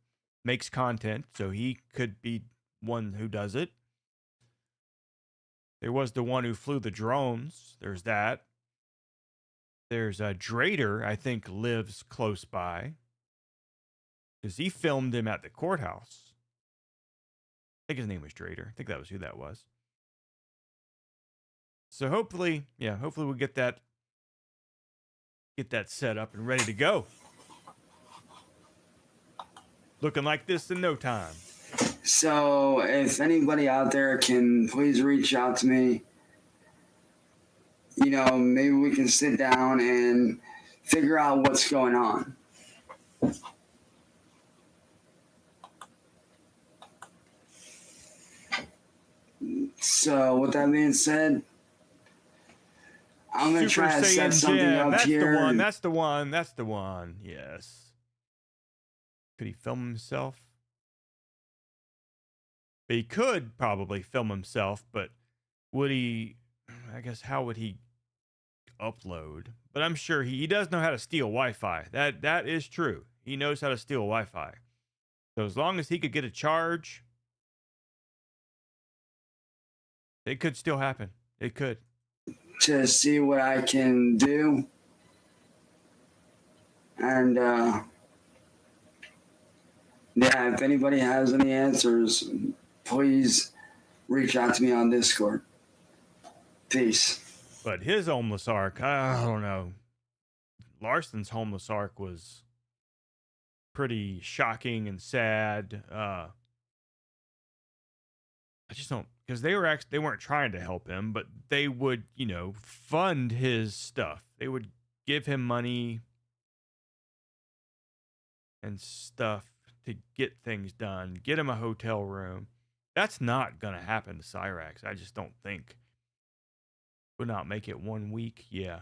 makes content, so he could be one who does it. There was the one who flew the drones. There's that. There's a Drader, I think, lives close by. Because he filmed him at the courthouse. I think his name was Drader. I think that was who that was. So hopefully we'll get that set up and ready to go. Looking like this in no time. So if anybody out there can please reach out to me, you know, maybe we can sit down and figure out what's going on. So with that being said, I'm going to try to set something up here. That's the one. Yes. Could he film himself? He could probably film himself, but would he, I guess, how would he upload? But I'm sure he does know how to steal Wi-Fi. That is true. He knows how to steal Wi-Fi. So as long as he could get a charge, it could still happen. It could. To see what I can do. And, yeah, if anybody has any answers, please reach out to me on Discord. Peace. But his homeless arc, I don't know. Larson's homeless arc was pretty shocking and sad. I just don't, because they weren't trying to help him, but they would, you know, fund his stuff. They would give him money and stuff to get things done, get him a hotel room. That's not going to happen to Cyraxx. I just don't think. Would not make it 1 week. Yeah.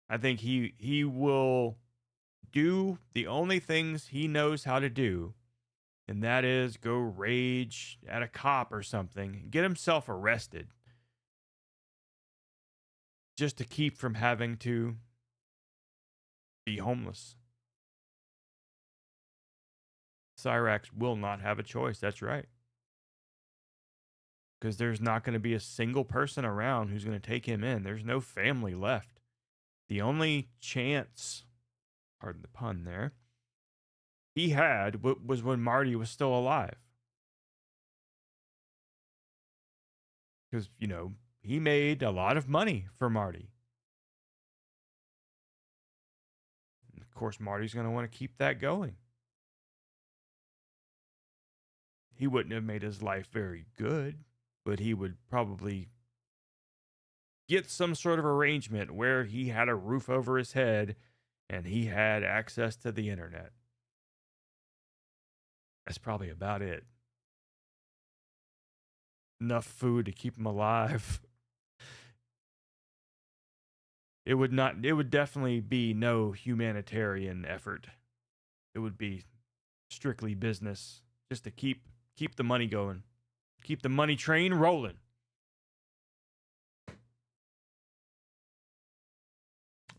I think he will do the only things he knows how to do, and that is go rage at a cop or something, get himself arrested just to keep from having to be homeless. Cyraxx will not have a choice. That's right. Because there's not going to be a single person around who's going to take him in. There's no family left. The only chance, pardon the pun there, he had was when Marty was still alive. Because, you know, he made a lot of money for Marty. And of course, Marty's going to want to keep that going. He wouldn't have made his life very good, but he would probably get some sort of arrangement where he had a roof over his head and he had access to the internet. That's probably about it. Enough food to keep him alive. It would definitely be no humanitarian effort. It would be strictly business, just to keep the money going. Keep the money train rolling.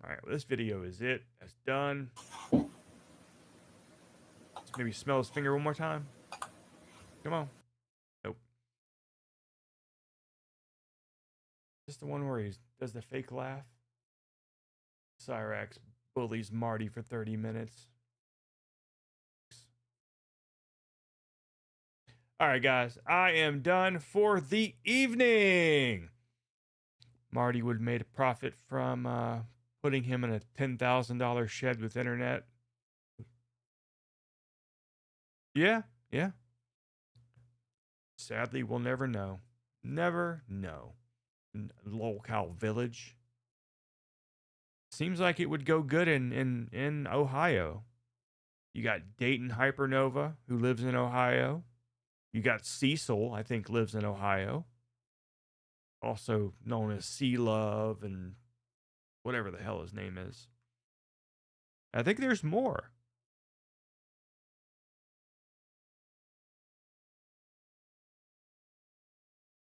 All right, well, this video is it. That's done. Let's maybe smell his finger one more time. Come on. Nope. Just the one where he does the fake laugh. Cyraxx bullies Marty for 30 minutes. All right, guys. I am done for the evening. Marty would have made a profit from putting him in a $10,000 shed with internet. Yeah. Sadly, we'll never know. Never know. Lolcow Village. Seems like it would go good in Ohio. You got Dayton Hypernova, who lives in Ohio. You got Cecil, I think, lives in Ohio. Also known as Sea Love and whatever the hell his name is. I think there's more.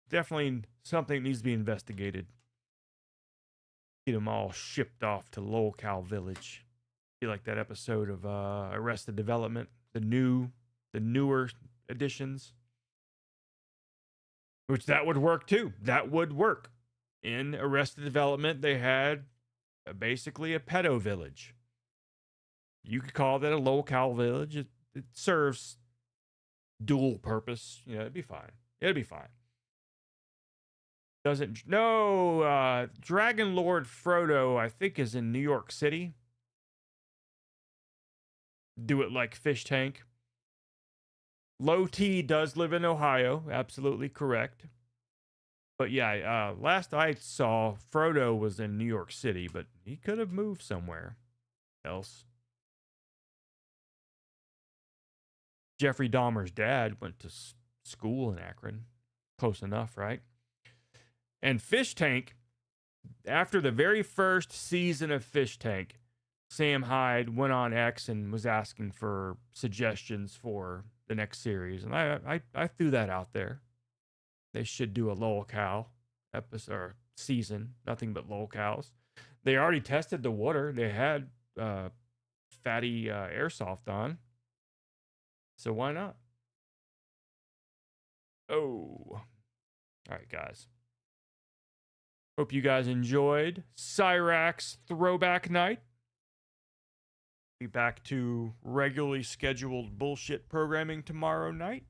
Definitely something needs to be investigated. Get them all shipped off to Lolcow Village. Be like that episode of Arrested Development, the newer editions. Which that would work too. That would work. In Arrested Development, they had basically a pedo village. You could call that a Lolcow Village. It serves dual purpose. You know, it'd be fine. It'd be fine. Dragon Lord Frodo, I think, is in New York City. Do it like Fish Tank. Low T does live in Ohio. Absolutely correct. But yeah, last I saw, Frodo was in New York City, but he could have moved somewhere else. Jeffrey Dahmer's dad went to school in Akron. Close enough, right? And Fish Tank, after the very first season of Fish Tank, Sam Hyde went on X and was asking for suggestions for the next series. And I threw that out there. They should do a Lolcow episode or season, nothing but Lolcows. They already tested the water. They had fatty airsoft on. So why not? Oh. All right, guys. Hope you guys enjoyed Cyraxx Throwback Night. Be back to regularly scheduled bullshit programming tomorrow night.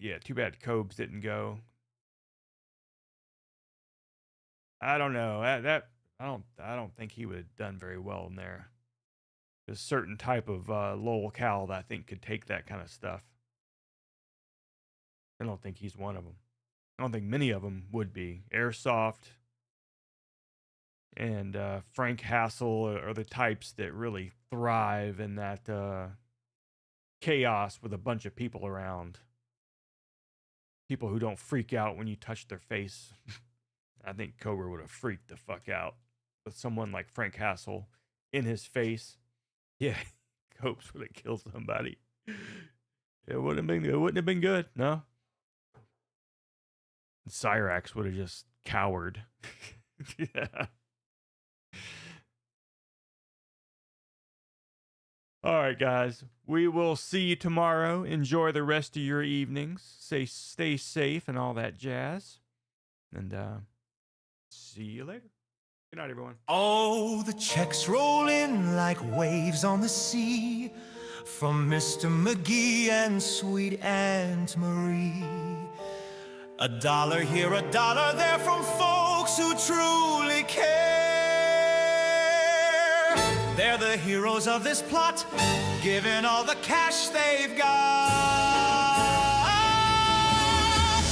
Yeah, too bad Cobes didn't go. I don't know. I don't think he would have done very well in there. There's a certain type of Lolcow that I think could take that kind of stuff. I don't think he's one of them. I don't think many of them would be. Airsoft and Frank Hassel are the types that really thrive in that chaos with a bunch of people around. People who don't freak out when you touch their face. I think Cobra would have freaked the fuck out with someone like Frank Hassel in his face. Yeah, Copes would have killed somebody. It wouldn't have been good, no. Cyraxx would have just cowered. Yeah. All right, guys. We will see you tomorrow. Enjoy the rest of your evenings. Stay safe and all that jazz. And see you later. Good night, everyone. Oh, the checks roll in like waves on the sea from Mr. McGee and sweet Aunt Marie. $1 here, $1 there from folks who truly care. They're the heroes of this plot, giving all the cash they've got.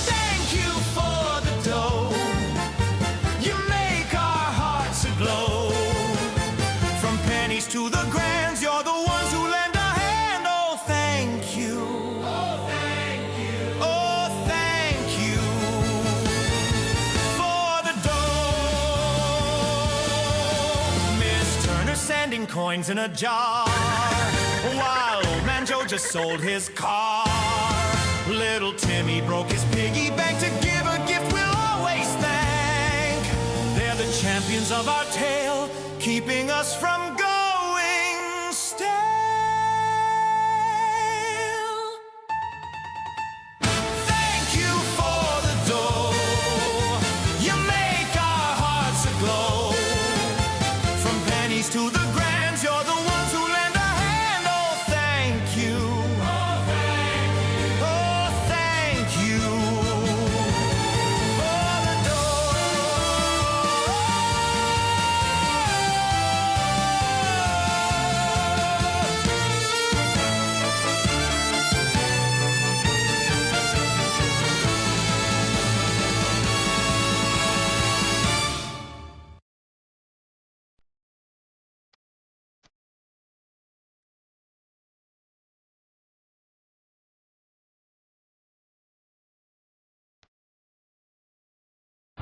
Thank you for the dough. You make our hearts aglow. From pennies to the grands, you're the ones who lend a hand. Oh, thank you. Oh, thank you. Oh, thank you for the dough. Miss Turner sending coins in a jar, while old man Joe just sold his car. Little Timmy broke his piggy bank to give a gift we'll always thank. They're the champions of our tale, keeping us from going stale. to the grands, you're the